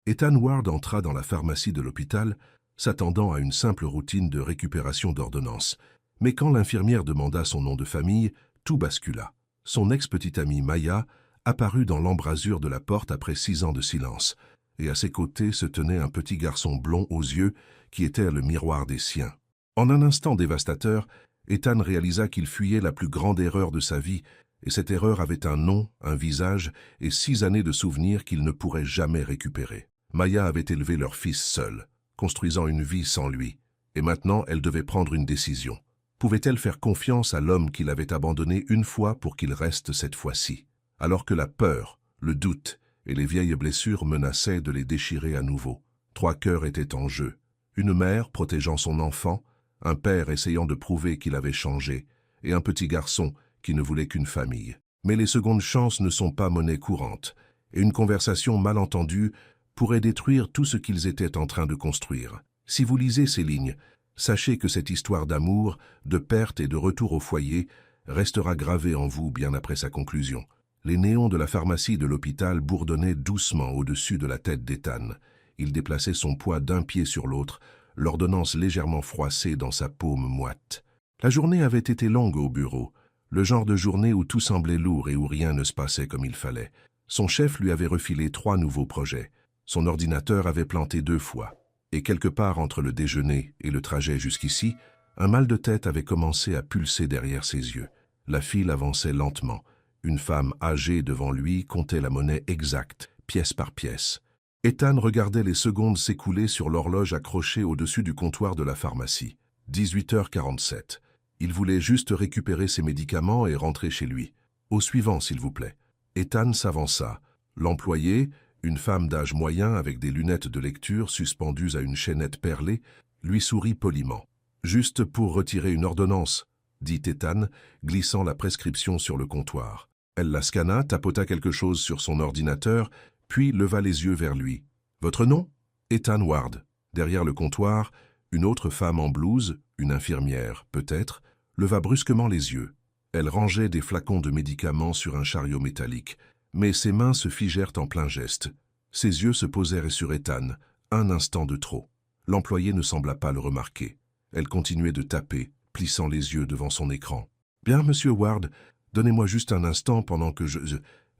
Ethan Ward entra dans la pharmacie de l'hôpital, s'attendant à une simple routine de récupération d'ordonnances. Mais quand l'infirmière demanda son nom de famille, tout bascula. Son ex-petite amie Maya apparut dans l'embrasure de la porte après 6 ans de silence, et à ses côtés se tenait un petit garçon blond aux yeux qui était le miroir des siens. En un instant dévastateur, Ethan réalisa qu'il fuyait la plus grande erreur de sa vie, et cette erreur avait un nom, un visage et 6 années de souvenirs qu'il ne pourrait jamais récupérer. Maya avait élevé leur fils seul, construisant une vie sans lui, et maintenant elle devait prendre une décision. Pouvait-elle faire confiance à l'homme qui l'avait abandonné une fois pour qu'il reste cette fois-ci, alors que la peur, le doute et les vieilles blessures menaçaient de les déchirer à nouveau? 3 cœurs étaient en jeu. Une mère protégeant son enfant, un père essayant de prouver qu'il avait changé, et un petit garçon qui ne voulait qu'une famille. Mais les secondes chances ne sont pas monnaie courante, et une conversation mal entendue pourrait détruire tout ce qu'ils étaient en train de construire. Si vous lisez ces lignes, sachez que cette histoire d'amour, de perte et de retour au foyer restera gravée en vous bien après sa conclusion. Les néons de la pharmacie de l'hôpital bourdonnaient doucement au-dessus de la tête d'Ethan. Il déplaçait son poids d'un pied sur l'autre, l'ordonnance légèrement froissée dans sa paume moite. La journée avait été longue au bureau, le genre de journée où tout semblait lourd et où rien ne se passait comme il fallait. Son chef lui avait refilé 3 nouveaux projets. Son ordinateur avait planté 2 fois. Et quelque part entre le déjeuner et le trajet jusqu'ici, un mal de tête avait commencé à pulser derrière ses yeux. La file avançait lentement. Une femme âgée devant lui comptait la monnaie exacte, pièce par pièce. Ethan regardait les secondes s'écouler sur l'horloge accrochée au-dessus du comptoir de la pharmacie. 18h47. Il voulait juste récupérer ses médicaments et rentrer chez lui. Au suivant, s'il vous plaît. Ethan s'avança. L'employé, une femme d'âge moyen avec des lunettes de lecture suspendues à une chaînette perlée, lui sourit poliment. « Juste pour retirer une ordonnance », dit Ethan, glissant la prescription sur le comptoir. Elle la scanna, tapota quelque chose sur son ordinateur, puis leva les yeux vers lui. « Votre nom ?»« Ethan Ward. » Derrière le comptoir, une autre femme en blouse, une infirmière, peut-être, leva brusquement les yeux. Elle rangeait des flacons de médicaments sur un chariot métallique, mais ses mains se figèrent en plein geste. Ses yeux se posèrent sur Ethan, un instant de trop. L'employé ne sembla pas le remarquer. Elle continuait de taper, plissant les yeux devant son écran. « Bien, monsieur Ward, donnez-moi juste un instant pendant que je...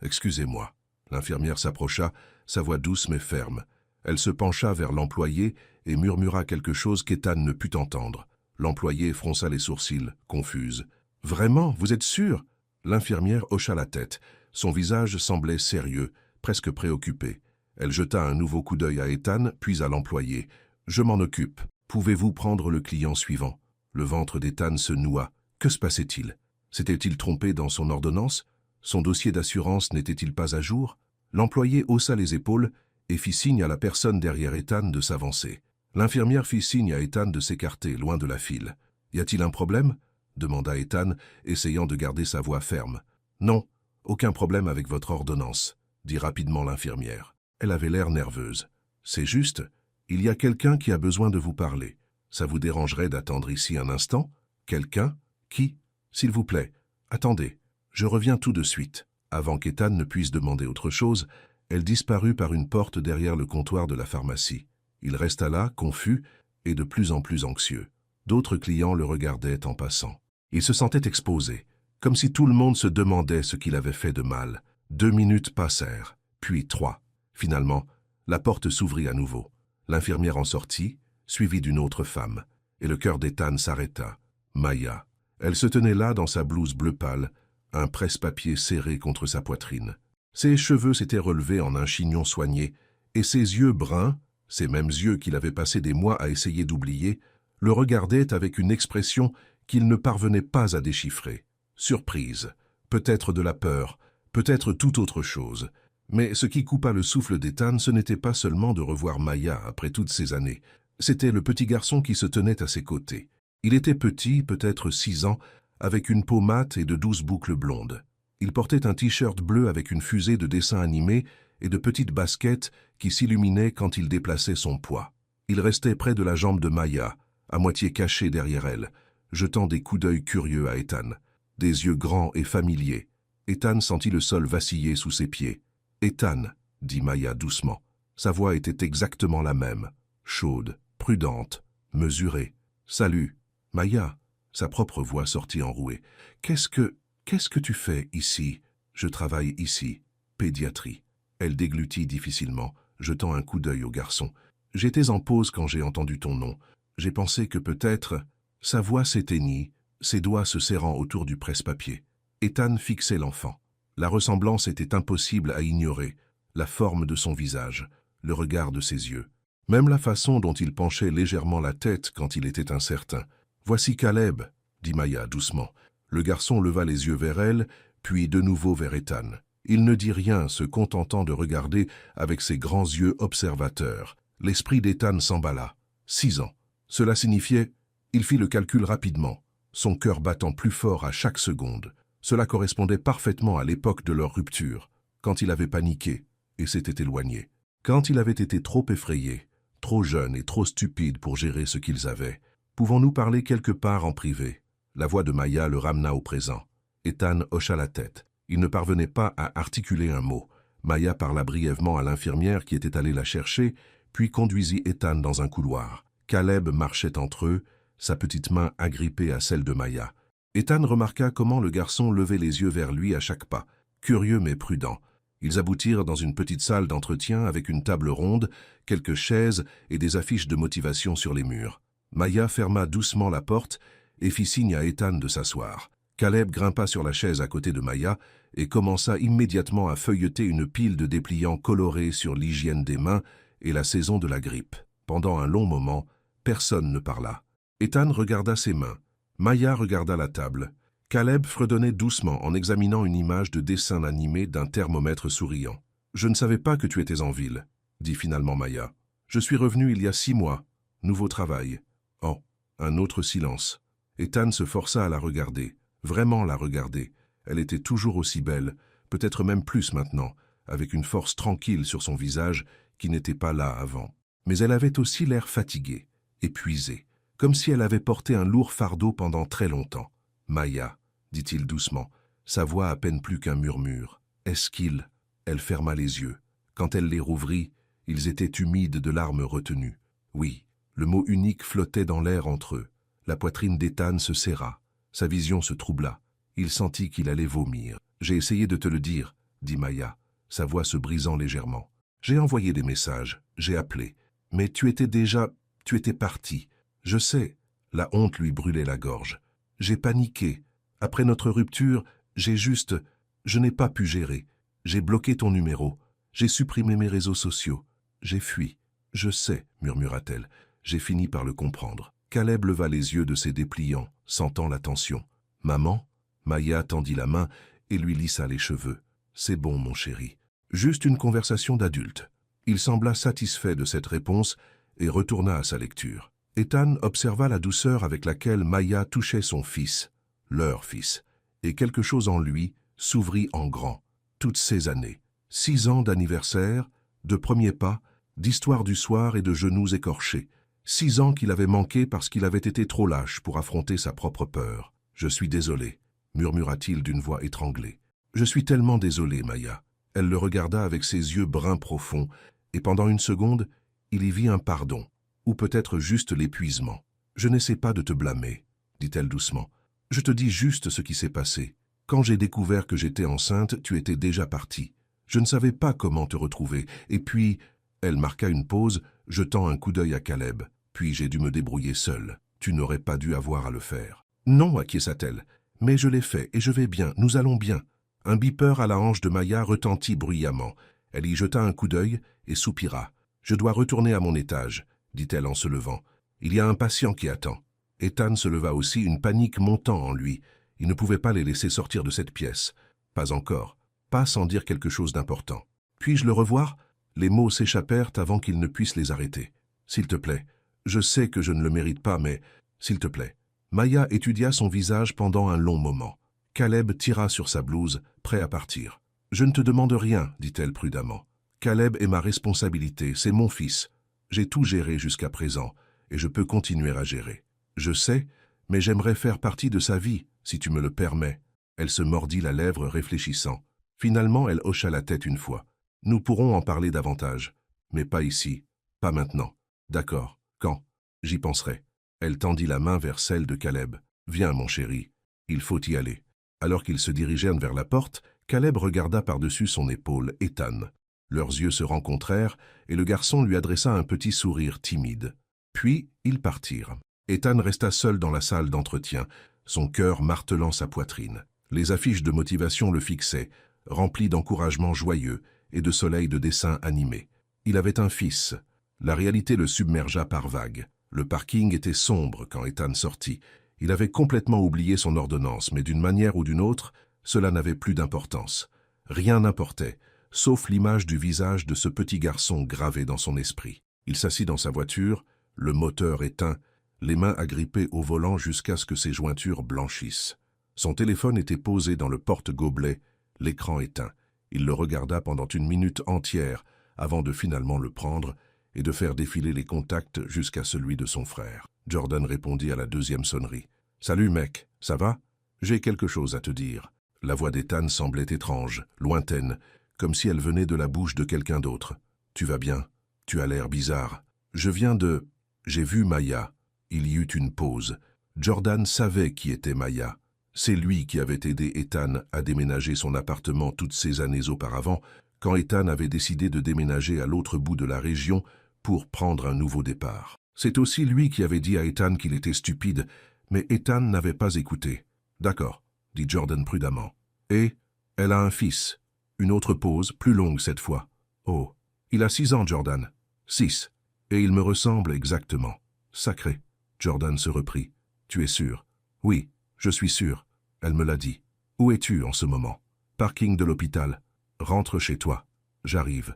Excusez-moi. » L'infirmière s'approcha, sa voix douce mais ferme. Elle se pencha vers l'employé et murmura quelque chose qu'Ethan ne put entendre. L'employé fronça les sourcils, confuse. « Vraiment, vous êtes sûr ?» L'infirmière hocha la tête. Son visage semblait sérieux, presque préoccupé. Elle jeta un nouveau coup d'œil à Ethan, puis à l'employé. « Je m'en occupe. Pouvez-vous prendre le client suivant ?» Le ventre d'Ethan se noua. Que se passait-il? S'était-il trompé dans son ordonnance? Son dossier d'assurance n'était-il pas à jour? L'employé haussa les épaules et fit signe à la personne derrière Ethan de s'avancer. L'infirmière fit signe à Ethan de s'écarter, loin de la file. « Y a-t-il un problème ?» demanda Ethan, essayant de garder sa voix ferme. « Non, aucun problème avec votre ordonnance », dit rapidement l'infirmière. Elle avait l'air nerveuse. « C'est juste, il y a quelqu'un qui a besoin de vous parler. Ça vous dérangerait d'attendre ici un instant? Quelqu'un? Qui? S'il vous plaît, attendez, je reviens tout de suite. » Avant qu'Ethan ne puisse demander autre chose, elle disparut par une porte derrière le comptoir de la pharmacie. Il resta là, confus et de plus en plus anxieux. D'autres clients le regardaient en passant. Il se sentait exposé, comme si tout le monde se demandait ce qu'il avait fait de mal. 2 minutes passèrent, puis 3. Finalement, la porte s'ouvrit à nouveau. L'infirmière en sortit, suivie d'une autre femme, et le cœur d'Ethan s'arrêta. Maya. Elle se tenait là dans sa blouse bleu pâle, un presse-papier serré contre sa poitrine. Ses cheveux s'étaient relevés en un chignon soigné, et ses yeux bruns, ces mêmes yeux qu'il avait passé des mois à essayer d'oublier, le regardaient avec une expression qu'il ne parvenait pas à déchiffrer. Surprise, peut-être de la peur, peut-être toute autre chose. Mais ce qui coupa le souffle d'Ethan, ce n'était pas seulement de revoir Maya après toutes ces années. C'était le petit garçon qui se tenait à ses côtés. Il était petit, peut-être 6 ans, avec une peau mate et de douces boucles blondes. Il portait un t-shirt bleu avec une fusée de dessins animés et de petites baskets qui s'illuminaient quand il déplaçait son poids. Il restait près de la jambe de Maya, à moitié caché derrière elle, jetant des coups d'œil curieux à Ethan. Des yeux grands et familiers. Ethan sentit le sol vaciller sous ses pieds. « Ethan », dit Maya doucement. Sa voix était exactement la même, chaude, prudente, mesurée. « Salut, Maya !» Sa propre voix sortit enrouée. « Qu'est-ce que tu fais ici ?»« Je travaille ici. Pédiatrie. » Elle déglutit difficilement, jetant un coup d'œil au garçon. « J'étais en pause quand j'ai entendu ton nom. J'ai pensé que peut-être... » Sa voix s'éteignit, ses doigts se serrant autour du presse-papier. Ethan fixait l'enfant. La ressemblance était impossible à ignorer, la forme de son visage, le regard de ses yeux. Même la façon dont il penchait légèrement la tête quand il était incertain. « Voici Caleb », dit Maya doucement. Le garçon leva les yeux vers elle, puis de nouveau vers Ethan. Il ne dit rien, se contentant de regarder avec ses grands yeux observateurs. L'esprit d'Ethan s'emballa. 6 ans. Cela signifiait... Il fit le calcul rapidement, son cœur battant plus fort à chaque seconde. Cela correspondait parfaitement à l'époque de leur rupture, quand il avait paniqué et s'était éloigné. Quand il avait été trop effrayé, trop jeune et trop stupide pour gérer ce qu'ils avaient. « Pouvons-nous parler quelque part en privé ?» La voix de Maya le ramena au présent. Ethan hocha la tête. Il ne parvenait pas à articuler un mot. Maya parla brièvement à l'infirmière qui était allée la chercher, puis conduisit Ethan dans un couloir. Caleb marchait entre eux, sa petite main agrippée à celle de Maya. Ethan remarqua comment le garçon levait les yeux vers lui à chaque pas, curieux mais prudent. Ils aboutirent dans une petite salle d'entretien avec une table ronde, quelques chaises et des affiches de motivation sur les murs. Maya ferma doucement la porte et fit signe à Ethan de s'asseoir. Caleb grimpa sur la chaise à côté de Maya et commença immédiatement à feuilleter une pile de dépliants colorés sur l'hygiène des mains et la saison de la grippe. Pendant un long moment, personne ne parla. Ethan regarda ses mains. Maya regarda la table. Caleb fredonnait doucement en examinant une image de dessin animé d'un thermomètre souriant. « Je ne savais pas que tu étais en ville, » dit finalement Maya. « Je suis revenu il y a 6 mois. Nouveau travail. » Oh, un autre silence. Ethan se força à la regarder, vraiment la regarder. Elle était toujours aussi belle, peut-être même plus maintenant, avec une force tranquille sur son visage qui n'était pas là avant. Mais elle avait aussi l'air fatiguée, épuisée, comme si elle avait porté un lourd fardeau pendant très longtemps. « Maya », dit-il doucement, sa voix à peine plus qu'un murmure. « Est-ce qu'il... » Elle ferma les yeux. Quand elle les rouvrit, ils étaient humides de larmes retenues. Oui, le mot unique flottait dans l'air entre eux. La poitrine d'Ethan se serra. Sa vision se troubla. Il sentit qu'il allait vomir. « J'ai essayé de te le dire, » dit Maya, sa voix se brisant légèrement. « J'ai envoyé des messages, j'ai appelé. Mais tu étais parti. Je sais. » La honte lui brûlait la gorge. « J'ai paniqué. Après notre rupture, je n'ai pas pu gérer. J'ai bloqué ton numéro. J'ai supprimé mes réseaux sociaux. J'ai fui. Je sais, murmura-t-elle. J'ai fini par le comprendre. » Caleb leva les yeux de ses dépliants, sentant la tension. « Maman ?» Maya tendit la main et lui lissa les cheveux. « C'est bon, mon chéri. Juste une conversation d'adulte. » Il sembla satisfait de cette réponse et retourna à sa lecture. Ethan observa la douceur avec laquelle Maya touchait son fils, leur fils, et quelque chose en lui s'ouvrit en grand. Toutes ces années, 6 ans d'anniversaire, de premiers pas, d'histoire du soir et de genoux écorchés. 6 ans qu'il avait manqué parce qu'il avait été trop lâche pour affronter sa propre peur. « Je suis désolé », murmura-t-il d'une voix étranglée. « Je suis tellement désolé, Maya. » Elle le regarda avec ses yeux bruns profonds, et pendant une seconde, il y vit un pardon, ou peut-être juste l'épuisement. « Je n'essaie pas de te blâmer, » dit-elle doucement. « Je te dis juste ce qui s'est passé. Quand j'ai découvert que j'étais enceinte, tu étais déjà partie. Je ne savais pas comment te retrouver, et puis... » Elle marqua une pause, jetant un coup d'œil à Caleb. « Puis j'ai dû me débrouiller seule. Tu n'aurais pas dû avoir à le faire. »« Non, acquiesça-t-elle. Mais je l'ai fait, et je vais bien, nous allons bien. » Un beeper à la hanche de Maya retentit bruyamment. Elle y jeta un coup d'œil et soupira. « Je dois retourner à mon étage, » dit-elle en se levant. « Il y a un patient qui attend. » Ethan se leva aussi, une panique montant en lui. Il ne pouvait pas les laisser sortir de cette pièce. Pas encore. Pas sans dire quelque chose d'important. « Puis-je le revoir ?» Les mots s'échappèrent avant qu'il ne puisse les arrêter. « S'il te plaît. Je sais que je ne le mérite pas, mais... s'il te plaît. » Maya étudia son visage pendant un long moment. Caleb tira sur sa blouse, prêt à partir. « Je ne te demande rien, » dit-elle prudemment. « Caleb est ma responsabilité, c'est mon fils. J'ai tout géré jusqu'à présent, et je peux continuer à gérer. Je sais, mais j'aimerais faire partie de sa vie, si tu me le permets. » Elle se mordit la lèvre réfléchissant. Finalement, elle hocha la tête une fois. « Nous pourrons en parler davantage. Mais pas ici. Pas maintenant. D'accord. Quand? J'y penserai. Elle tendit la main vers celle de Caleb. Viens, mon chéri. Il faut y aller. Alors qu'ils se dirigèrent vers la porte, Caleb regarda par-dessus son épaule Ethan. Leurs yeux se rencontrèrent et le garçon lui adressa un petit sourire timide. Puis, ils partirent. Ethan resta seul dans la salle d'entretien, son cœur martelant sa poitrine. Les affiches de motivation le fixaient, remplies d'encouragements joyeux et de soleils de dessins animés. Il avait un fils. La réalité le submergea par vagues. Le parking était sombre quand Ethan sortit. Il avait complètement oublié son ordonnance, mais d'une manière ou d'une autre, cela n'avait plus d'importance. Rien n'importait, sauf l'image du visage de ce petit garçon gravé dans son esprit. Il s'assit dans sa voiture, le moteur éteint, les mains agrippées au volant jusqu'à ce que ses jointures blanchissent. Son téléphone était posé dans le porte-gobelet, l'écran éteint. Il le regarda pendant une minute entière avant de finalement le prendre et de faire défiler les contacts jusqu'à celui de son frère. Jordan répondit à la deuxième sonnerie. « Salut mec, ça va? J'ai quelque chose à te dire. » La voix d'Ethan semblait étrange, lointaine, comme si elle venait de la bouche de quelqu'un d'autre. « Tu vas bien? Tu as l'air bizarre. Je viens de... J'ai vu Maya. » Il y eut une pause. Jordan savait qui était Maya. C'est lui qui avait aidé Ethan à déménager son appartement toutes ces années auparavant, quand Ethan avait décidé de déménager à l'autre bout de la région pour prendre un nouveau départ. C'est aussi lui qui avait dit à Ethan qu'il était stupide, mais Ethan n'avait pas écouté. « D'accord, » dit Jordan prudemment. « Et elle a un fils. » Une autre pause, plus longue cette fois. « Oh, il a 6 ans, Jordan. 6. Et il me ressemble exactement. Sacré. » Jordan se reprit. « Tu es sûr? »« Oui, je suis sûr. Elle me l'a dit. »« Où es-tu en ce moment? »« Parking de l'hôpital. »« Rentre chez toi. »« J'arrive. »«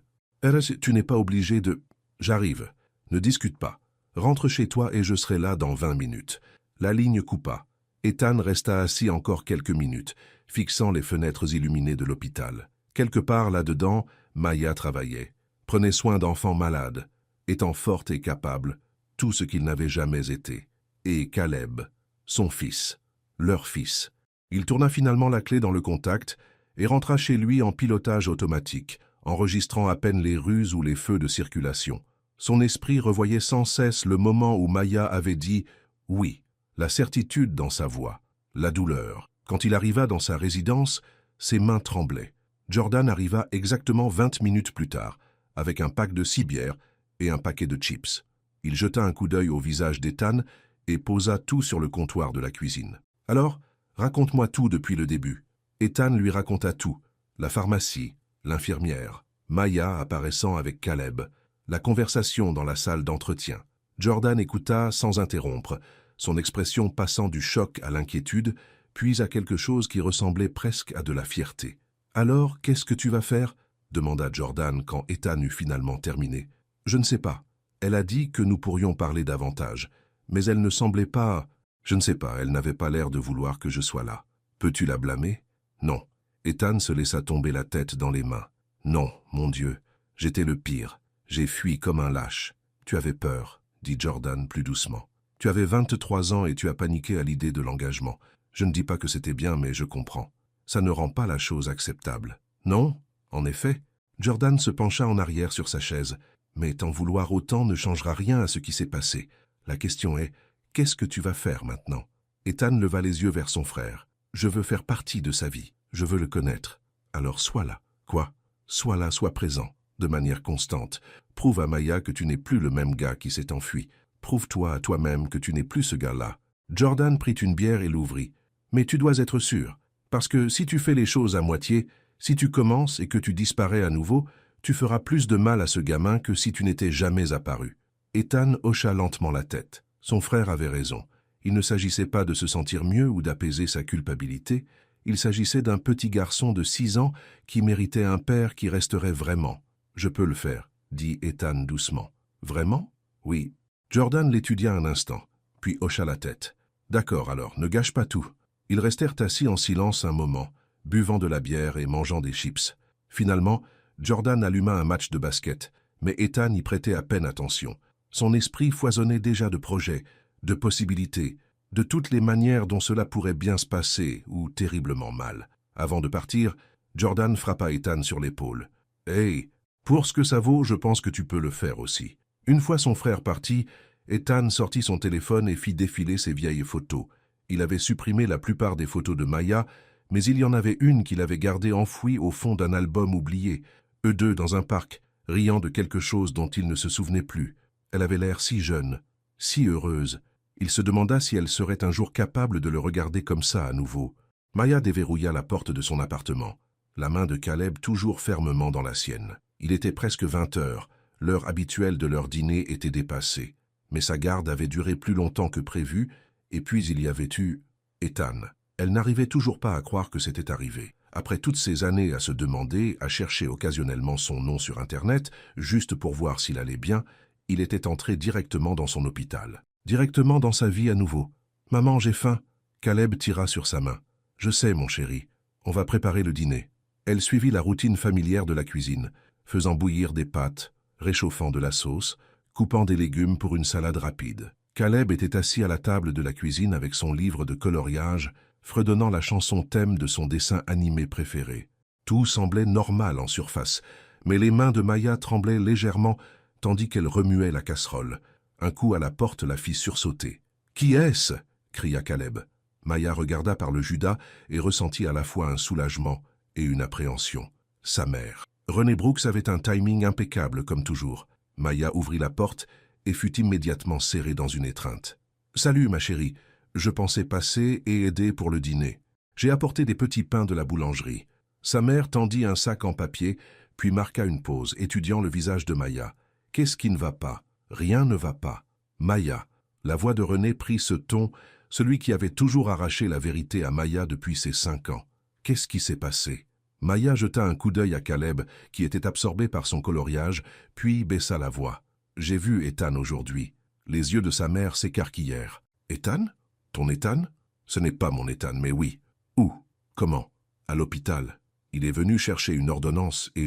Tu n'es pas obligé de... »« J'arrive. Ne discute pas. Rentre chez toi et je serai là dans 20 minutes. » La ligne coupa. Ethan resta assis encore quelques minutes, fixant les fenêtres illuminées de l'hôpital. Quelque part là-dedans, Maya travaillait. Prenait soin d'enfants malades, étant forte et capable, tout ce qu'il n'avait jamais été. Et Caleb, son fils, leur fils. Il tourna finalement la clé dans le contact et rentra chez lui en pilotage automatique, enregistrant à peine les rues ou les feux de circulation. Son esprit revoyait sans cesse le moment où Maya avait dit « oui », la certitude dans sa voix, la douleur. Quand il arriva dans sa résidence, ses mains tremblaient. Jordan arriva exactement 20 minutes plus tard, avec un pack de 6 bières et un paquet de chips. Il jeta un coup d'œil au visage d'Ethan et posa tout sur le comptoir de la cuisine. « Alors, raconte-moi tout depuis le début. » Ethan lui raconta tout, la pharmacie, l'infirmière, Maya apparaissant avec Caleb, la conversation dans la salle d'entretien. Jordan écouta sans interrompre, son expression passant du choc à l'inquiétude, puis à quelque chose qui ressemblait presque à de la fierté. « Alors, qu'est-ce que tu vas faire ?» demanda Jordan quand Ethan eut finalement terminé. « Je ne sais pas. Elle a dit que nous pourrions parler davantage, mais elle ne semblait pas... Je ne sais pas, elle n'avait pas l'air de vouloir que je sois là. Peux-tu la blâmer? » Non. Ethan se laissa tomber la tête dans les mains. « Non, mon Dieu, j'étais le pire. J'ai fui comme un lâche. Tu avais peur, » dit Jordan plus doucement. « Tu avais 23 ans et tu as paniqué à l'idée de l'engagement. Je ne dis pas que c'était bien, mais je comprends. Ça ne rend pas la chose acceptable. » Non, en effet. Jordan se pencha en arrière sur sa chaise. Mais t'en vouloir autant ne changera rien à ce qui s'est passé. La question est, qu'est-ce que tu vas faire maintenant? Ethan leva les yeux vers son frère. Je veux faire partie de sa vie. Je veux le connaître. Alors sois là. Quoi? Sois là, sois présent, de manière constante. Prouve à Maya que tu n'es plus le même gars qui s'est enfui. Prouve-toi à toi-même que tu n'es plus ce gars-là. Jordan prit une bière et l'ouvrit. Mais tu dois être sûr. Parce que si tu fais les choses à moitié, si tu commences et que tu disparais à nouveau, tu feras plus de mal à ce gamin que si tu n'étais jamais apparu. Ethan hocha lentement la tête. Son frère avait raison. Il ne s'agissait pas de se sentir mieux ou d'apaiser sa culpabilité. Il s'agissait d'un petit garçon de 6 ans qui méritait un père qui resterait vraiment. « Je peux le faire », dit Ethan doucement. « Vraiment? » « Oui. » Jordan l'étudia un instant, puis hocha la tête. « D'accord alors, ne gâche pas tout. » Ils restèrent assis en silence un moment, buvant de la bière et mangeant des chips. Finalement, Jordan alluma un match de basket, mais Ethan y prêtait à peine attention. Son esprit foisonnait déjà de projets, de possibilités, de toutes les manières dont cela pourrait bien se passer ou terriblement mal. Avant de partir, Jordan frappa Ethan sur l'épaule. « Hey, Pour ce que ça vaut, je pense que tu peux le faire aussi. Une fois son frère parti, Ethan sortit son téléphone et fit défiler ses vieilles photos. Il avait supprimé la plupart des photos de Maya, mais il y en avait une qu'il avait gardée enfouie au fond d'un album oublié, eux deux dans un parc, riant de quelque chose dont il ne se souvenait plus. Elle avait l'air si jeune, si heureuse. Il se demanda si elle serait un jour capable de le regarder comme ça à nouveau. Maya déverrouilla la porte de son appartement, la main de Caleb toujours fermement dans la sienne. Il était presque 20 heures, l'heure habituelle de leur dîner était dépassée. Mais sa garde avait duré plus longtemps que prévu, et puis il y avait eu Ethan. Elle n'arrivait toujours pas à croire que c'était arrivé. Après toutes ces années à se demander, à chercher occasionnellement son nom sur Internet, juste pour voir s'il allait bien, il était entré directement dans son hôpital. Directement dans sa vie à nouveau. « Maman, j'ai faim. » Caleb tira sur sa main. « Je sais, mon chéri. On va préparer le dîner. » Elle suivit la routine familière de la cuisine, faisant bouillir des pâtes, réchauffant de la sauce, coupant des légumes pour une salade rapide. Caleb était assis à la table de la cuisine avec son livre de coloriage, fredonnant la chanson thème de son dessin animé préféré. Tout semblait normal en surface, mais les mains de Maya tremblaient légèrement tandis qu'elle remuait la casserole. Un coup à la porte la fit sursauter. « Qui est-ce » cria Caleb. Maya regarda par le judas et ressentit à la fois un soulagement et une appréhension. Sa mère. René Brooks avait un timing impeccable comme toujours. Maya ouvrit la porte et fut immédiatement serrée dans une étreinte. « Salut, ma chérie. Je pensais passer et aider pour le dîner. J'ai apporté des petits pains de la boulangerie. » Sa mère tendit un sac en papier, puis marqua une pause, étudiant le visage de Maya. « Qu'est-ce qui ne va pas ? Rien ne va pas. » Maya. La voix de René prit ce ton, celui qui avait toujours arraché la vérité à Maya depuis ses 5 ans. Qu'est-ce qui s'est passé? Maya jeta un coup d'œil à Caleb, qui était absorbé par son coloriage, puis baissa la voix. « J'ai vu Ethan aujourd'hui. » Les yeux de sa mère s'écarquillèrent. « Ethan? Ton Ethan? Ce n'est pas mon Ethan, mais oui. Où? Comment? À l'hôpital. Il est venu chercher une ordonnance et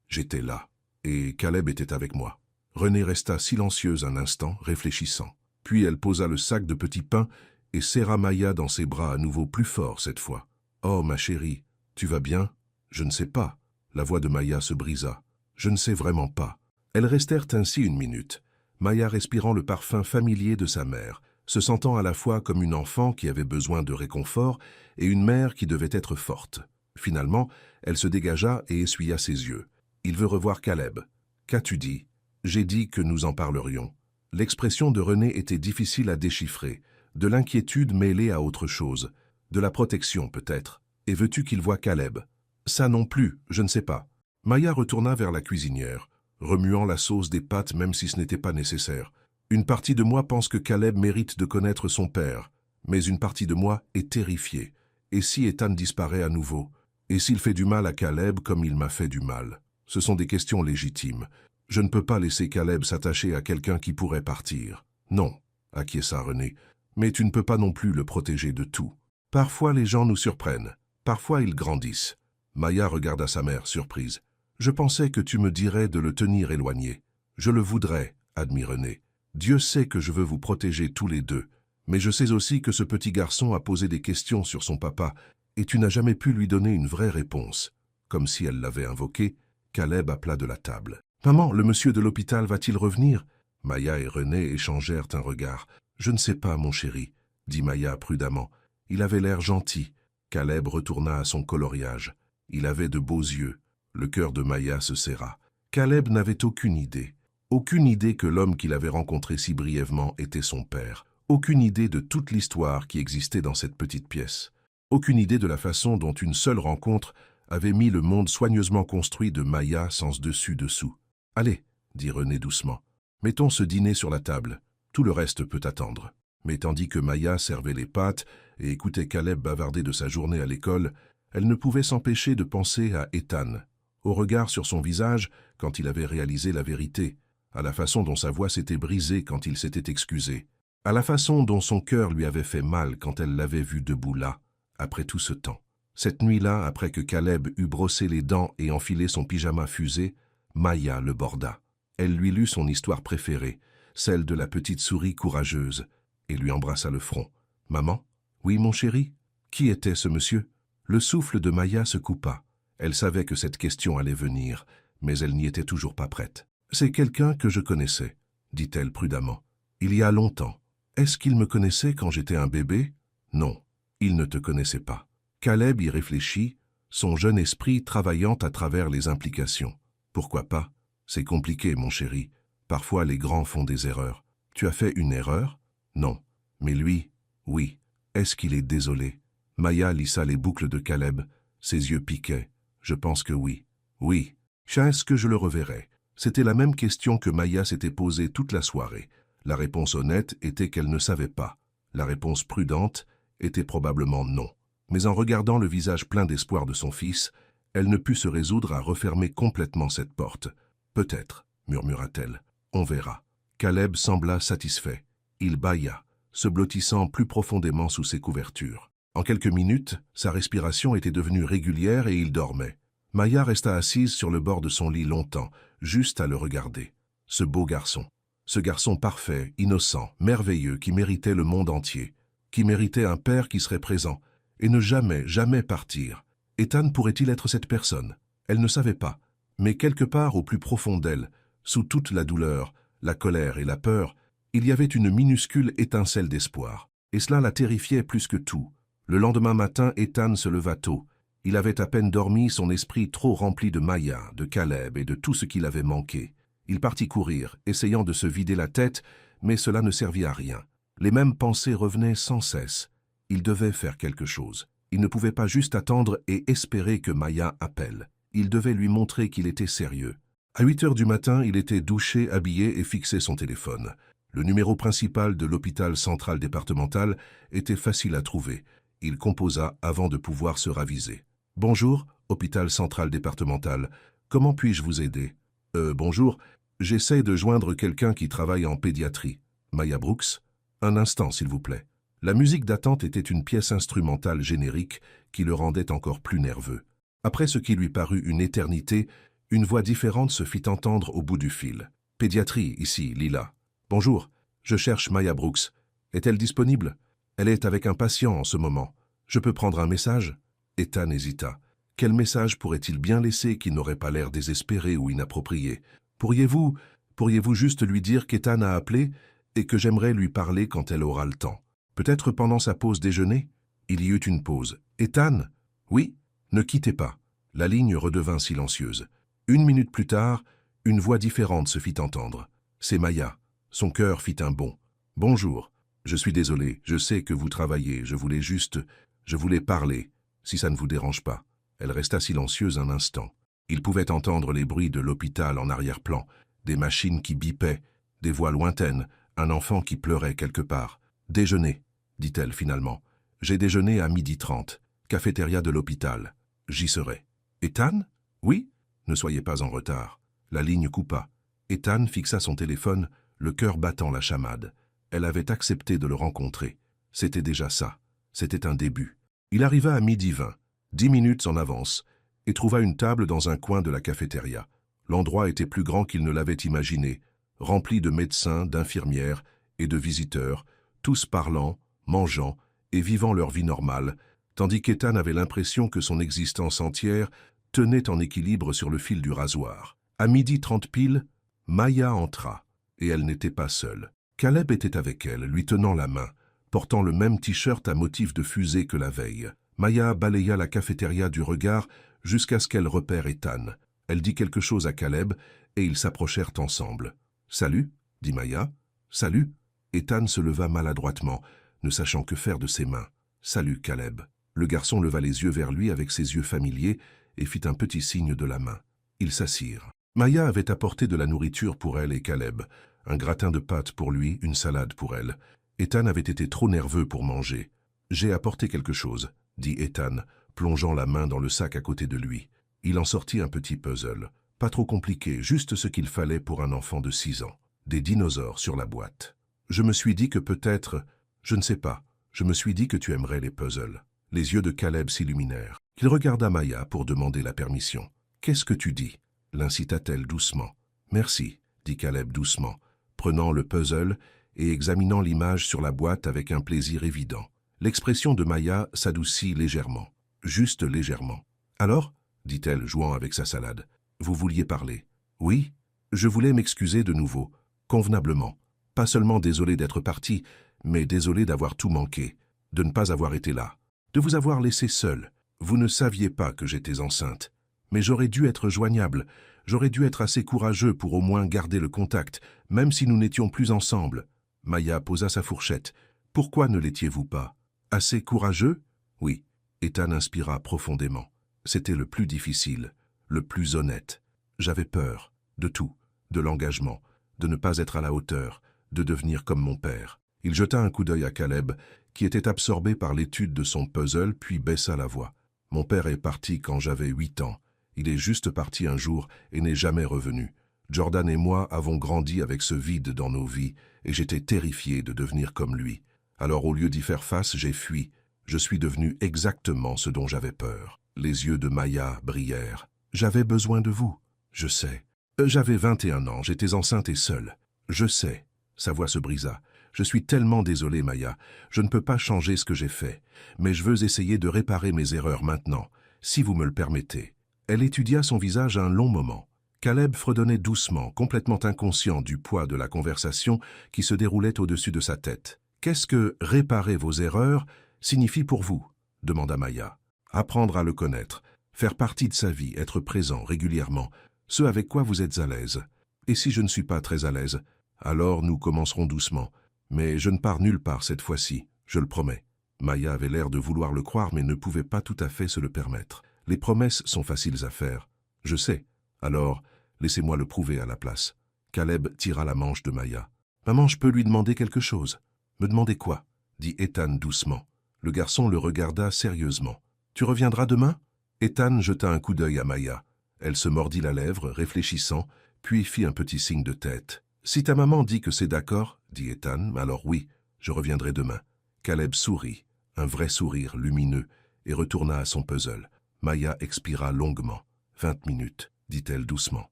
j'étais là. Et Caleb était avec moi. » René resta silencieuse un instant, réfléchissant. Puis elle posa le sac de petits pains et serra Maya dans ses bras à nouveau plus fort cette fois. « Oh, ma chérie, tu vas bien? » « Je ne sais pas. » La voix de Maya se brisa. « Je ne sais vraiment pas. » Elles restèrent ainsi une minute, Maya respirant le parfum familier de sa mère, se sentant à la fois comme une enfant qui avait besoin de réconfort et une mère qui devait être forte. Finalement, elle se dégagea et essuya ses yeux. « Il veut revoir Caleb. »« Qu'as-tu dit ?»« J'ai dit que nous en parlerions. » L'expression de René était difficile à déchiffrer, de l'inquiétude mêlée à autre chose, de la protection peut-être. « Et veux-tu qu'il voie Caleb ?»« Ça non plus, je ne sais pas. » Maya retourna vers la cuisinière, remuant la sauce des pâtes même si ce n'était pas nécessaire. « Une partie de moi pense que Caleb mérite de connaître son père, mais une partie de moi est terrifiée. Et si Ethan disparaît à nouveau? Et s'il fait du mal à Caleb comme il m'a fait du mal? Ce sont des questions légitimes. Je ne peux pas laisser Caleb s'attacher à quelqu'un qui pourrait partir. »« Non, » acquiesça René, « mais tu ne peux pas non plus le protéger de tout. Parfois les gens nous surprennent, parfois ils grandissent. » Maya regarda sa mère, surprise. « Je pensais que tu me dirais de le tenir éloigné. »« Je le voudrais, » admit René. « Dieu sait que je veux vous protéger tous les deux. Mais je sais aussi que ce petit garçon a posé des questions sur son papa, et tu n'as jamais pu lui donner une vraie réponse. » Comme si elle l'avait invoqué, Caleb appela de la table. « Maman, le monsieur de l'hôpital va-t-il revenir ?» Maya et René échangèrent un regard. « Je ne sais pas, mon chéri, » dit Maya prudemment. Il avait l'air gentil. Caleb retourna à son coloriage. Il avait de beaux yeux. Le cœur de Maya se serra. Caleb n'avait aucune idée. Aucune idée que l'homme qu'il avait rencontré si brièvement était son père. Aucune idée de toute l'histoire qui existait dans cette petite pièce. Aucune idée de la façon dont une seule rencontre avait mis le monde soigneusement construit de Maya sens dessus-dessous. « Allez, » dit René doucement, « mettons ce dîner sur la table. Tout le reste peut attendre. » Mais tandis que Maya servait les pâtes et écoutait Caleb bavarder de sa journée à l'école, elle ne pouvait s'empêcher de penser à Ethan, au regard sur son visage quand il avait réalisé la vérité, à la façon dont sa voix s'était brisée quand il s'était excusé, à la façon dont son cœur lui avait fait mal quand elle l'avait vu debout là, après tout ce temps. Cette nuit-là, après que Caleb eut brossé les dents et enfilé son pyjama fusé, Maya le borda. Elle lui lut son histoire préférée, celle de la petite souris courageuse, et lui embrassa le front. « Maman? Oui, mon chéri? Qui était ce monsieur ?» Le souffle de Maya se coupa. Elle savait que cette question allait venir, mais elle n'y était toujours pas prête. « C'est quelqu'un que je connaissais, » dit-elle prudemment. « Il y a longtemps. Est-ce qu'il me connaissait quand j'étais un bébé? Non, il ne te connaissait pas. » Caleb y réfléchit, son jeune esprit travaillant à travers les implications. « Pourquoi pas? C'est compliqué, mon chéri. Parfois les grands font des erreurs. Tu as fait une erreur? Non. Mais lui, oui. Est-ce qu'il est désolé? » Maya lissa les boucles de Caleb. Ses yeux piquaient. « Je pense que oui. Oui. Est-ce que je le reverrai? » C'était la même question que Maya s'était posée toute la soirée. La réponse honnête était qu'elle ne savait pas. La réponse prudente était probablement non. Mais en regardant le visage plein d'espoir de son fils, elle ne put se résoudre à refermer complètement cette porte. « Peut-être, » murmura-t-elle. « On verra. » Caleb sembla satisfait. Il bâilla, se blottissant plus profondément sous ses couvertures. En quelques minutes, sa respiration était devenue régulière et il dormait. Maya resta assise sur le bord de son lit longtemps, juste à le regarder. Ce beau garçon. Ce garçon parfait, innocent, merveilleux, qui méritait le monde entier. Qui méritait un père qui serait présent. Et ne jamais, jamais partir. Ethan pourrait-il être cette personne? Elle ne savait pas. Mais quelque part au plus profond d'elle, sous toute la douleur, la colère et la peur, il y avait une minuscule étincelle d'espoir. Et cela la terrifiait plus que tout. Le lendemain matin, Ethan se leva tôt. Il avait à peine dormi, son esprit trop rempli de Maya, de Caleb et de tout ce qu'il avait manqué. Il partit courir, essayant de se vider la tête, mais cela ne servit à rien. Les mêmes pensées revenaient sans cesse. Il devait faire quelque chose. Il ne pouvait pas juste attendre et espérer que Maya appelle. Il devait lui montrer qu'il était sérieux. À 8 heures du matin, il était douché, habillé et fixait son téléphone. Le numéro principal de l'hôpital central départemental était facile à trouver. Il composa avant de pouvoir se raviser. « Bonjour, hôpital central départemental. Comment puis-je vous aider ?»« Bonjour. J'essaie de joindre quelqu'un qui travaille en pédiatrie. Maya Brooks? Un instant, s'il vous plaît. » La musique d'attente était une pièce instrumentale générique qui le rendait encore plus nerveux. Après ce qui lui parut une éternité, une voix différente se fit entendre au bout du fil. « Pédiatrie, ici, Lila. Bonjour, je cherche Maya Brooks. Est-elle disponible? Elle est avec un patient en ce moment. Je peux prendre un message ?» Ethan hésita. Quel message pourrait-il bien laisser qui n'aurait pas l'air désespéré ou inapproprié? Pourriez-vous juste lui dire qu'Ethan a appelé et que j'aimerais lui parler quand elle aura le temps? Peut-être pendant sa pause déjeuner? Il y eut une pause. Ethan? Oui? Ne quittez pas. La ligne redevint silencieuse. 1 minute plus tard, une voix différente se fit entendre. C'est Maya. Son cœur fit un bond. Bonjour. Je suis désolé, je sais que vous travaillez, je voulais parler, si ça ne vous dérange pas. Elle resta silencieuse un instant. Il pouvait entendre les bruits de l'hôpital en arrière-plan, des machines qui bipaient, des voix lointaines, un enfant qui pleurait quelque part. Déjeuner, dit-elle finalement. J'ai déjeuné à 12h30, cafétéria de l'hôpital. J'y serai. Ethan? Oui? Ne soyez pas en retard. La ligne coupa. Ethan fixa son téléphone, le cœur battant la chamade. Elle avait accepté de le rencontrer. C'était déjà ça. C'était un début. Il arriva à 12h20, 10 minutes en avance, et trouva une table dans un coin de la cafétéria. L'endroit était plus grand qu'il ne l'avait imaginé, rempli de médecins, d'infirmières et de visiteurs, tous parlant, mangeant et vivant leur vie normale, tandis qu'Ethan avait l'impression que son existence entière tenait en équilibre sur le fil du rasoir. À 12h30 pile, Maya entra, et elle n'était pas seule. Caleb était avec elle, lui tenant la main, portant le même t-shirt à motif de fusée que la veille. Maya balaya la cafétéria du regard jusqu'à ce qu'elle repère Ethan. Elle dit quelque chose à Caleb, et ils s'approchèrent ensemble. « Salut » dit Maya. « Salut » Ethan se leva maladroitement, ne sachant que faire de ses mains. « Salut, Caleb » Le garçon leva les yeux vers lui avec ses yeux familiers et fit un petit signe de la main. Ils s'assirent. Maya avait apporté de la nourriture pour elle et Caleb, un gratin de pâtes pour lui, une salade pour elle. Ethan avait été trop nerveux pour manger. « J'ai apporté quelque chose » dit Ethan, plongeant la main dans le sac à côté de lui. Il en sortit un petit puzzle. Pas trop compliqué, juste ce qu'il fallait pour un enfant de 6 ans. Des dinosaures sur la boîte. Je me suis dit que peut-être... Je ne sais pas. Je me suis dit que tu aimerais les puzzles. Les yeux de Caleb s'illuminèrent. Il regarda Maya pour demander la permission. « Qu'est-ce que tu dis » l'incita-t-elle doucement. « Merci, » dit Caleb doucement, prenant le puzzle et examinant l'image sur la boîte avec un plaisir évident. L'expression de Maya s'adoucit légèrement, juste légèrement. « Alors » dit-elle, jouant avec sa salade. « Vous vouliez parler. Oui, je voulais m'excuser de nouveau, convenablement. Pas seulement désolé d'être parti, mais désolé d'avoir tout manqué, de ne pas avoir été là, de vous avoir laissé seul. Vous ne saviez pas que j'étais enceinte. Mais j'aurais dû être joignable, j'aurais dû être assez courageux pour au moins garder le contact, même si nous n'étions plus ensemble. Maya posa sa fourchette. Pourquoi ne l'étiez-vous pas? Assez courageux? Oui. Ethan inspira profondément. C'était le plus difficile, le plus honnête. J'avais peur, de tout, de l'engagement, de ne pas être à la hauteur, de devenir comme mon père. Il jeta un coup d'œil à Caleb, qui était absorbé par l'étude de son puzzle, puis baissa la voix. Mon père est parti quand j'avais 8 ans. Il est juste parti un jour et n'est jamais revenu. Jordan et moi avons grandi avec ce vide dans nos vies, et j'étais terrifié de devenir comme lui. Alors au lieu d'y faire face, j'ai fui. Je suis devenu exactement ce dont j'avais peur. Les yeux de Maya brillèrent. J'avais besoin de vous. Je sais. J'avais 21 ans, j'étais enceinte et seule. Je sais. Sa voix se brisa. Je suis tellement désolé, Maya. Je ne peux pas changer ce que j'ai fait. Mais je veux essayer de réparer mes erreurs maintenant, si vous me le permettez. Elle étudia son visage un long moment. Caleb fredonnait doucement, complètement inconscient du poids de la conversation qui se déroulait au-dessus de sa tête. « Qu'est-ce que « réparer vos erreurs » signifie pour vous » demanda Maya. « Apprendre à le connaître, faire partie de sa vie, être présent régulièrement, ce avec quoi vous êtes à l'aise. Et si je ne suis pas très à l'aise, alors nous commencerons doucement. Mais je ne pars nulle part cette fois-ci, je le promets. » Maya avait l'air de vouloir le croire mais ne pouvait pas tout à fait se le permettre. Les promesses sont faciles à faire. Je sais. Alors, laissez-moi le prouver à la place. Caleb tira la manche de Maya. Maman, je peux lui demander quelque chose. Me demander quoi? Dit Ethan doucement. Le garçon le regarda sérieusement. Tu reviendras demain? Ethan jeta un coup d'œil à Maya. Elle se mordit la lèvre, réfléchissant, puis fit un petit signe de tête. Si ta maman dit que c'est d'accord, dit Ethan, alors oui, je reviendrai demain. Caleb sourit, un vrai sourire lumineux, et retourna à son puzzle. Maya expira longuement. 20 minutes, dit-elle doucement.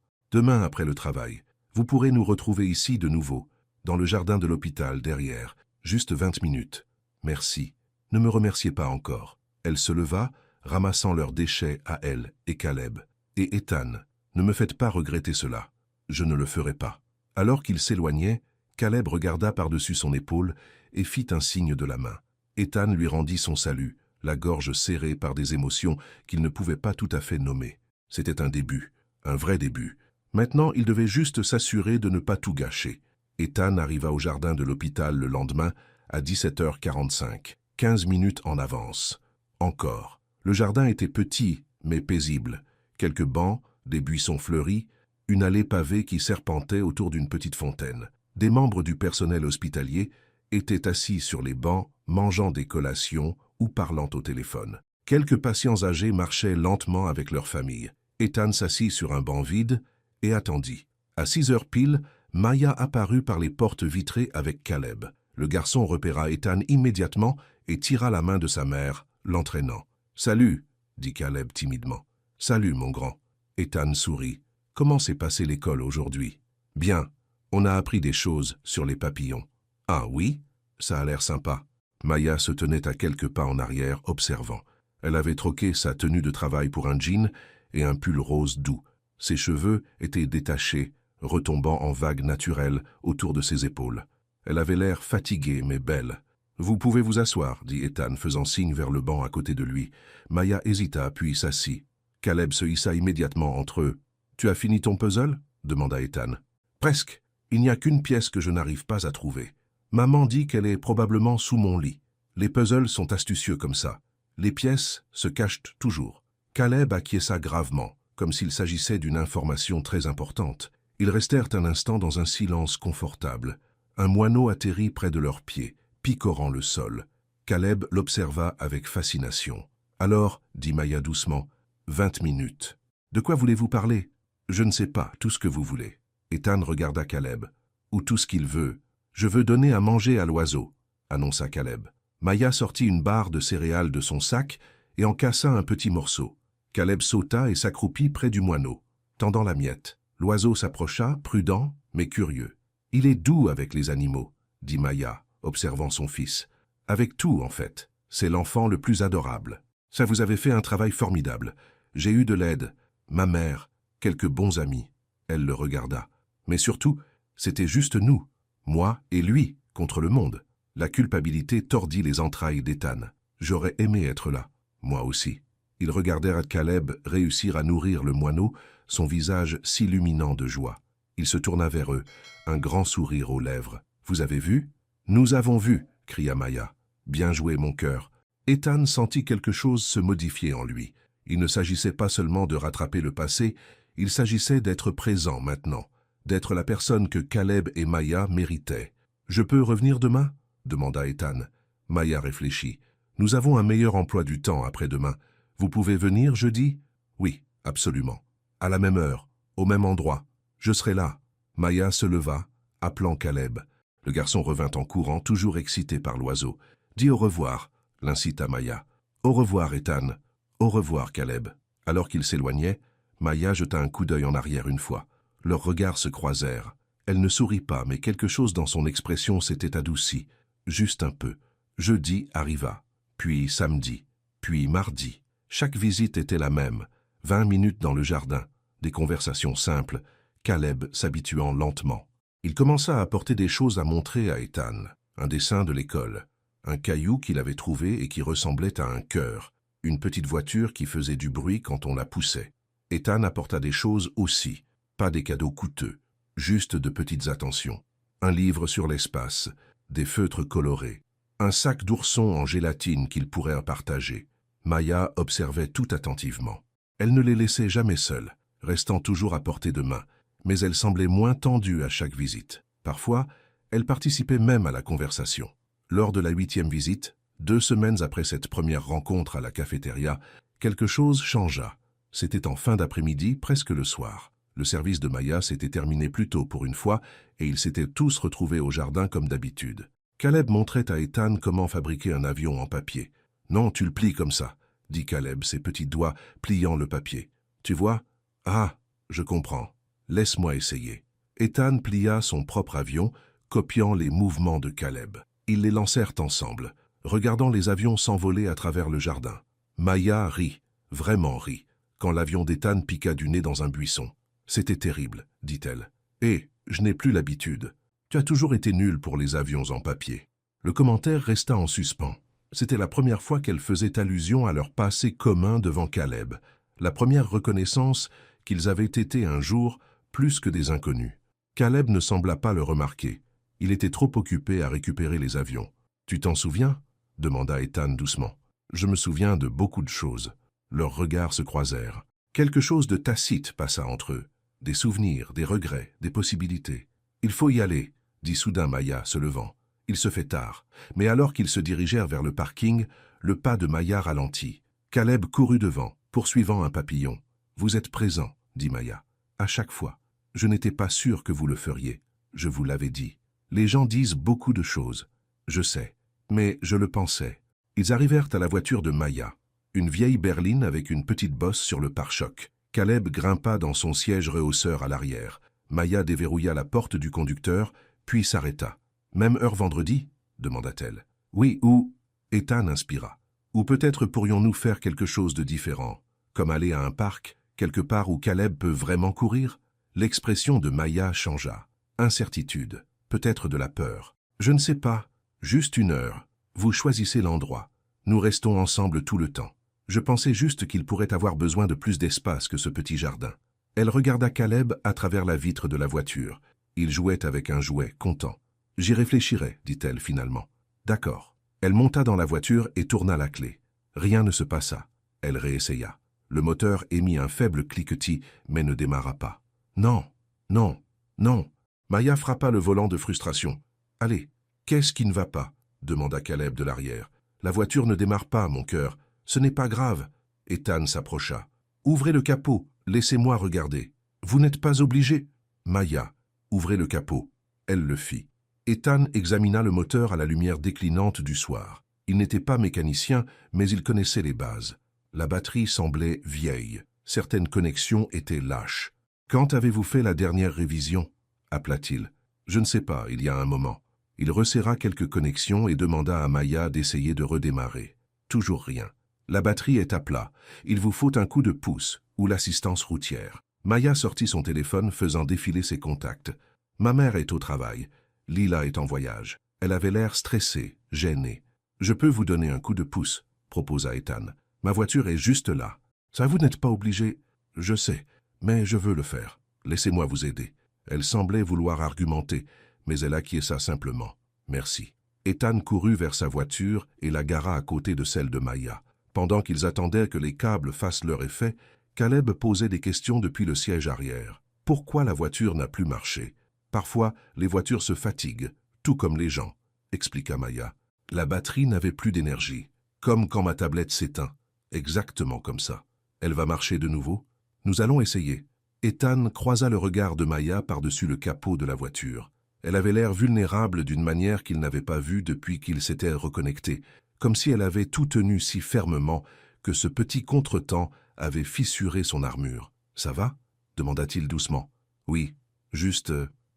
Demain après le travail, vous pourrez nous retrouver ici de nouveau, dans le jardin de l'hôpital derrière, juste 20 minutes. Merci. Ne me remerciez pas encore. Elle se leva, ramassant leurs déchets à elle et Caleb. Et Ethan, ne me faites pas regretter cela. Je ne le ferai pas. Alors qu'il s'éloignait, Caleb regarda par-dessus son épaule et fit un signe de la main. Ethan lui rendit son salut, la gorge serrée par des émotions qu'il ne pouvait pas tout à fait nommer. C'était un début, un vrai début. Maintenant, il devait juste s'assurer de ne pas tout gâcher. Ethan arriva au jardin de l'hôpital le lendemain à 17h45, 15 minutes en avance. Encore. Le jardin était petit, mais paisible. Quelques bancs, des buissons fleuris, une allée pavée qui serpentait autour d'une petite fontaine. Des membres du personnel hospitalier étaient assis sur les bancs, mangeant des collations ou parlant au téléphone. Quelques patients âgés marchaient lentement avec leur famille. Ethan s'assit sur un banc vide et attendit. À 6 heures pile, Maya apparut par les portes vitrées avec Caleb. Le garçon repéra Ethan immédiatement et tira la main de sa mère, l'entraînant. « Salut » dit Caleb timidement. « Salut, mon grand. » Ethan sourit. « Comment s'est passée l'école aujourd'hui ?»« Bien. On a appris des choses sur les papillons. »« Ah oui? Ça a l'air sympa. » Maya se tenait à quelques pas en arrière, observant. Elle avait troqué sa tenue de travail pour un jean et un pull rose doux. Ses cheveux étaient détachés, retombant en vagues naturelles autour de ses épaules. Elle avait l'air fatiguée mais belle. « Vous pouvez vous asseoir, » dit Ethan, faisant signe vers le banc à côté de lui. Maya hésita, puis s'assit. Caleb se hissa immédiatement entre eux. « Tu as fini ton puzzle » demanda Ethan. « Presque. Il n'y a qu'une pièce que je n'arrive pas à trouver. Maman dit qu'elle est probablement sous mon lit. Les puzzles sont astucieux comme ça. Les pièces se cachent toujours. » Caleb acquiesça gravement, comme s'il s'agissait d'une information très importante. Ils restèrent un instant dans un silence confortable. Un moineau atterrit près de leurs pieds, picorant le sol. Caleb l'observa avec fascination. « Alors, » dit Maya doucement, « 20 minutes. De quoi voulez-vous parler ?»« Je ne sais pas, tout ce que vous voulez. » Ethan regarda Caleb. « Ou tout ce qu'il veut. Je veux donner à manger à l'oiseau, » annonça Caleb. Maya sortit une barre de céréales de son sac et en cassa un petit morceau. Caleb sauta et s'accroupit près du moineau, tendant la miette. L'oiseau s'approcha, prudent, mais curieux. « Il est doux avec les animaux, » dit Maya, observant son fils. « Avec tout, en fait. C'est l'enfant le plus adorable. Ça vous avez fait un travail formidable. J'ai eu de l'aide. Ma mère, quelques bons amis. Elle le regarda. Mais surtout, c'était juste nous, moi et lui, contre le monde. La culpabilité tordit les entrailles d'Ethan. J'aurais aimé être là, moi aussi. Ils regardèrent Caleb réussir à nourrir le moineau, son visage s'illuminant de joie. Il se tourna vers eux, un grand sourire aux lèvres. « Vous avez vu ?»« Nous avons vu !» cria Maya. « Bien joué, mon cœur. » Ethan sentit quelque chose se modifier en lui. Il ne s'agissait pas seulement de rattraper le passé, il s'agissait d'être présent maintenant, d'être la personne que Caleb et Maya méritaient. « Je peux revenir demain ?» demanda Ethan. Maya réfléchit. « Nous avons un meilleur emploi du temps après-demain. Vous pouvez venir jeudi ?»« Oui, absolument. À la même heure, au même endroit. Je serai là. » Maya se leva, appelant Caleb. Le garçon revint en courant, toujours excité par l'oiseau. « Dis au revoir », l'incita Maya. « Au revoir, Ethan. Au revoir, Caleb. » Alors qu'ils s'éloignaient, Maya jeta un coup d'œil en arrière une fois. Leurs regards se croisèrent. Elle ne sourit pas, mais quelque chose dans son expression s'était adouci. Juste un peu. Jeudi arriva, puis samedi, puis mardi. Chaque visite était la même. 20 minutes dans le jardin, des conversations simples, Caleb s'habituant lentement. Il commença à apporter des choses à montrer à Ethan. Un dessin de l'école, un caillou qu'il avait trouvé et qui ressemblait à un cœur, une petite voiture qui faisait du bruit quand on la poussait. Ethan apporta des choses aussi, pas des cadeaux coûteux, juste de petites attentions. Un livre sur l'espace, des feutres colorés, un sac d'ourson en gélatine qu'il pourrait partager. Maya observait tout attentivement. Elle ne les laissait jamais seuls, restant toujours à portée de main, mais elle semblait moins tendue à chaque visite. Parfois, elle participait même à la conversation. Lors de la 8e visite, 2 semaines après cette première rencontre à la cafétéria, quelque chose changea. C'était en fin d'après-midi, presque le soir. Le service de Maya s'était terminé plus tôt pour une fois, et ils s'étaient tous retrouvés au jardin comme d'habitude. Caleb montrait à Ethan comment fabriquer un avion en papier. « Non, tu le plies comme ça », dit Caleb, ses petits doigts pliant le papier. « Tu vois ? Ah, je comprends. Laisse-moi essayer. » Ethan plia son propre avion, copiant les mouvements de Caleb. Ils les lancèrent ensemble, regardant les avions s'envoler à travers le jardin. Maya rit, vraiment rit, quand l'avion d'Ethan piqua du nez dans un buisson. « C'était terrible, dit-elle. « Et je n'ai plus l'habitude. Tu as toujours été nul pour les avions en papier. » Le commentaire resta en suspens. C'était la première fois qu'elle faisait allusion à leur passé commun devant Caleb, la première reconnaissance qu'ils avaient été un jour plus que des inconnus. Caleb ne sembla pas le remarquer. Il était trop occupé à récupérer les avions. « Tu t'en souviens ?» demanda Ethan doucement. « Je me souviens de beaucoup de choses. » Leurs regards se croisèrent. Quelque chose de tacite passa entre eux. Des souvenirs, des regrets, des possibilités. « Il faut y aller », dit soudain Maya, se levant. Il se fait tard, mais alors qu'ils se dirigèrent vers le parking, le pas de Maya ralentit. Caleb courut devant, poursuivant un papillon. « Vous êtes présent, » dit Maya. « À chaque fois. Je n'étais pas sûr que vous le feriez. Je vous l'avais dit. Les gens disent beaucoup de choses. Je sais. Mais je le pensais. » Ils arrivèrent à la voiture de Maya, une vieille berline avec une petite bosse sur le pare-choc. Caleb grimpa dans son siège rehausseur à l'arrière. Maya déverrouilla la porte du conducteur, puis s'arrêta. « Même heure vendredi ?» demanda-t-elle. « Oui, ou... » Ethan inspira. « Ou peut-être pourrions-nous faire quelque chose de différent, comme aller à un parc, quelque part où Caleb peut vraiment courir ?» L'expression de Maya changea. Incertitude, peut-être de la peur. « Je ne sais pas. Juste une heure. Vous choisissez l'endroit. Nous restons ensemble tout le temps. Je pensais juste qu'il pourrait avoir besoin de plus d'espace que ce petit jardin. » Elle regarda Caleb à travers la vitre de la voiture. Il jouait avec un jouet, content. « J'y réfléchirai, dit-elle finalement. « D'accord. » Elle monta dans la voiture et tourna la clé. Rien ne se passa. Elle réessaya. Le moteur émit un faible cliquetis, mais ne démarra pas. « Non, non, non !» Maya frappa le volant de frustration. « Allez, qu'est-ce qui ne va pas ?» demanda Caleb de l'arrière. « La voiture ne démarre pas, mon cœur. Ce n'est pas grave. » Ethan s'approcha. « Ouvrez le capot. Laissez-moi regarder. Vous n'êtes pas obligé. » Maya, ouvrez le capot. Elle le fit. Ethan examina le moteur à la lumière déclinante du soir. Il n'était pas mécanicien, mais il connaissait les bases. La batterie semblait vieille. Certaines connexions étaient lâches. « Quand avez-vous fait la dernière révision ?» appela-t-il. « Je ne sais pas, il y a un moment. » Il resserra quelques connexions et demanda à Maya d'essayer de redémarrer. Toujours rien. « La batterie est à plat. Il vous faut un coup de pouce ou l'assistance routière. » Maya sortit son téléphone faisant défiler ses contacts. Ma mère est au travail. Lila est en voyage. Elle avait l'air stressée, gênée. Je peux vous donner un coup de pouce, proposa Ethan. Ma voiture est juste là. Ça, vous n'êtes pas obligé. Je sais, mais je veux le faire. Laissez-moi vous aider. Elle semblait vouloir argumenter, mais elle acquiesça simplement. Merci. Ethan courut vers sa voiture et la gara à côté de celle de Maya. Pendant qu'ils attendaient que les câbles fassent leur effet, Caleb posait des questions depuis le siège arrière. Pourquoi la voiture n'a plus marché? Parfois, les voitures se fatiguent, tout comme les gens, expliqua Maya. La batterie n'avait plus d'énergie, comme quand ma tablette s'éteint. Exactement comme ça. Elle va marcher de nouveau? Nous allons essayer. Ethan croisa le regard de Maya par-dessus le capot de la voiture. Elle avait l'air vulnérable d'une manière qu'il n'avait pas vue depuis qu'il s'était reconnecté, comme si elle avait tout tenu si fermement que ce petit contretemps avait fissuré son armure. « Ça va » demanda-t-il doucement. « Oui, juste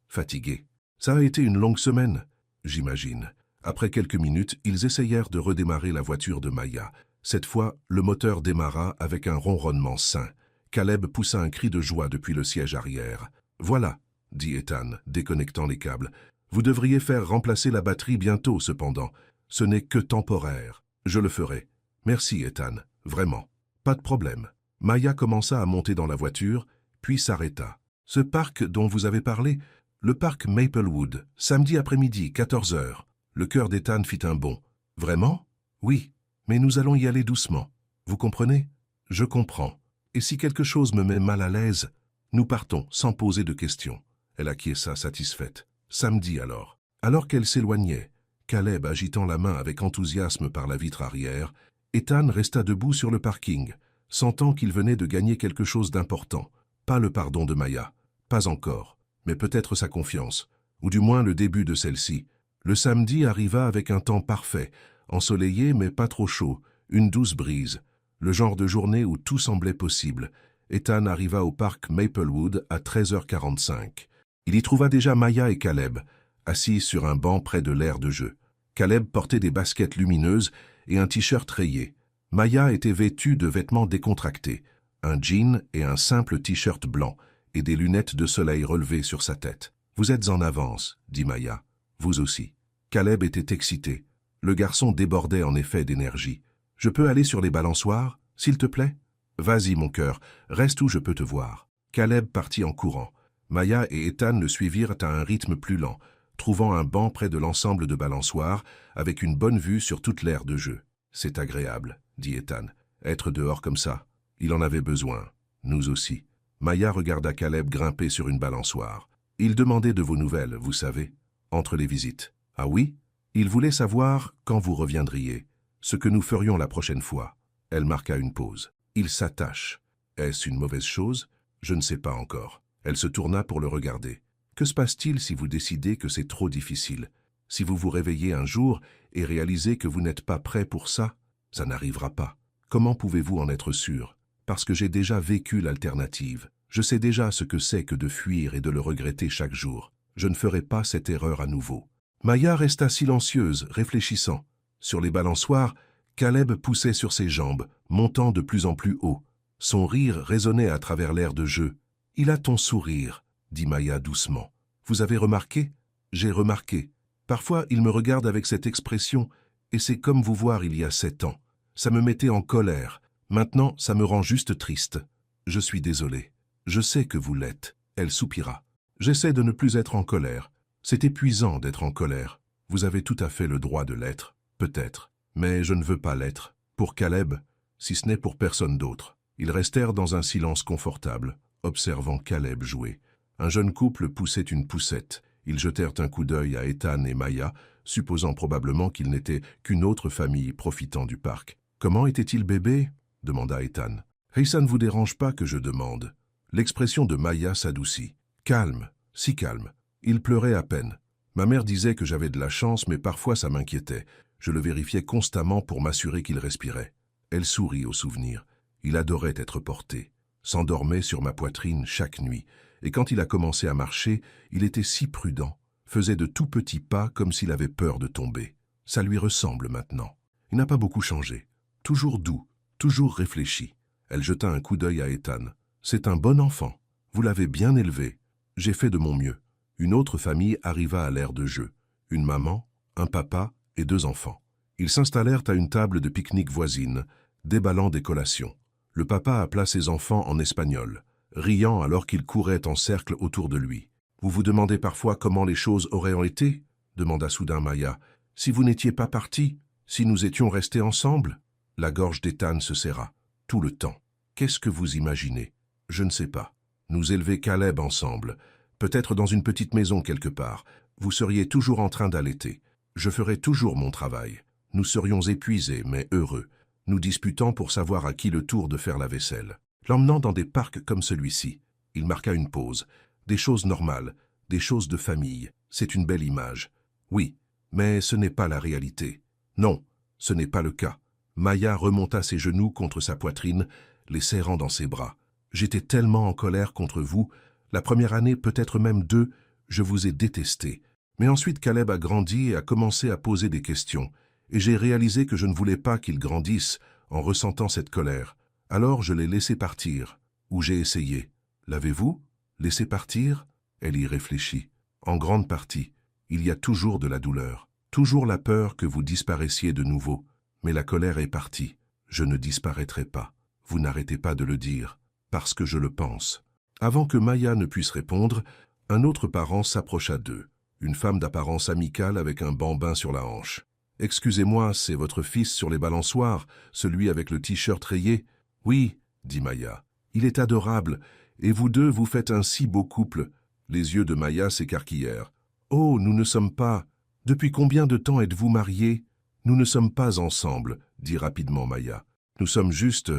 fatigué. Ça a été une longue semaine, j'imagine. » Après quelques minutes, ils essayèrent de redémarrer la voiture de Maya. Cette fois, le moteur démarra avec un ronronnement sain. Caleb poussa un cri de joie depuis le siège arrière. « Voilà » dit Ethan, déconnectant les câbles. « Vous devriez faire remplacer la batterie bientôt, cependant. Ce n'est que temporaire. Je le ferai. Merci, Ethan. Vraiment. Pas de problème. » Maya commença à monter dans la voiture, puis s'arrêta. « Ce parc dont vous avez parlé, le parc Maplewood, samedi après-midi, 14 heures. » Le cœur d'Ethan fit un bond. « Vraiment? Oui, mais nous allons y aller doucement. Vous comprenez? Je comprends. Et si quelque chose me met mal à l'aise, nous partons sans poser de questions. » Elle acquiesça satisfaite. « Samedi alors. » Alors qu'elle s'éloignait, Caleb agitant la main avec enthousiasme par la vitre arrière, Ethan resta debout sur le parking, sentant qu'il venait de gagner quelque chose d'important. Pas le pardon de Maya. Pas encore. Mais peut-être sa confiance. Ou du moins le début de celle-ci. Le samedi arriva avec un temps parfait, ensoleillé mais pas trop chaud, une douce brise. Le genre de journée où tout semblait possible. Ethan arriva au parc Maplewood à 13h45. Il y trouva déjà Maya et Caleb, assis sur un banc près de l'aire de jeu. Caleb portait des baskets lumineuses et un t-shirt rayé. Maya était vêtue de vêtements décontractés, un jean et un simple t-shirt blanc, et des lunettes de soleil relevées sur sa tête. « Vous êtes en avance, » dit Maya. « Vous aussi. » Caleb était excité. Le garçon débordait en effet d'énergie. « Je peux aller sur les balançoires, s'il te plaît ?»« Vas-y, mon cœur, reste où je peux te voir. » Caleb partit en courant. Maya et Ethan le suivirent à un rythme plus lent, trouvant un banc près de l'ensemble de balançoires, avec une bonne vue sur toute l'aire de jeu. « C'est agréable, » dit Ethan. « Être dehors comme ça, il en avait besoin. Nous aussi. » Maya regarda Caleb grimper sur une balançoire. « Il demandait de vos nouvelles, vous savez, entre les visites. »« Ah oui ?» Il voulait savoir quand vous reviendriez, ce que nous ferions la prochaine fois. Elle marqua une pause. Il s'attache. Est-ce une mauvaise chose? Je ne sais pas encore. Elle se tourna pour le regarder. Que se passe-t-il si vous décidez que c'est trop difficile? Si vous vous réveillez un jour et réalisez que vous n'êtes pas prêt pour ça? Ça n'arrivera pas. Comment pouvez-vous en être sûr? Parce que j'ai déjà vécu l'alternative. Je sais déjà ce que c'est que de fuir et de le regretter chaque jour. Je ne ferai pas cette erreur à nouveau. Maya resta silencieuse, réfléchissant. Sur les balançoires, Caleb poussait sur ses jambes, montant de plus en plus haut. Son rire résonnait à travers l'air de jeu. « Il a ton sourire », dit Maya doucement. « Vous avez remarqué? J'ai remarqué. Parfois, il me regarde avec cette expression, et c'est comme vous voir il y a 7 ans. Ça me mettait en colère. Maintenant, ça me rend juste triste. Je suis désolé. Je sais que vous l'êtes. » Elle soupira. « J'essaie de ne plus être en colère. C'est épuisant d'être en colère. Vous avez tout à fait le droit de l'être, peut-être. Mais je ne veux pas l'être. Pour Caleb, si ce n'est pour personne d'autre. » Ils restèrent dans un silence confortable, observant Caleb jouer. Un jeune couple poussait une poussette. Ils jetèrent un coup d'œil à Ethan et Maya, supposant probablement qu'ils n'étaient qu'une autre famille profitant du parc. « Comment était-il bébé » demanda Ethan. « Et ça ne vous dérange pas que je demande ?» L'expression de Maya s'adoucit. « Calme, si calme. Il pleurait à peine. Ma mère disait que j'avais de la chance, mais parfois ça m'inquiétait. Je le vérifiais constamment pour m'assurer qu'il respirait. » Elle sourit au souvenir. Il adorait être porté, s'endormait sur ma poitrine chaque nuit, et quand il a commencé à marcher, il était si prudent, faisait de tout petits pas comme s'il avait peur de tomber. Ça lui ressemble maintenant. Il n'a pas beaucoup changé. Toujours doux, toujours réfléchi. Elle jeta un coup d'œil à Ethan. « C'est un bon enfant. » Vous l'avez bien élevé. J'ai fait de mon mieux. Une autre famille arriva à l'aire de jeu. Une maman, un papa et 2 enfants. Ils s'installèrent à une table de pique-nique voisine, déballant des collations. Le papa appela ses enfants en espagnol, riant alors qu'ils couraient en cercle autour de lui. « Vous vous demandez parfois comment les choses auraient été ?» demanda soudain Maya. « Si vous n'étiez pas partis, si nous étions restés ensemble ?» La gorge d'Ethan se serra. « Tout le temps. Qu'est-ce que vous imaginez? Je ne sais pas. Nous élever Caleb ensemble, peut-être dans une petite maison quelque part. Vous seriez toujours en train d'allaiter. Je ferais toujours mon travail. Nous serions épuisés, mais heureux, nous disputant pour savoir à qui le tour de faire la vaisselle. L'emmenant dans des parcs comme celui-ci. » Il marqua une pause. « Des choses normales, des choses de famille. C'est une belle image. Oui, mais ce n'est pas la réalité. Non, ce n'est pas le cas. » Maya remonta ses genoux contre sa poitrine, les serrant dans ses bras. « J'étais tellement en colère contre vous. La première année, peut-être même 2, je vous ai détesté. Mais ensuite Caleb a grandi et a commencé à poser des questions. Et j'ai réalisé que je ne voulais pas qu'il grandisse en ressentant cette colère. Alors je l'ai laissé partir. Ou j'ai essayé. L'avez-vous laissé partir ?» Elle y réfléchit. « En grande partie. Il y a toujours de la douleur. Toujours la peur que vous disparaissiez de nouveau. Mais la colère est partie. Je ne disparaîtrai pas. Vous n'arrêtez pas de le dire. Parce que je le pense. » Avant que Maya ne puisse répondre, un autre parent s'approcha d'eux. Une femme d'apparence amicale avec un bambin sur la hanche. « Excusez-moi, c'est votre fils sur les balançoires, celui avec le t-shirt rayé ?»« Oui, » dit Maya. « Il est adorable, et vous deux vous faites un si beau couple. » Les yeux de Maya s'écarquillèrent. « Oh, nous ne sommes pas... Depuis combien de temps êtes-vous mariés ?»« Nous ne sommes pas ensemble, » dit rapidement Maya. « Nous sommes juste...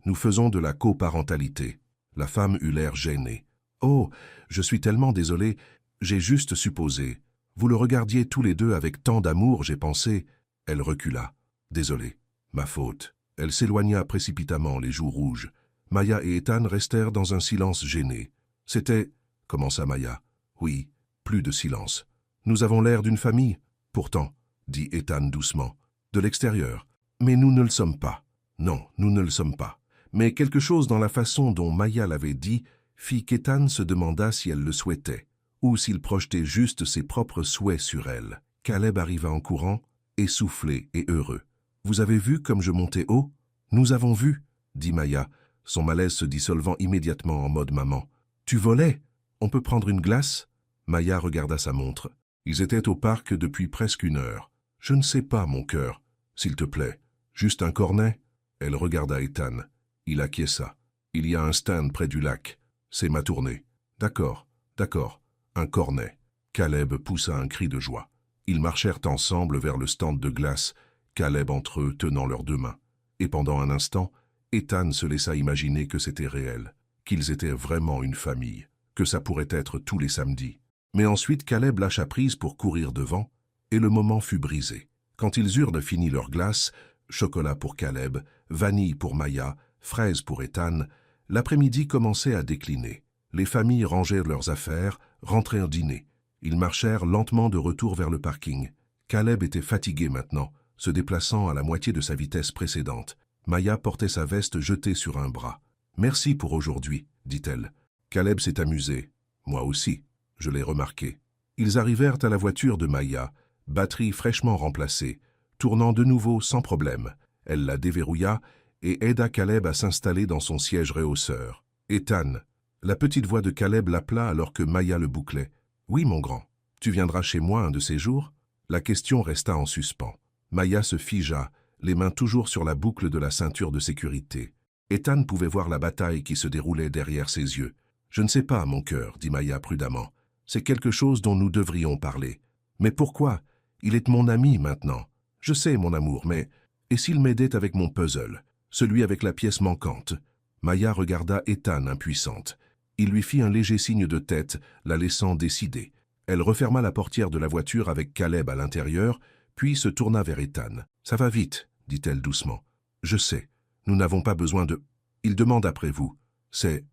Nous faisons de la coparentalité. » La femme eut l'air gênée. « Oh, je suis tellement désolée, j'ai juste supposé. Vous le regardiez tous les deux avec tant d'amour, j'ai pensé. » Elle recula. « Désolée, ma faute. » Elle s'éloigna précipitamment, les joues rouges. Maya et Ethan restèrent dans un silence gêné. « C'était... » commença Maya. « Oui, plus de silence. Nous avons l'air d'une famille. Pourtant, » dit Ethan doucement. « De l'extérieur. Mais nous ne le sommes pas. Non, nous ne le sommes pas. » Mais quelque chose dans la façon dont Maya l'avait dit fit qu'Ethan se demanda si elle le souhaitait, ou s'il projetait juste ses propres souhaits sur elle. Caleb arriva en courant, essoufflé et heureux. « Vous avez vu comme je montais haut ?»« Nous avons vu, » dit Maya, son malaise se dissolvant immédiatement en mode maman. « Tu volais? On peut prendre une glace ?» Maya regarda sa montre. Ils étaient au parc depuis presque 1 heure. « Je ne sais pas, mon cœur. S'il te plaît. Juste un cornet ?» Elle regarda Ethan. Il acquiesça. « Il y a un stand près du lac. C'est ma tournée. »« D'accord, d'accord. Un cornet. » Caleb poussa un cri de joie. Ils marchèrent ensemble vers le stand de glace, Caleb entre eux tenant leurs 2 mains. Et pendant un instant, Ethan se laissa imaginer que c'était réel, qu'ils étaient vraiment une famille, que ça pourrait être tous les samedis. Mais ensuite Caleb lâcha prise pour courir devant, et le moment fut brisé. Quand ils eurent fini leur glace, chocolat pour Caleb, vanille pour Maya, fraises pour Ethan, l'après-midi commençait à décliner. Les familles rangèrent leurs affaires, rentrèrent dîner. Ils marchèrent lentement de retour vers le parking. Caleb était fatigué maintenant, se déplaçant à la moitié de sa vitesse précédente. Maya portait sa veste jetée sur un bras. « Merci pour aujourd'hui, » dit-elle. Caleb s'est amusé. Moi aussi, je l'ai remarqué. Ils arrivèrent à la voiture de Maya, batterie fraîchement remplacée, tournant de nouveau sans problème. Elle la déverrouilla et aida Caleb à s'installer dans son siège rehausseur. « Ethan !» La petite voix de Caleb l'appela alors que Maya le bouclait. « Oui, mon grand. Tu viendras chez moi un de ces jours ?» La question resta en suspens. Maya se figea, les mains toujours sur la boucle de la ceinture de sécurité. Ethan pouvait voir la bataille qui se déroulait derrière ses yeux. « Je ne sais pas, mon cœur, » dit Maya prudemment. « C'est quelque chose dont nous devrions parler. »« Mais pourquoi? Il est mon ami maintenant. Je sais, mon amour, mais... Et s'il m'aidait avec mon puzzle, celui avec la pièce manquante ?» Maya regarda Ethan impuissante. Il lui fit un léger signe de tête, la laissant décider. Elle referma la portière de la voiture avec Caleb à l'intérieur, puis se tourna vers Ethan. « Ça va vite, » dit-elle doucement. « Je sais, nous n'avons pas besoin de... Il demande après vous. C'est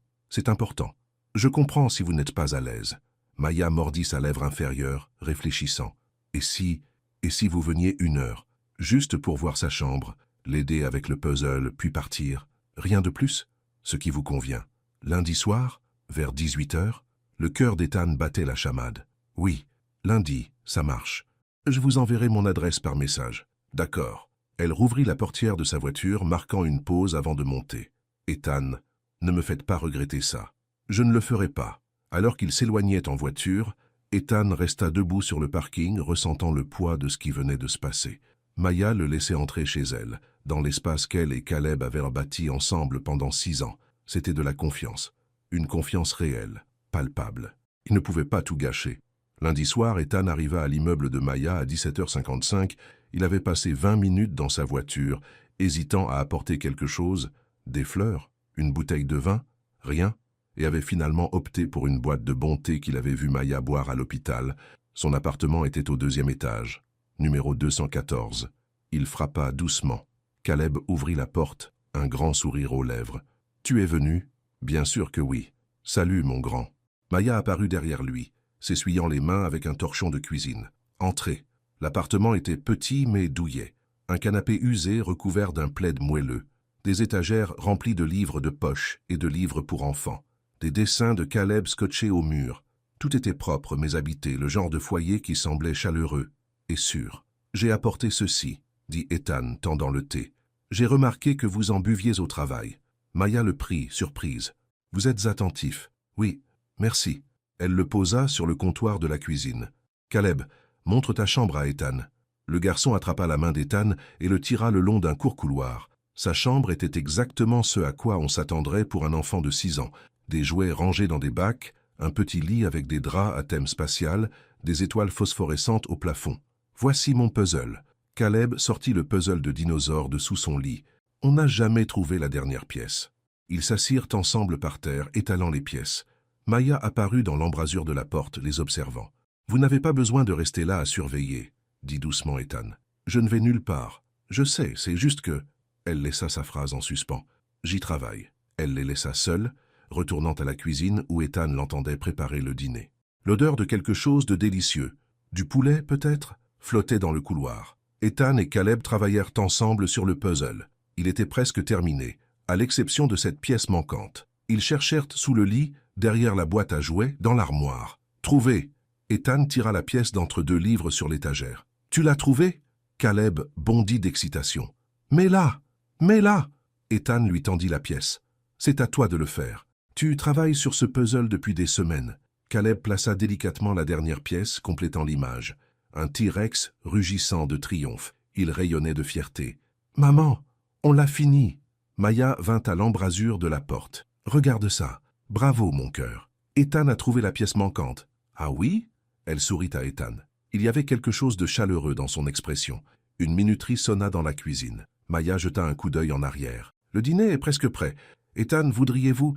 important. Je comprends si vous n'êtes pas à l'aise. » Maya mordit sa lèvre inférieure, réfléchissant. « Et si vous veniez 1 heure, juste pour voir sa chambre, l'aider avec le puzzle, puis partir? Rien de plus? Ce qui vous convient. Lundi soir? Vers 18 h, le cœur d'Ethan battait la chamade. Oui, lundi, ça marche. Je vous enverrai mon adresse par message. D'accord. Elle rouvrit la portière de sa voiture, marquant une pause avant de monter. Ethan, ne me faites pas regretter ça. Je ne le ferai pas. Alors qu'il s'éloignait en voiture, Ethan resta debout sur le parking, ressentant le poids de ce qui venait de se passer. Maya le laissait entrer chez elle, dans l'espace qu'elle et Caleb avaient bâti ensemble pendant 6 ans. C'était de la confiance. Une confiance réelle, palpable. Il ne pouvait pas tout gâcher. Lundi soir, Ethan arriva à l'immeuble de Maya à 17h55. Il avait passé 20 minutes dans sa voiture, hésitant à apporter quelque chose, des fleurs, une bouteille de vin, rien, et avait finalement opté pour une boîte de bonté qu'il avait vu Maya boire à l'hôpital. Son appartement était au 2e étage, numéro 214. Il frappa doucement. Caleb ouvrit la porte, un grand sourire aux lèvres. « Tu es venu ?»« Bien sûr que oui. Salut, mon grand. » Maya apparut derrière lui, s'essuyant les mains avec un torchon de cuisine. « Entrez. » L'appartement était petit mais douillet. Un canapé usé recouvert d'un plaid moelleux. Des étagères remplies de livres de poche et de livres pour enfants. Des dessins de Caleb scotchés au mur. Tout était propre mais habité, le genre de foyer qui semblait chaleureux et sûr. « J'ai apporté ceci, » dit Ethan, tendant le thé. « J'ai remarqué que vous en buviez au travail. » Maya le prit, surprise. « Vous êtes attentif. »« Oui, merci. » Elle le posa sur le comptoir de la cuisine. « Caleb, montre ta chambre à Ethan. » Le garçon attrapa la main d'Ethan et le tira le long d'un court couloir. Sa chambre était exactement ce à quoi on s'attendrait pour un enfant de 6 ans. Des jouets rangés dans des bacs, un petit lit avec des draps à thème spatial, des étoiles phosphorescentes au plafond. « Voici mon puzzle. » Caleb sortit le puzzle de dinosaure de sous son lit. On n'a jamais trouvé la dernière pièce. Ils s'assirent ensemble par terre, étalant les pièces. Maya apparut dans l'embrasure de la porte, les observant. « Vous n'avez pas besoin de rester là à surveiller, » dit doucement Ethan. « Je ne vais nulle part. Je sais, c'est juste que... » Elle laissa sa phrase en suspens. « J'y travaille. » Elle les laissa seuls, retournant à la cuisine où Ethan l'entendait préparer le dîner. L'odeur de quelque chose de délicieux, du poulet peut-être, flottait dans le couloir. Ethan et Caleb travaillèrent ensemble sur le puzzle. Il était presque terminé, à l'exception de cette pièce manquante. Ils cherchèrent sous le lit, derrière la boîte à jouets, dans l'armoire. « Trouvé !» Ethan tira la pièce d'entre 2 livres sur l'étagère. « Tu l'as trouvée ?» Caleb bondit d'excitation. « Mets-la ! Mets-la !» Ethan lui tendit la pièce. « C'est à toi de le faire. Tu travailles sur ce puzzle depuis des semaines. » Caleb plaça délicatement la dernière pièce, complétant l'image. Un T-Rex rugissant de triomphe. Il rayonnait de fierté. « Maman, on l'a fini !» Maya vint à l'embrasure de la porte. « Regarde ça. Bravo, mon cœur. Ethan a trouvé la pièce manquante. »« Ah oui ?» Elle sourit à Ethan. Il y avait quelque chose de chaleureux dans son expression. Une minuterie sonna dans la cuisine. Maya jeta un coup d'œil en arrière. « Le dîner est presque prêt. Ethan, voudriez-vous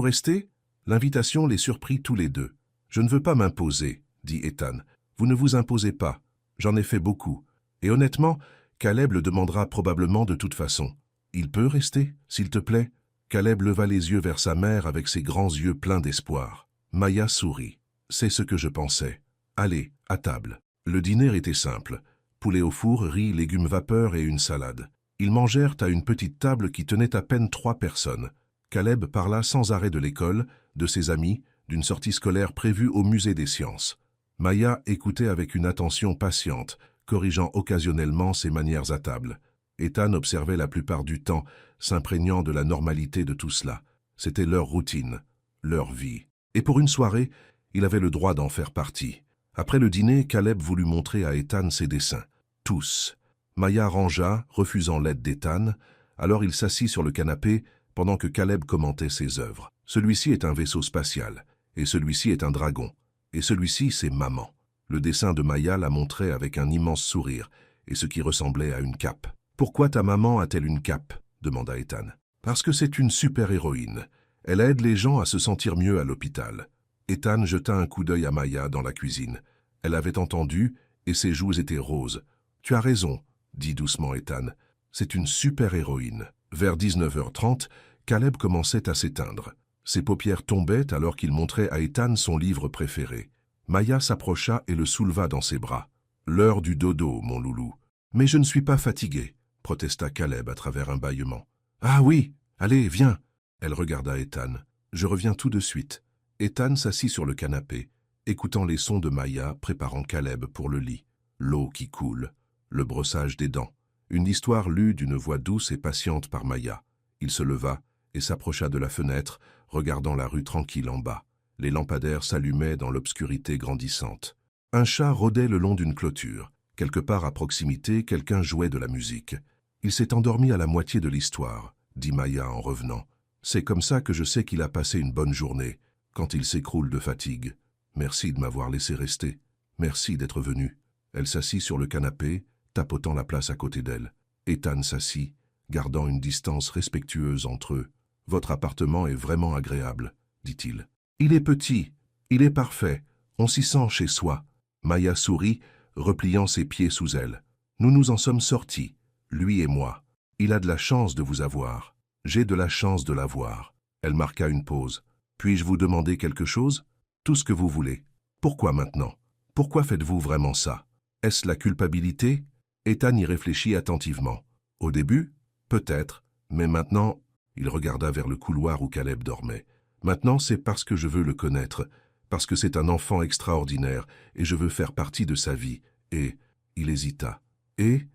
rester ?» L'invitation les surprit tous les deux. « Je ne veux pas m'imposer, » dit Ethan. « Vous ne vous imposez pas. J'en ai fait beaucoup. Et honnêtement, Caleb le demandera probablement de toute façon. Il peut rester, s'il te plaît ?» Caleb leva les yeux vers sa mère avec ses grands yeux pleins d'espoir. Maya sourit. « C'est ce que je pensais. Allez, à table. » Le dîner était simple. Poulet au four, riz, légumes vapeur et une salade. Ils mangèrent à une petite table qui tenait à peine 3 personnes. Caleb parla sans arrêt de l'école, de ses amis, d'une sortie scolaire prévue au musée des sciences. Maya écoutait avec une attention patiente, corrigeant occasionnellement ses manières à table. Ethan observait la plupart du temps, s'imprégnant de la normalité de tout cela. C'était leur routine, leur vie. Et pour une soirée, il avait le droit d'en faire partie. Après le dîner, Caleb voulut montrer à Ethan ses dessins. Tous. Maya rangea, refusant l'aide d'Ethan. Alors il s'assit sur le canapé, pendant que Caleb commentait ses œuvres. Celui-ci est un vaisseau spatial, et celui-ci est un dragon, et celui-ci c'est maman. Le dessin de Maya la montrait avec un immense sourire, et ce qui ressemblait à une cape. « Pourquoi ta maman a-t-elle une cape ?» demanda Ethan. « Parce que c'est une super-héroïne. Elle aide les gens à se sentir mieux à l'hôpital. » Ethan jeta un coup d'œil à Maya dans la cuisine. Elle avait entendu, et ses joues étaient roses. « Tu as raison, » dit doucement Ethan. « C'est une super-héroïne. » Vers 19h30, Caleb commençait à s'éteindre. Ses paupières tombaient alors qu'il montrait à Ethan son livre préféré. Maya s'approcha et le souleva dans ses bras. « L'heure du dodo, mon loulou. »« Mais je ne suis pas fatigué, » protesta Caleb à travers un bâillement. « Ah oui, allez, viens !» Elle regarda Ethan. Je reviens tout de suite. Ethan s'assit sur le canapé, écoutant les sons de Maya préparant Caleb pour le lit. L'eau qui coule, le brossage des dents. Une histoire lue d'une voix douce et patiente par Maya. Il se leva et s'approcha de la fenêtre, regardant la rue tranquille en bas. Les lampadaires s'allumaient dans l'obscurité grandissante. Un chat rôdait le long d'une clôture. Quelque part à proximité, quelqu'un jouait de la musique. Il s'est endormi à la moitié de l'histoire, dit Maya en revenant. C'est comme ça que je sais qu'il a passé une bonne journée, quand il s'écroule de fatigue. Merci de m'avoir laissé rester. Merci d'être venu. Elle s'assit sur le canapé, tapotant la place à côté d'elle. Ethan s'assit, gardant une distance respectueuse entre eux. Votre appartement est vraiment agréable, dit-il. Il est petit, il est parfait, on s'y sent chez soi. Maya sourit, repliant ses pieds sous elle. Nous nous en sommes sortis, lui et moi. Il a de la chance de vous avoir. J'ai de la chance de l'avoir. Elle marqua une pause. Puis-je vous demander quelque chose? Tout ce que vous voulez. Pourquoi maintenant? Pourquoi faites-vous vraiment ça? Est-ce la culpabilité? Ethan y réfléchit attentivement. Au début, peut-être, mais maintenant, il regarda vers le couloir où Caleb dormait. Maintenant, c'est parce que je veux le connaître, parce que c'est un enfant extraordinaire et je veux faire partie de sa vie. Et, il hésita. Et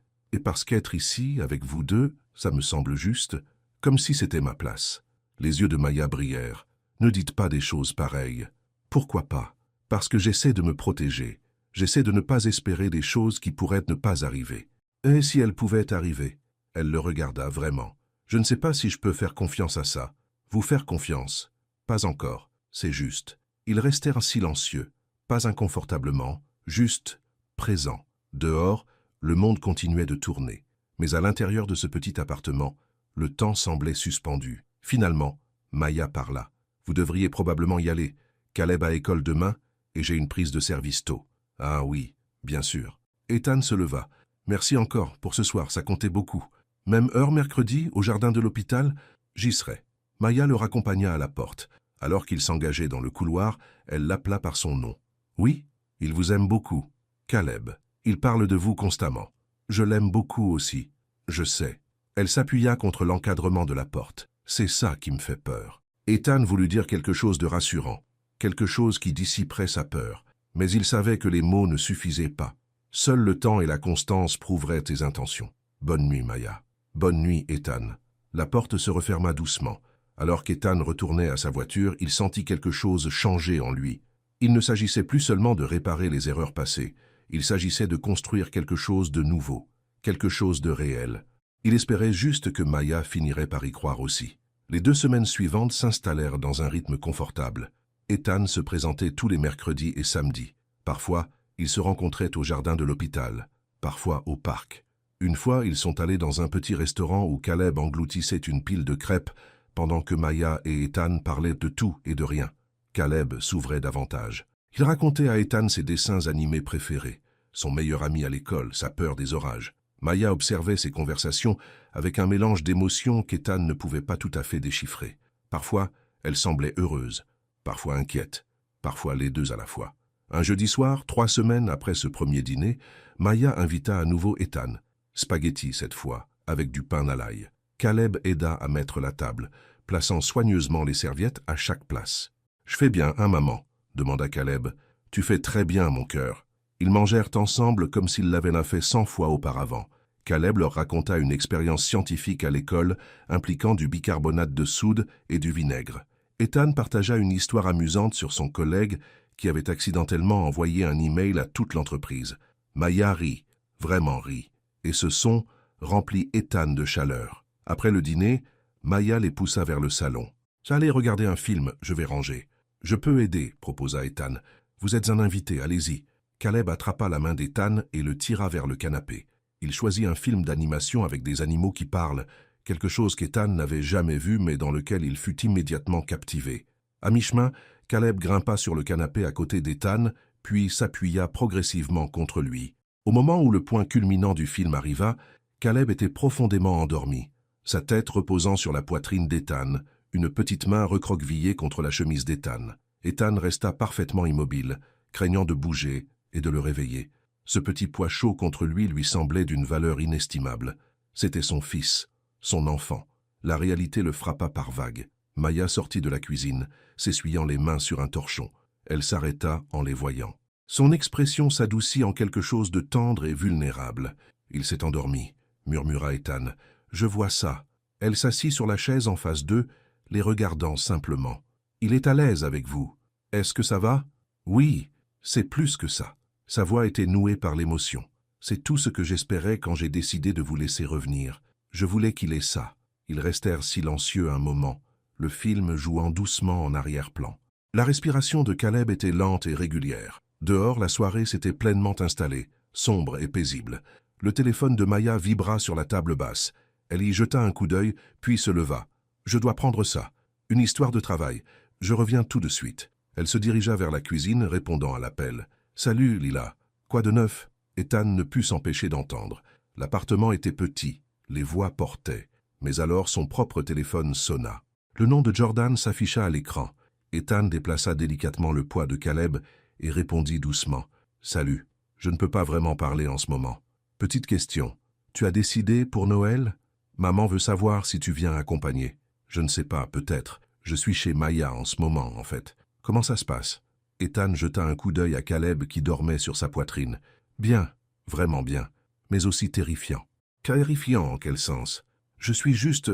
parce qu'être ici, avec vous deux, ça me semble juste, comme si c'était ma place. Les yeux de Maya brillèrent. Ne dites pas des choses pareilles. Pourquoi pas? Parce que j'essaie de me protéger. J'essaie de ne pas espérer des choses qui pourraient ne pas arriver. Et si elles pouvaient arriver? Elle le regarda vraiment. Je ne sais pas si je peux faire confiance à ça. Vous faire confiance? Pas encore, c'est juste. Ils restèrent silencieux, pas inconfortablement, juste présents. Dehors, le monde continuait de tourner. Mais à l'intérieur de ce petit appartement, le temps semblait suspendu. Finalement, Maya parla. Vous devriez probablement y aller. Caleb a école demain et j'ai une prise de service tôt. Ah oui, bien sûr. Ethan se leva. Merci encore pour ce soir, ça comptait beaucoup. Même heure mercredi, au jardin de l'hôpital, j'y serai. Maya le raccompagna à la porte. Alors qu'il s'engageait dans le couloir, elle l'appela par son nom. Oui, il vous aime beaucoup. Caleb, il parle de vous constamment. Je l'aime beaucoup aussi. Je sais. Elle s'appuya contre l'encadrement de la porte. C'est ça qui me fait peur. Ethan voulut dire quelque chose de rassurant, quelque chose qui dissiperait sa peur, mais il savait que les mots ne suffisaient pas. Seul le temps et la constance prouveraient tes intentions. Bonne nuit, Maya. Bonne nuit, Ethan. La porte se referma doucement. Alors qu'Ethan retournait à sa voiture, il sentit quelque chose changer en lui. Il ne s'agissait plus seulement de réparer les erreurs passées, il s'agissait de construire quelque chose de nouveau, quelque chose de réel. Il espérait juste que Maya finirait par y croire aussi. Les 2 semaines suivantes s'installèrent dans un rythme confortable. Ethan se présentait tous les mercredis et samedis. Parfois, ils se rencontraient au jardin de l'hôpital, parfois au parc. Une fois, ils sont allés dans un petit restaurant où Caleb engloutissait une pile de crêpes pendant que Maya et Ethan parlaient de tout et de rien. Caleb s'ouvrait davantage. Il racontait à Ethan ses dessins animés préférés, son meilleur ami à l'école, sa peur des orages. Maya observait ces conversations avec un mélange d'émotions qu'Ethan ne pouvait pas tout à fait déchiffrer. Parfois, elle semblait heureuse, parfois inquiète, parfois les deux à la fois. Un jeudi soir, 3 semaines après ce premier dîner, Maya invita à nouveau Ethan. Spaghetti cette fois, avec du pain à l'ail. Caleb aida à mettre la table, plaçant soigneusement les serviettes à chaque place. « Je fais bien, hein, maman ?» demanda Caleb. « Tu fais très bien, mon cœur. » Ils mangèrent ensemble comme s'ils l'avaient fait 100 fois auparavant. Caleb leur raconta une expérience scientifique à l'école impliquant du bicarbonate de soude et du vinaigre. Ethan partagea une histoire amusante sur son collègue qui avait accidentellement envoyé un email à toute l'entreprise. Maya rit, vraiment rit, et ce son remplit Ethan de chaleur. Après le dîner, Maya les poussa vers le salon. « Allez regarder un film, je vais ranger. »« Je peux aider, » proposa Ethan. « Vous êtes un invité, allez-y. » Caleb attrapa la main d'Ethan et le tira vers le canapé. Il choisit un film d'animation avec des animaux qui parlent, quelque chose qu'Ethan n'avait jamais vu mais dans lequel il fut immédiatement captivé. À mi-chemin, Caleb grimpa sur le canapé à côté d'Ethan, puis s'appuya progressivement contre lui. Au moment où le point culminant du film arriva, Caleb était profondément endormi, sa tête reposant sur la poitrine d'Ethan, une petite main recroquevillée contre la chemise d'Ethan. Ethan resta parfaitement immobile, craignant de bouger et de le réveiller. Ce petit poids chaud contre lui semblait d'une valeur inestimable. C'était son fils, son enfant. La réalité le frappa par vagues. Maya sortit de la cuisine, s'essuyant les mains sur un torchon. Elle s'arrêta en les voyant. Son expression s'adoucit en quelque chose de tendre et vulnérable. « Il s'est endormi », murmura Ethan. « Je vois ça. » Elle s'assit sur la chaise en face d'eux, les regardant simplement. « Il est à l'aise avec vous. Est-ce que ça va ?»« Oui, c'est plus que ça. » Sa voix était nouée par l'émotion. « C'est tout ce que j'espérais quand j'ai décidé de vous laisser revenir. Je voulais qu'il ait ça. » Ils restèrent silencieux un moment, le film jouant doucement en arrière-plan. La respiration de Caleb était lente et régulière. Dehors, la soirée s'était pleinement installée, sombre et paisible. Le téléphone de Maya vibra sur la table basse. Elle y jeta un coup d'œil, puis se leva. « Je dois prendre ça. Une histoire de travail. Je reviens tout de suite. » Elle se dirigea vers la cuisine, répondant à l'appel. « Salut, Lila. Quoi de neuf ?» Ethan ne put s'empêcher d'entendre. L'appartement était petit, les voix portaient. Mais alors son propre téléphone sonna. Le nom de Jordan s'afficha à l'écran. Ethan déplaça délicatement le poids de Caleb et répondit doucement. « Salut, je ne peux pas vraiment parler en ce moment. Petite question, tu as décidé pour Noël? Maman veut savoir si tu viens accompagner. Je ne sais pas, peut-être. Je suis chez Maya en ce moment, en fait. Comment ça se passe ?» Ethan jeta un coup d'œil à Caleb qui dormait sur sa poitrine. « Bien, vraiment bien, mais aussi terrifiant. »« Terrifiant en quel sens? Je suis juste...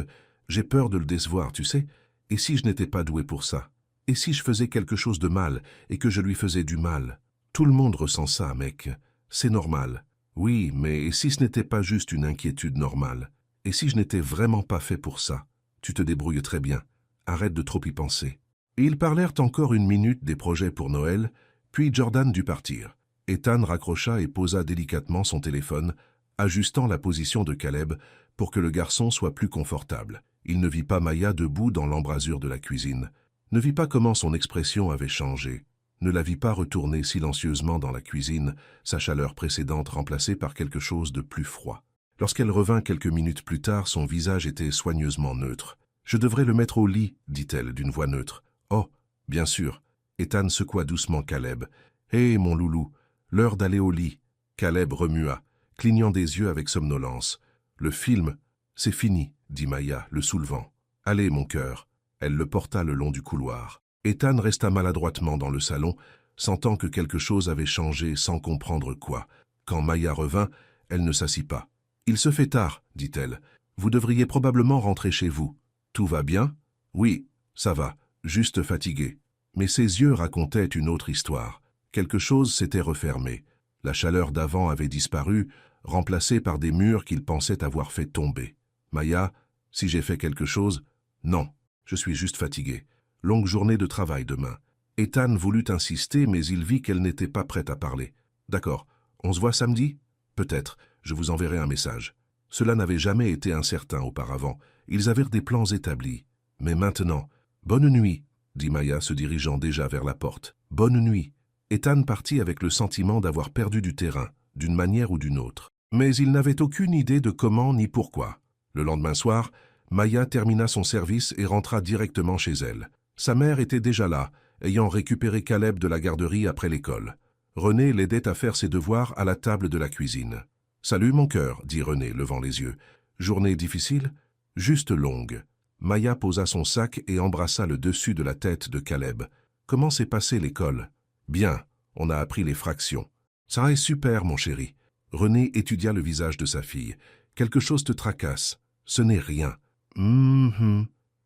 J'ai peur de le décevoir, tu sais. Et si je n'étais pas doué pour ça? Et si je faisais quelque chose de mal et que je lui faisais du mal? Tout le monde ressent ça, mec. C'est normal. Oui, mais et si ce n'était pas juste une inquiétude normale? Et si je n'étais vraiment pas fait pour ça? Tu te débrouilles très bien. Arrête de trop y penser. » Et ils parlèrent encore une minute des projets pour Noël, puis Jordan dut partir. Ethan raccrocha et posa délicatement son téléphone, ajustant la position de Caleb pour que le garçon soit plus confortable. Il ne vit pas Maya debout dans l'embrasure de la cuisine, ne vit pas comment son expression avait changé, ne la vit pas retourner silencieusement dans la cuisine, sa chaleur précédente remplacée par quelque chose de plus froid. Lorsqu'elle revint quelques minutes plus tard, son visage était soigneusement neutre. « Je devrais le mettre au lit, dit-elle d'une voix neutre. « Oh, bien sûr. » Ethan secoua doucement Caleb. « Hé, mon loulou, l'heure d'aller au lit. » Caleb remua, clignant des yeux avec somnolence. « Le film, c'est fini, » dit Maya, le soulevant. « Allez, mon cœur. » Elle le porta le long du couloir. Ethan resta maladroitement dans le salon, sentant que quelque chose avait changé sans comprendre quoi. Quand Maya revint, elle ne s'assit pas. « Il se fait tard, » dit-elle. « Vous devriez probablement rentrer chez vous. Tout va bien? »« Oui, ça va, juste fatigué. » Mais ses yeux racontaient une autre histoire. Quelque chose s'était refermé. La chaleur d'avant avait disparu, remplacée par des murs qu'il pensait avoir fait tomber. « Maya, si j'ai fait quelque chose? »« Non, je suis juste fatigué. Longue journée de travail demain. » Ethan voulut insister, mais il vit qu'elle n'était pas prête à parler. « D'accord, on se voit samedi? »« Peut-être, je vous enverrai un message. » Cela n'avait jamais été incertain auparavant. Ils avaient des plans établis. Mais maintenant, « Bonne nuit », dit Maya se dirigeant déjà vers la porte. « Bonne nuit. » Ethan partit avec le sentiment d'avoir perdu du terrain, d'une manière ou d'une autre. Mais il n'avait aucune idée de comment ni pourquoi. Le lendemain soir, Maya termina son service et rentra directement chez elle. Sa mère était déjà là, ayant récupéré Caleb de la garderie après l'école. René l'aidait à faire ses devoirs à la table de la cuisine. « Salut mon cœur, » dit René, levant les yeux. « Journée difficile? » « Juste longue. » Maya posa son sac et embrassa le dessus de la tête de Caleb. « Comment s'est passée l'école? »« Bien, on a appris les fractions. »« Ça est super, mon chéri. » René étudia le visage de sa fille. « Quelque chose te tracasse. Ce n'est rien. »«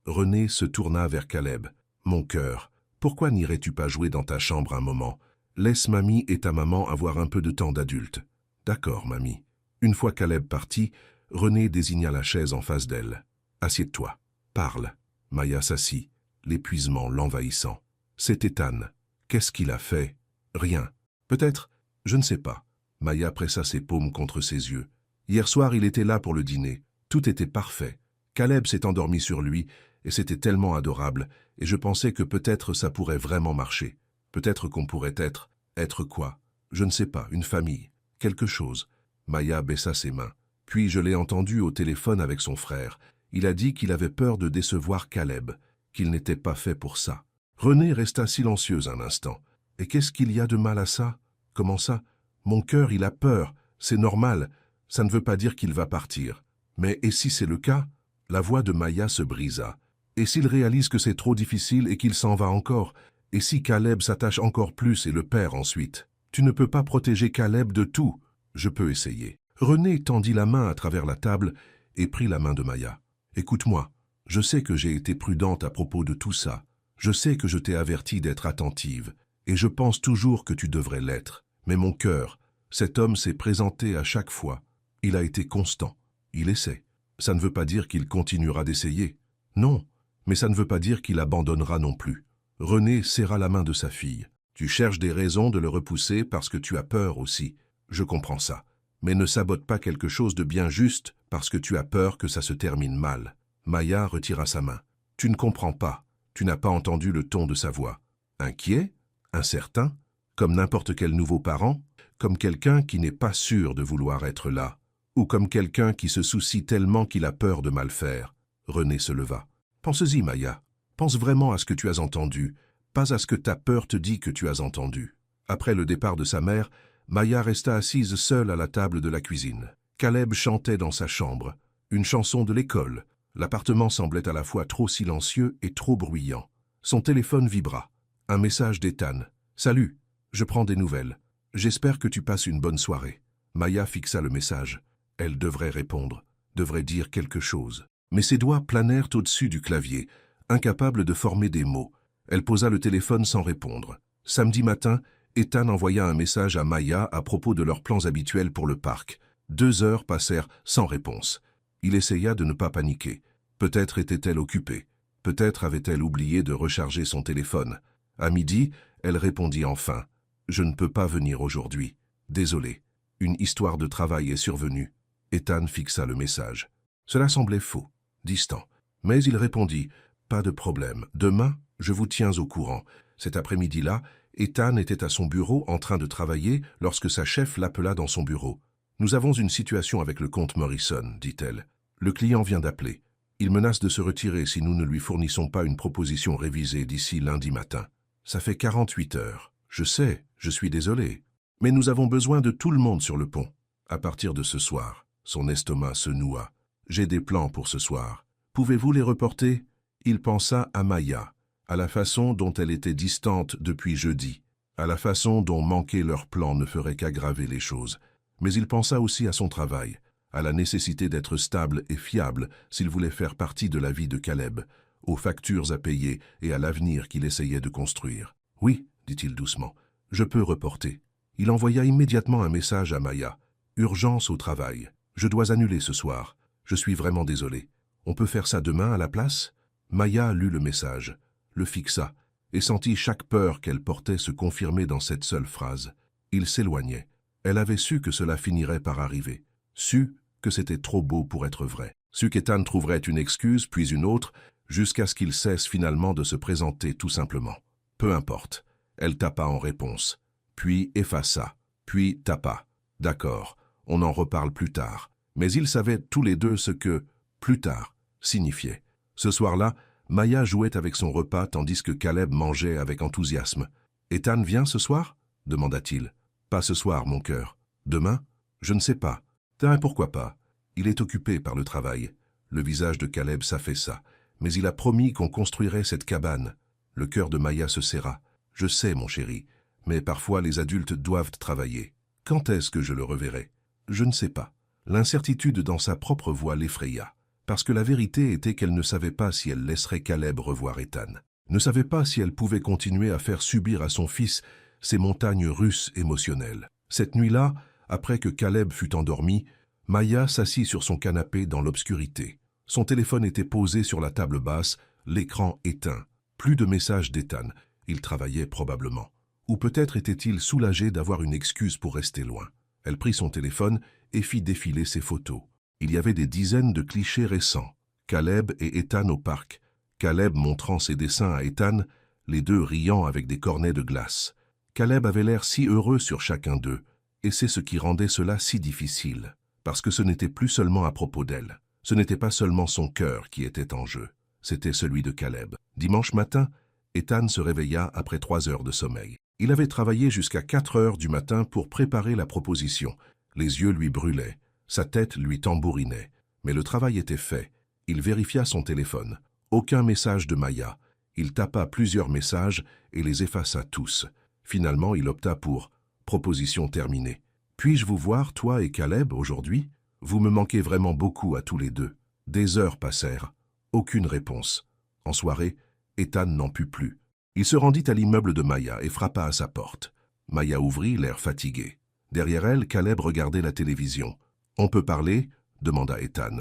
René se tourna vers Caleb. « Mon cœur, pourquoi n'irais-tu pas jouer dans ta chambre un moment? Laisse mamie et ta maman avoir un peu de temps d'adulte. »« D'accord, mamie. » Une fois Caleb parti, René désigna la chaise en face d'elle. « Assieds-toi. Parle. » Maya s'assit, l'épuisement l'envahissant. « C'est Ethan. Qu'est-ce qu'il a fait? »« Rien. Peut-être, je ne sais pas. » Maya pressa ses paumes contre ses yeux. « Hier soir, il était là pour le dîner. Tout était parfait. Caleb s'est endormi sur lui, et c'était tellement adorable, et je pensais que peut-être ça pourrait vraiment marcher. Peut-être qu'on pourrait être... Être quoi? Je ne sais pas, une famille. Quelque chose. » Maya baissa ses mains. Puis je l'ai entendu au téléphone avec son frère. Il a dit qu'il avait peur de décevoir Caleb, qu'il n'était pas fait pour ça. René resta silencieuse un instant. « Et qu'est-ce qu'il y a de mal à ça? Comment ça? Mon cœur, il a peur. C'est normal. Ça ne veut pas dire qu'il va partir. Mais et si c'est le cas? » La voix de Maya se brisa. « Et s'il réalise que c'est trop difficile et qu'il s'en va encore? Et si Caleb s'attache encore plus et le perd ensuite? Tu ne peux pas protéger Caleb de tout. Je peux essayer. René tendit la main à travers la table et prit la main de Maya. Écoute-moi, je sais que j'ai été prudente à propos de tout ça. Je sais que je t'ai averti d'être attentive, et je pense toujours que tu devrais l'être. Mais mon cœur, cet homme s'est présenté à chaque fois. Il a été constant. Il essaie. Ça ne veut pas dire qu'il continuera d'essayer. Non, mais ça ne veut pas dire qu'il abandonnera non plus. René serra la main de sa fille. Tu cherches des raisons de le repousser parce que tu as peur aussi. Je comprends ça. Mais ne sabote pas quelque chose de bien juste parce que tu as peur que ça se termine mal. Maya retira sa main. Tu ne comprends pas. Tu n'as pas entendu le ton de sa voix. Inquiet? Incertain? Comme n'importe quel nouveau parent? Comme quelqu'un qui n'est pas sûr de vouloir être là? Ou comme quelqu'un qui se soucie tellement qu'il a peur de mal faire? René se leva. Pense-y, Maya. Pense vraiment à ce que tu as entendu, pas à ce que ta peur te dit que tu as entendu. Après le départ de sa mère, Maya resta assise seule à la table de la cuisine. Caleb chantait dans sa chambre, une chanson de l'école. L'appartement semblait à la fois trop silencieux et trop bruyant. Son téléphone vibra. Un message d'Ethan. « Salut, je prends des nouvelles. J'espère que tu passes une bonne soirée. » Maya fixa le message. Elle devrait répondre, devrait dire quelque chose. Mais ses doigts planèrent au-dessus du clavier, incapable de former des mots. Elle posa le téléphone sans répondre. Samedi matin, Ethan envoya un message à Maya à propos de leurs plans habituels pour le parc. 2 heures passèrent sans réponse. Il essaya de ne pas paniquer. Peut-être était-elle occupée. Peut-être avait-elle oublié de recharger son téléphone. À midi, elle répondit enfin. « Je ne peux pas venir aujourd'hui. Désolé. Une histoire de travail est survenue. » Ethan fixa le message. Cela semblait faux, distant. Mais il répondit « Pas de problème. Demain, je vous tiens au courant. » Cet après-midi-là, Ethan était à son bureau en train de travailler lorsque sa chef l'appela dans son bureau. « Nous avons une situation avec le comte Morrison, dit-elle. Le client vient d'appeler. Il menace de se retirer si nous ne lui fournissons pas une proposition révisée d'ici lundi matin. Ça fait 48 heures. Je sais, je suis désolé. Mais nous avons besoin de tout le monde sur le pont. À partir de ce soir, son estomac se noua. J'ai des plans pour ce soir. Pouvez-vous les reporter? Il pensa à Maya, à la façon dont elle était distante depuis jeudi, à la façon dont manquer leur plan ne ferait qu'aggraver les choses. Mais il pensa aussi à son travail, à la nécessité d'être stable et fiable s'il voulait faire partie de la vie de Caleb, aux factures à payer et à l'avenir qu'il essayait de construire. « Oui, dit-il doucement, je peux reporter. » Il envoya immédiatement un message à Maya. « Urgence au travail. Je dois annuler ce soir. Je suis vraiment désolé. On peut faire ça demain à la place ?» Maya lut le message, le fixa, et sentit chaque peur qu'elle portait se confirmer dans cette seule phrase. Il s'éloignait. Elle avait su que cela finirait par arriver. Su que c'était trop beau pour être vrai. Su qu'Ethan trouverait une excuse, puis une autre, jusqu'à ce qu'il cesse finalement de se présenter tout simplement. Peu importe. Elle tapa en réponse, puis effaça, puis tapa. D'accord, on en reparle plus tard. Mais ils savaient tous les deux ce que « plus tard » signifiait. Ce soir-là, Maya jouait avec son repas tandis que Caleb mangeait avec enthousiasme. « Ethan vient ce soir » demanda-t-il. « Pas ce soir, mon cœur. Demain? Je ne sais pas. Pourquoi pas? Il est occupé par le travail. » Le visage de Caleb s'affaissa. « Mais il a promis qu'on construirait cette cabane. » Le cœur de Maya se serra. « Je sais, mon chéri, mais parfois les adultes doivent travailler. Quand est-ce que je le reverrai? Je ne sais pas. » L'incertitude dans sa propre voix l'effraya. Parce que la vérité était qu'elle ne savait pas si elle laisserait Caleb revoir Ethan. Ne savait pas si elle pouvait continuer à faire subir à son fils ces montagnes russes émotionnelles. Cette nuit-là, après que Caleb fut endormi, Maya s'assit sur son canapé dans l'obscurité. Son téléphone était posé sur la table basse, l'écran éteint. Plus de messages d'Ethan. Il travaillait probablement. Ou peut-être était-il soulagé d'avoir une excuse pour rester loin. Elle prit son téléphone et fit défiler ses photos. Il y avait des dizaines de clichés récents. Caleb et Ethan au parc. Caleb montrant ses dessins à Ethan, les deux riant avec des cornets de glace. Caleb avait l'air si heureux sur chacun d'eux, et c'est ce qui rendait cela si difficile, parce que ce n'était plus seulement à propos d'elle. Ce n'était pas seulement son cœur qui était en jeu, c'était celui de Caleb. Dimanche matin, Ethan se réveilla après 3 heures de sommeil. Il avait travaillé jusqu'à 4 heures du matin pour préparer la proposition. Les yeux lui brûlaient, sa tête lui tambourinait. Mais le travail était fait. Il vérifia son téléphone. Aucun message de Maya. Il tapa plusieurs messages et les effaça tous. Finalement, il opta pour « Proposition terminée. Puis-je vous voir, toi et Caleb, aujourd'hui? Vous me manquez vraiment beaucoup à tous les deux. » Des heures passèrent. Aucune réponse. En soirée, Ethan n'en put plus. Il se rendit à l'immeuble de Maya et frappa à sa porte. Maya ouvrit, l'air fatigué. Derrière elle, Caleb regardait la télévision. « On peut parler ?» demanda Ethan.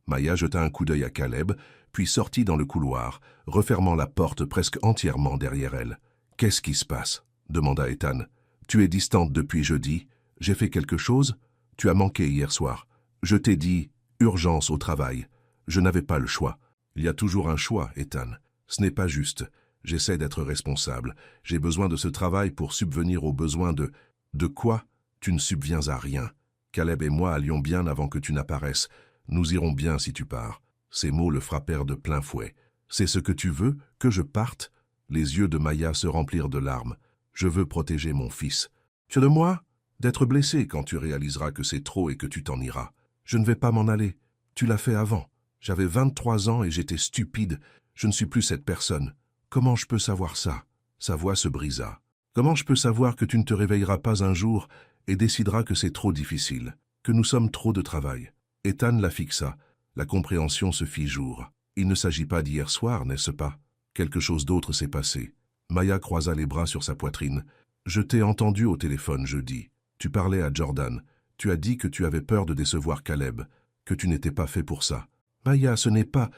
Maya jeta un coup d'œil à Caleb, puis sortit dans le couloir, refermant la porte presque entièrement derrière elle. « Qu'est-ce qui se passe ?» demanda Ethan. « Tu es distante depuis jeudi. J'ai fait quelque chose? Tu as manqué hier soir. Je t'ai dit « urgence au travail ». Je n'avais pas le choix. Il y a toujours un choix, Ethan. Ce n'est pas juste. J'essaie d'être responsable. J'ai besoin de ce travail pour subvenir aux besoins de... De quoi? Tu ne subviens à rien. Caleb et moi allions bien avant que tu n'apparaisses. Nous irons bien si tu pars. Ces mots le frappèrent de plein fouet. C'est ce que tu veux, que je parte? Les yeux de Maya se remplirent de larmes. Je veux protéger mon fils. Tu de moi? D'être blessé quand tu réaliseras que c'est trop et que tu t'en iras. Je ne vais pas m'en aller. Tu l'as fait avant. J'avais 23 ans et j'étais stupide. Je ne suis plus cette personne. Comment je peux savoir ça? Sa voix se brisa. Comment je peux savoir que tu ne te réveilleras pas un jour et décideras que c'est trop difficile, que nous sommes trop de travail? Ethan la fixa. La compréhension se fit jour. Il ne s'agit pas d'hier soir, n'est-ce pas? Quelque chose d'autre s'est passé. Maya croisa les bras sur sa poitrine. Je t'ai entendu au téléphone jeudi. Tu parlais à Jordan. Tu as dit que tu avais peur de décevoir Caleb, que tu n'étais pas fait pour ça. Maya, ce n'est pas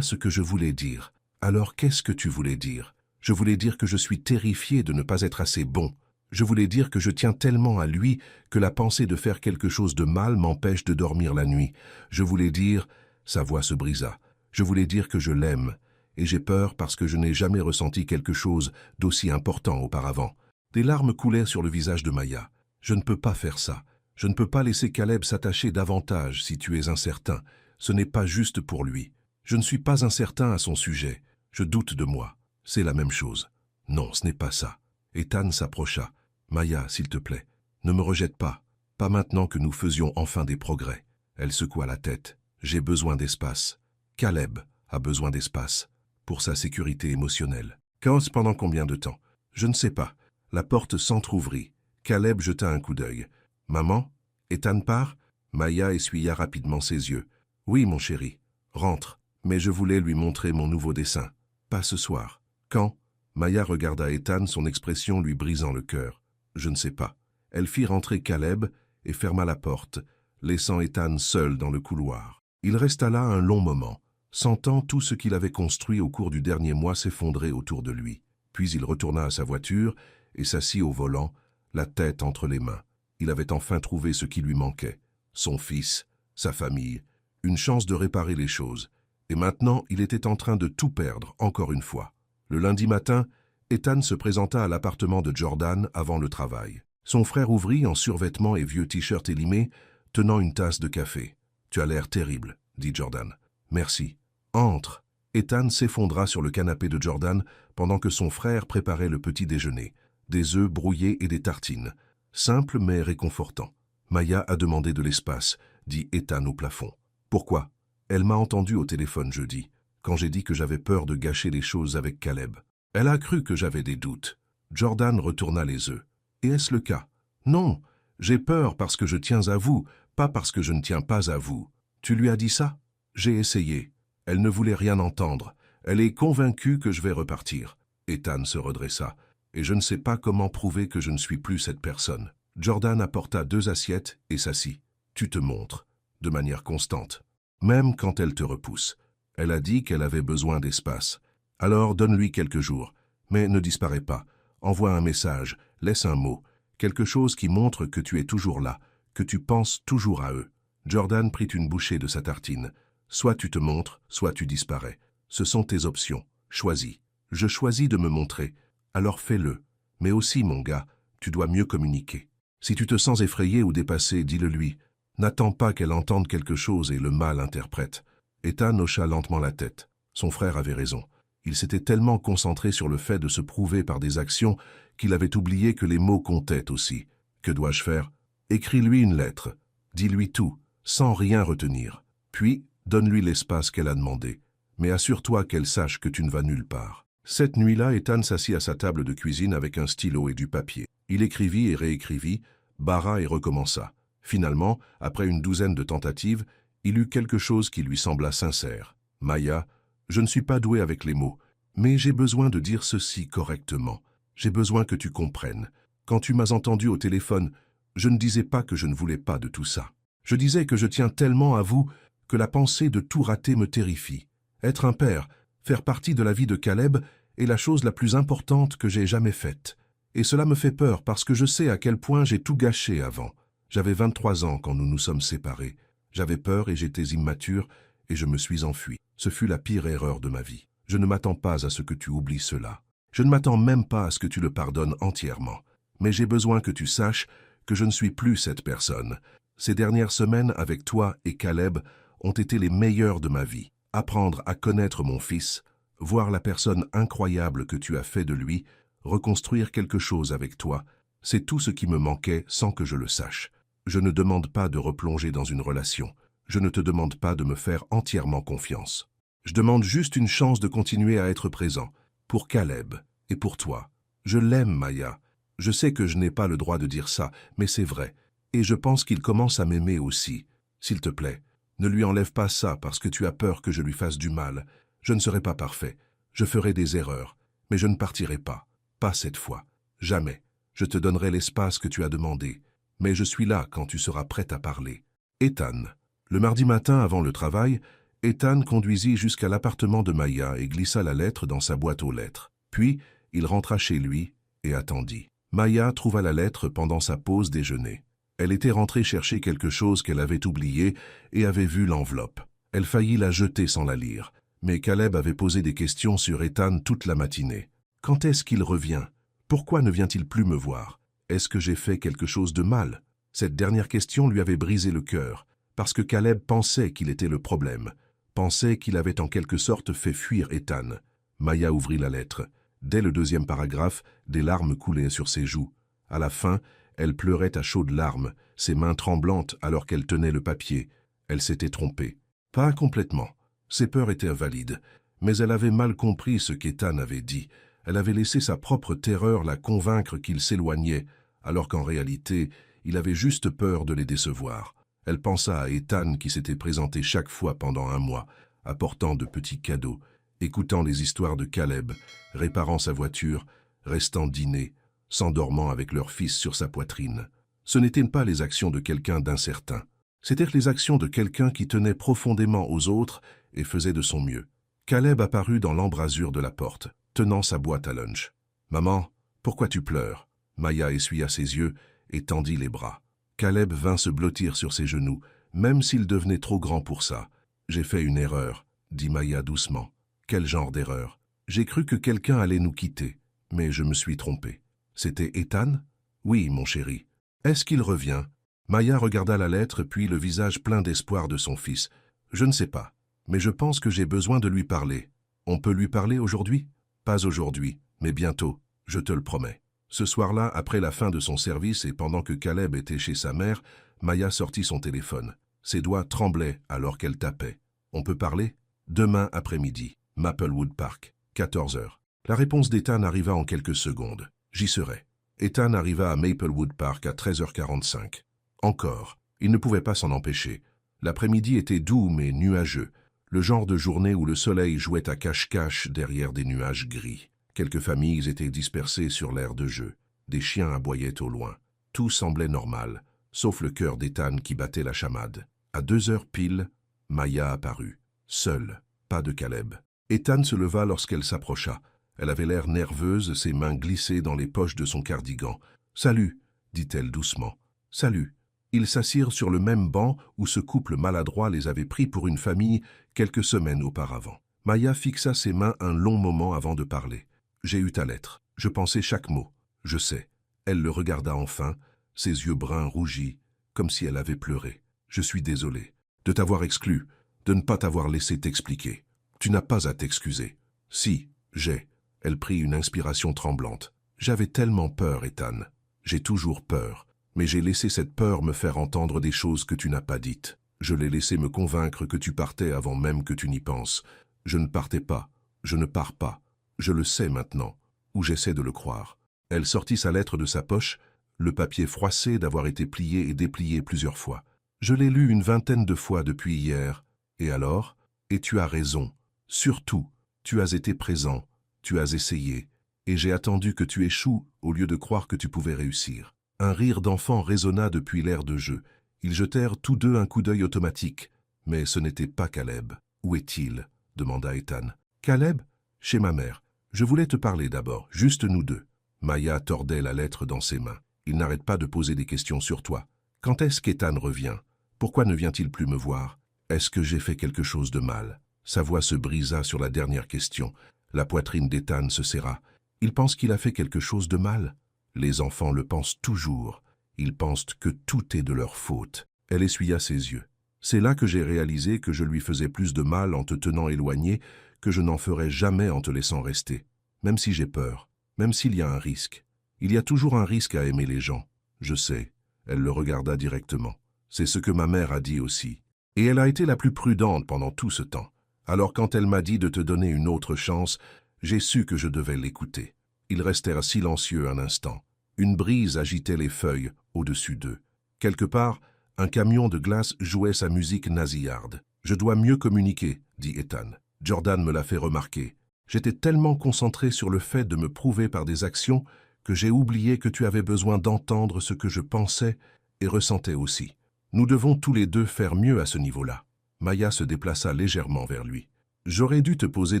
ce que je voulais dire. Alors qu'est-ce que tu voulais dire? Je voulais dire que je suis terrifié de ne pas être assez bon. Je voulais dire que je tiens tellement à lui que la pensée de faire quelque chose de mal m'empêche de dormir la nuit. Je voulais dire... Sa voix se brisa. Je voulais dire que je l'aime. Et j'ai peur parce que je n'ai jamais ressenti quelque chose d'aussi important auparavant. Des larmes coulèrent sur le visage de Maya. Je ne peux pas faire ça. Je ne peux pas laisser Caleb s'attacher davantage si tu es incertain. Ce n'est pas juste pour lui. Je ne suis pas incertain à son sujet. Je doute de moi. C'est la même chose. Non, ce n'est pas ça. Ethan s'approcha. Maya, s'il te plaît, ne me rejette pas. Pas maintenant que nous faisions enfin des progrès. Elle secoua la tête. J'ai besoin d'espace. Caleb a besoin d'espace. Pour sa sécurité émotionnelle. Chaos pendant combien de temps? Je ne sais pas. La porte s'entr'ouvrit. Caleb jeta un coup d'œil. Maman? Ethan part? Maya essuya rapidement ses yeux. Oui, mon chéri. Rentre. Mais je voulais lui montrer mon nouveau dessin. Pas ce soir. Quand? Maya regarda Ethan, son expression lui brisant le cœur. Je ne sais pas. Elle fit rentrer Caleb et ferma la porte, laissant Ethan seul dans le couloir. Il resta là un long moment, sentant tout ce qu'il avait construit au cours du dernier mois s'effondrer autour de lui. Puis il retourna à sa voiture et s'assit au volant, la tête entre les mains. Il avait enfin trouvé ce qui lui manquait. Son fils, sa famille, une chance de réparer les choses. Et maintenant, il était en train de tout perdre, encore une fois. Le lundi matin, Ethan se présenta à l'appartement de Jordan avant le travail. Son frère ouvrit en survêtement et vieux t-shirt élimé, tenant une tasse de café. « Tu as l'air terrible, » dit Jordan. « Merci. Entre. » Ethan s'effondra sur le canapé de Jordan pendant que son frère préparait le petit déjeuner. Des œufs brouillés et des tartines. Simple mais réconfortant. « Maya a demandé de l'espace, » dit Ethan au plafond. « Pourquoi? » Elle m'a entendu au téléphone jeudi, quand j'ai dit que j'avais peur de gâcher les choses avec Caleb. Elle a cru que j'avais des doutes. Jordan retourna les œufs. Et est-ce le cas? Non, j'ai peur parce que je tiens à vous, pas parce que je ne tiens pas à vous. Tu lui as dit ça? J'ai essayé. Elle ne voulait rien entendre. Elle est convaincue que je vais repartir. Ethan se redressa. Et je ne sais pas comment prouver que je ne suis plus cette personne. Jordan apporta 2 assiettes et s'assit. Tu te montres, de manière constante. Même quand elle te repousse. Elle a dit qu'elle avait besoin d'espace. Alors donne-lui quelques jours, mais ne disparais pas. Envoie un message, laisse un mot, quelque chose qui montre que tu es toujours là, que tu penses toujours à eux. Jordan prit une bouchée de sa tartine. Soit tu te montres, soit tu disparais. Ce sont tes options. Choisis. Je choisis de me montrer. Alors fais-le. Mais aussi, mon gars, tu dois mieux communiquer. Si tu te sens effrayé ou dépassé, dis-le lui. N'attends pas qu'elle entende quelque chose et le mal interprète. Ethan hocha lentement la tête. Son frère avait raison. Il s'était tellement concentré sur le fait de se prouver par des actions qu'il avait oublié que les mots comptaient aussi. Que dois-je faire? Écris-lui une lettre. Dis-lui tout, sans rien retenir. Puis, donne-lui l'espace qu'elle a demandé. mais assure-toi qu'elle sache que tu ne vas nulle part. » Cette nuit-là, Ethan s'assit à sa table de cuisine avec un stylo et du papier. Il écrivit et réécrivit, barra et recommença. Finalement, après une douzaine de tentatives, il eut quelque chose qui lui sembla sincère. « Maya, je ne suis pas doué avec les mots, mais j'ai besoin de dire ceci correctement. J'ai besoin que tu comprennes. Quand tu m'as entendu au téléphone, je ne disais pas que je ne voulais pas de tout ça. Je disais que je tiens tellement à vous que la pensée de tout rater me terrifie. Être un père, faire partie de la vie de Caleb est la chose la plus importante que j'ai jamais faite. Et cela me fait peur parce que je sais à quel point j'ai tout gâché avant. J'avais 23 ans quand nous nous sommes séparés. J'avais peur et j'étais immature et je me suis enfui. Ce fut la pire erreur de ma vie. Je ne m'attends pas à ce que tu oublies cela. Je ne m'attends même pas à ce que tu le pardonnes entièrement. Mais j'ai besoin que tu saches que je ne suis plus cette personne. Ces dernières semaines avec toi et Caleb ont été les meilleures de ma vie. Apprendre à connaître mon fils, voir la personne incroyable que tu as fait de lui, reconstruire quelque chose avec toi, c'est tout ce qui me manquait sans que je le sache. Je ne demande pas de replonger dans une relation. Je ne te demande pas de me faire entièrement confiance. Je demande juste une chance de continuer à être présent, pour Caleb et pour toi. Je l'aime, Maya. Je sais que je n'ai pas le droit de dire ça, mais c'est vrai. Et je pense qu'il commence à m'aimer aussi. S'il te plaît, ne lui enlève pas ça parce que tu as peur que je lui fasse du mal. Je ne serai pas parfait. Je ferai des erreurs, mais je ne partirai pas. Pas cette fois. Jamais. Je te donnerai l'espace que tu as demandé. Mais je suis là quand tu seras prête à parler. Ethan. Le mardi matin avant le travail, Ethan conduisit jusqu'à l'appartement de Maya et glissa la lettre dans sa boîte aux lettres. Puis, il rentra chez lui et attendit. Maya trouva la lettre pendant sa pause déjeuner. Elle était rentrée chercher quelque chose qu'elle avait oublié et avait vu l'enveloppe. Elle faillit la jeter sans la lire. Mais Caleb avait posé des questions sur Ethan toute la matinée. Quand est-ce qu'il revient? Pourquoi ne vient-il plus me voir? Est-ce que j'ai fait quelque chose de mal? Cette dernière question lui avait brisé le cœur, parce que Caleb pensait qu'il était le problème, pensait qu'il avait en quelque sorte fait fuir Ethan. Maya ouvrit la lettre. Dès le deuxième paragraphe, des larmes coulaient sur ses joues. À la fin, elle pleurait à chaudes larmes, ses mains tremblantes alors qu'elle tenait le papier. Elle s'était trompée. Pas complètement. Ses peurs étaient valides, mais elle avait mal compris ce qu'Ethan avait dit. Elle avait laissé sa propre terreur la convaincre qu'il s'éloignait, alors qu'en réalité, il avait juste peur de les décevoir. Elle pensa à Ethan qui s'était présenté chaque fois pendant un mois, apportant de petits cadeaux, écoutant les histoires de Caleb, réparant sa voiture, restant dîner, s'endormant avec leur fils sur sa poitrine. Ce n'étaient pas les actions de quelqu'un d'incertain. C'étaient les actions de quelqu'un qui tenait profondément aux autres et faisait de son mieux. Caleb apparut dans l'embrasure de la porte, tenant sa boîte à lunch. « Maman, pourquoi tu pleures ?» Maya essuya ses yeux et tendit les bras. Caleb vint se blottir sur ses genoux, même s'il devenait trop grand pour ça. « J'ai fait une erreur, » dit Maya doucement. « Quel genre d'erreur? J'ai cru que quelqu'un allait nous quitter, mais je me suis trompé. C'était Ethan? Oui, mon chéri. Est-ce qu'il revient? » Maya regarda la lettre puis le visage plein d'espoir de son fils. « Je ne sais pas, mais je pense que j'ai besoin de lui parler. On peut lui parler aujourd'hui? » Pas aujourd'hui, mais bientôt, je te le promets. Ce soir-là, après la fin de son service et pendant que Caleb était chez sa mère, Maya sortit son téléphone. Ses doigts tremblaient alors qu'elle tapait. « On peut parler? » Demain après-midi, Maplewood Park, 14 heures. La réponse d'Ethan arriva en quelques secondes. J'y serai. Ethan arriva à Maplewood Park à 13h45. Encore, il ne pouvait pas s'en empêcher. L'après-midi était doux mais nuageux. Le genre de journée où le soleil jouait à cache-cache derrière des nuages gris. Quelques familles étaient dispersées sur l'aire de jeu. Des chiens aboyaient au loin. Tout semblait normal, sauf le cœur d'Ethan qui battait la chamade. À 2 heures pile, Maya apparut. Seule, pas de Caleb. Ethan se leva lorsqu'elle s'approcha. Elle avait l'air nerveuse, ses mains glissées dans les poches de son cardigan. « Salut !» dit-elle doucement. « Salut !» Ils s'assirent sur le même banc où ce couple maladroit les avait pris pour une famille quelques semaines auparavant. Maya fixa ses mains un long moment avant de parler. « J'ai eu ta lettre. Je pensais chaque mot. Je sais. » Elle le regarda enfin, ses yeux bruns rougis, comme si elle avait pleuré. « Je suis désolé de t'avoir exclu, de ne pas t'avoir laissé t'expliquer. Tu n'as pas à t'excuser. »« Si, j'ai. » Elle prit une inspiration tremblante. « J'avais tellement peur, Ethan. J'ai toujours peur. Mais j'ai laissé cette peur me faire entendre des choses que tu n'as pas dites. Je l'ai laissé me convaincre que tu partais avant même que tu n'y penses. Je ne partais pas, je ne pars pas, je le sais maintenant, ou j'essaie de le croire. Elle sortit sa lettre de sa poche, le papier froissé d'avoir été plié et déplié plusieurs fois. Je l'ai lu une vingtaine de fois depuis hier. Et alors? Et tu as raison. Surtout, tu as été présent, tu as essayé, et j'ai attendu que tu échoues au lieu de croire que tu pouvais réussir. Un rire d'enfant résonna depuis l'aire de jeu. Ils jetèrent tous deux un coup d'œil automatique. Mais ce n'était pas Caleb. Où est-il? Demanda Ethan. Caleb? Chez ma mère. Je voulais te parler d'abord, juste nous deux. Maya tordait la lettre dans ses mains. Il n'arrête pas de poser des questions sur toi. Quand est-ce qu'Ethan revient? Pourquoi ne vient-il plus me voir? Est-ce que j'ai fait quelque chose de mal? Sa voix se brisa sur la dernière question. La poitrine d'Ethan se serra. Il pense qu'il a fait quelque chose de mal? Les enfants le pensent toujours. Ils pensent que tout est de leur faute. Elle essuya ses yeux. C'est là que j'ai réalisé que je lui faisais plus de mal en te tenant éloigné que je n'en ferais jamais en te laissant rester. Même si j'ai peur, même s'il y a un risque. Il y a toujours un risque à aimer les gens. Je sais. Elle le regarda directement. C'est ce que ma mère a dit aussi. Et elle a été la plus prudente pendant tout ce temps. Alors quand elle m'a dit de te donner une autre chance, j'ai su que je devais l'écouter. Ils restèrent silencieux un instant. Une brise agitait les feuilles au-dessus d'eux. Quelque part, un camion de glace jouait sa musique nasillarde. « Je dois mieux communiquer », dit Ethan. Jordan me l'a fait remarquer. J'étais tellement concentré sur le fait de me prouver par des actions que j'ai oublié que tu avais besoin d'entendre ce que je pensais et ressentais aussi. Nous devons tous les deux faire mieux à ce niveau-là. Maya se déplaça légèrement vers lui. J'aurais dû te poser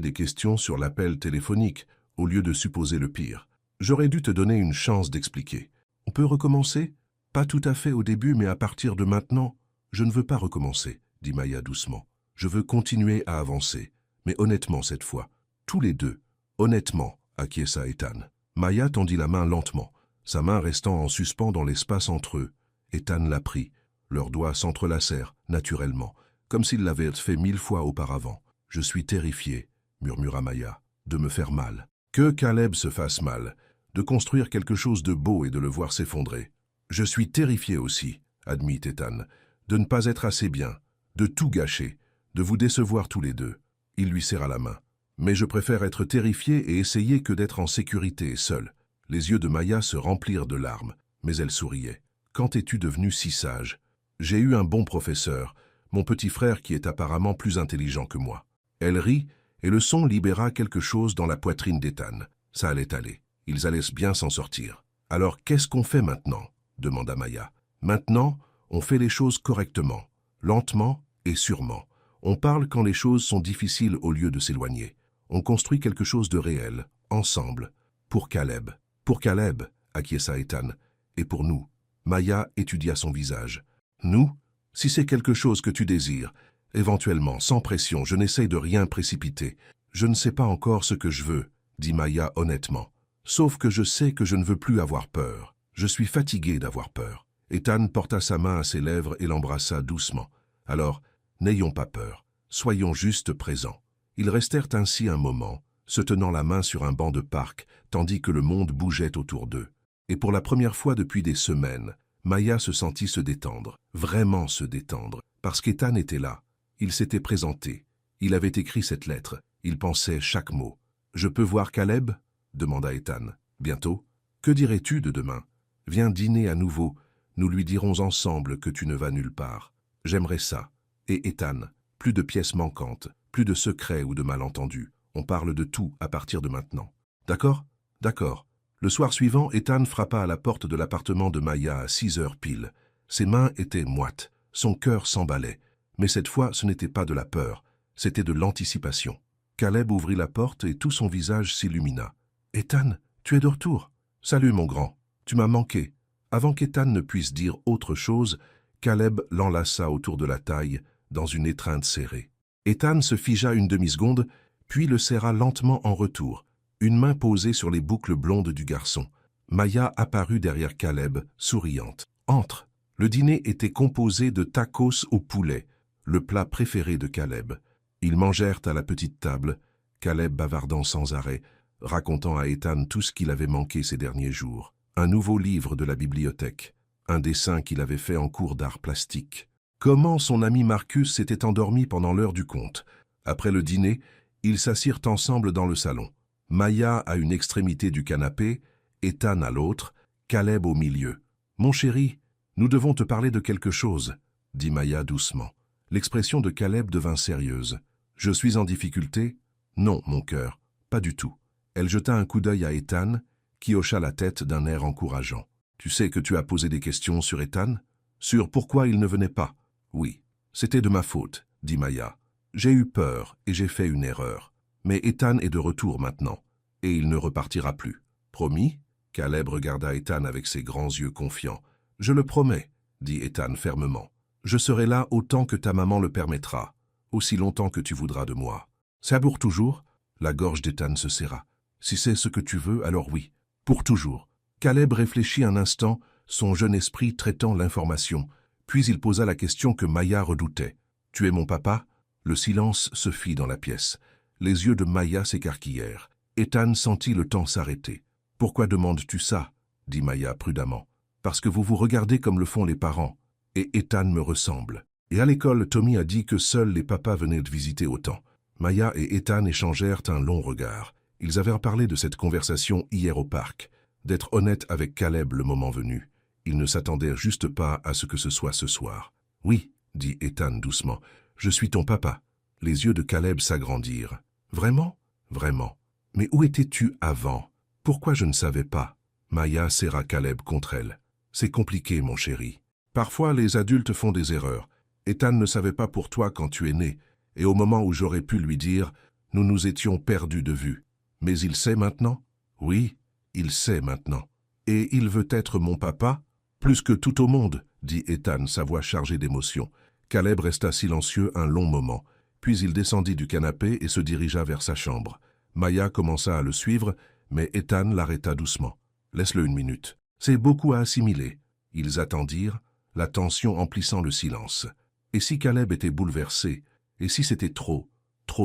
des questions sur l'appel téléphonique, au lieu de supposer le pire. J'aurais dû te donner une chance d'expliquer. On peut recommencer? Pas tout à fait au début, mais à partir de maintenant, je ne veux pas recommencer, dit Maya doucement. Je veux continuer à avancer, mais honnêtement cette fois. Tous les deux. Honnêtement, acquiesça Ethan. Maya tendit la main lentement, sa main restant en suspens dans l'espace entre eux. Ethan la prit. Leurs doigts s'entrelacèrent, naturellement, comme s'ils l'avaient fait 1000 fois auparavant. « Je suis terrifié, » murmura Maya, « de me faire mal. Que Caleb se fasse mal, de construire quelque chose de beau et de le voir s'effondrer. Je suis terrifié aussi, » admit Ethan, « de ne pas être assez bien, de tout gâcher, de vous décevoir tous les deux. » Il lui serra la main. « Mais je préfère être terrifié et essayer que d'être en sécurité seul. » Les yeux de Maya se remplirent de larmes, mais elle souriait. « Quand es-tu devenu si sage? J'ai eu un bon professeur, mon petit frère qui est apparemment plus intelligent que moi. » Elle rit, et le son libéra quelque chose dans la poitrine d'Ethan. Ça allait aller. Ils allaient bien s'en sortir. « Alors qu'est-ce qu'on fait maintenant ?» demanda Maya. « Maintenant, on fait les choses correctement, lentement et sûrement. On parle quand les choses sont difficiles au lieu de s'éloigner. On construit quelque chose de réel, ensemble. Pour Caleb. Pour Caleb, acquiesça Ethan. Et pour nous. » Maya étudia son visage. « Nous? Si c'est quelque chose que tu désires, éventuellement, sans pression, je n'essaye de rien précipiter. Je ne sais pas encore ce que je veux, » dit Maya honnêtement. « Sauf que je sais que je ne veux plus avoir peur. Je suis fatigué d'avoir peur. » Ethan porta sa main à ses lèvres et l'embrassa doucement. « Alors, n'ayons pas peur. Soyons juste présents. » Ils restèrent ainsi un moment, se tenant la main sur un banc de parc, tandis que le monde bougeait autour d'eux. Et pour la première fois depuis des semaines, Maya se sentit se détendre, vraiment se détendre, parce qu'Ethan était là. Il s'était présenté. Il avait écrit cette lettre. Il pensait chaque mot. « Je peux voir Caleb ?» demanda Ethan. « Bientôt. Que dirais-tu de demain? Viens dîner à nouveau. Nous lui dirons ensemble que tu ne vas nulle part. J'aimerais ça. Et Ethan, plus de pièces manquantes, plus de secrets ou de malentendus. On parle de tout à partir de maintenant. D'accord? D'accord. » Le soir suivant, Ethan frappa à la porte de l'appartement de Maya à 6 heures pile. Ses mains étaient moites, son cœur s'emballait. Mais cette fois, ce n'était pas de la peur, c'était de l'anticipation. Caleb ouvrit la porte et tout son visage s'illumina. « Ethan, tu es de retour? Salut mon grand, tu m'as manqué. » Avant qu'Ethan ne puisse dire autre chose, Caleb l'enlaça autour de la taille, dans une étreinte serrée. Ethan se figea une demi-seconde, puis le serra lentement en retour, une main posée sur les boucles blondes du garçon. Maya apparut derrière Caleb, souriante. « Entre !» Le dîner était composé de tacos au poulet, le plat préféré de Caleb. Ils mangèrent à la petite table, Caleb bavardant sans arrêt, racontant à Ethan tout ce qu'il avait manqué ces derniers jours. Un nouveau livre de la bibliothèque, un dessin qu'il avait fait en cours d'art plastique. Comment son ami Marcus s'était endormi pendant l'heure du conte. Après le dîner, Ils s'assirent ensemble dans le salon. Maya à une extrémité du canapé, Ethan à l'autre, Caleb au milieu. « Mon chéri, nous devons te parler de quelque chose, » dit Maya doucement. L'expression de Caleb devint sérieuse. « Je suis en difficulté ?»« Non, mon cœur, pas du tout. » Elle jeta un coup d'œil à Ethan, qui hocha la tête d'un air encourageant. « Tu sais que tu as posé des questions sur Ethan? Sur pourquoi il ne venait pas? » « Oui, c'était de ma faute, » dit Maya. « J'ai eu peur et j'ai fait une erreur. Mais Ethan est de retour maintenant, et il ne repartira plus. Promis ?» Caleb regarda Ethan avec ses grands yeux confiants. « Je le promets, » dit Ethan fermement. « Je serai là autant que ta maman le permettra, aussi longtemps que tu voudras de moi. » « Ça pour toujours ?» La gorge d'Ethan se serra. « Si c'est ce que tu veux, alors oui, pour toujours. » Caleb réfléchit un instant, son jeune esprit traitant l'information, puis il posa la question que Maya redoutait. « Tu es mon papa ?» Le silence se fit dans la pièce. Les yeux de Maya s'écarquillèrent. Ethan sentit le temps s'arrêter. « Pourquoi demandes-tu ça ?» dit Maya prudemment. « Parce que vous vous regardez comme le font les parents, et Ethan me ressemble. Et à l'école, Tommy a dit que seuls les papas venaient de visiter autant. » Maya et Ethan échangèrent un long regard. Ils avaient parlé de cette conversation hier au parc, d'être honnête avec Caleb le moment venu. Ils ne s'attendaient juste pas à ce que ce soit ce soir. « Oui, » dit Ethan doucement, « je suis ton papa. » Les yeux de Caleb s'agrandirent. « Vraiment? Vraiment. Mais où étais-tu avant? Pourquoi je ne savais pas ?» Maya serra Caleb contre elle. « C'est compliqué, mon chéri. Parfois, les adultes font des erreurs. Ethan ne savait pas pour toi quand tu es né, et au moment où j'aurais pu lui dire, nous nous étions perdus de vue. Mais il sait maintenant? Oui, il sait maintenant. Et il veut être mon papa? Plus que tout au monde, dit Ethan, sa voix chargée d'émotion. Caleb resta silencieux un long moment, puis il descendit du canapé et se dirigea vers sa chambre. Maya commença à le suivre, mais Ethan l'arrêta doucement. Laisse-le une minute. C'est beaucoup à assimiler. Ils attendirent, la tension emplissant le silence. Et si Caleb était bouleversé? Et si c'était trop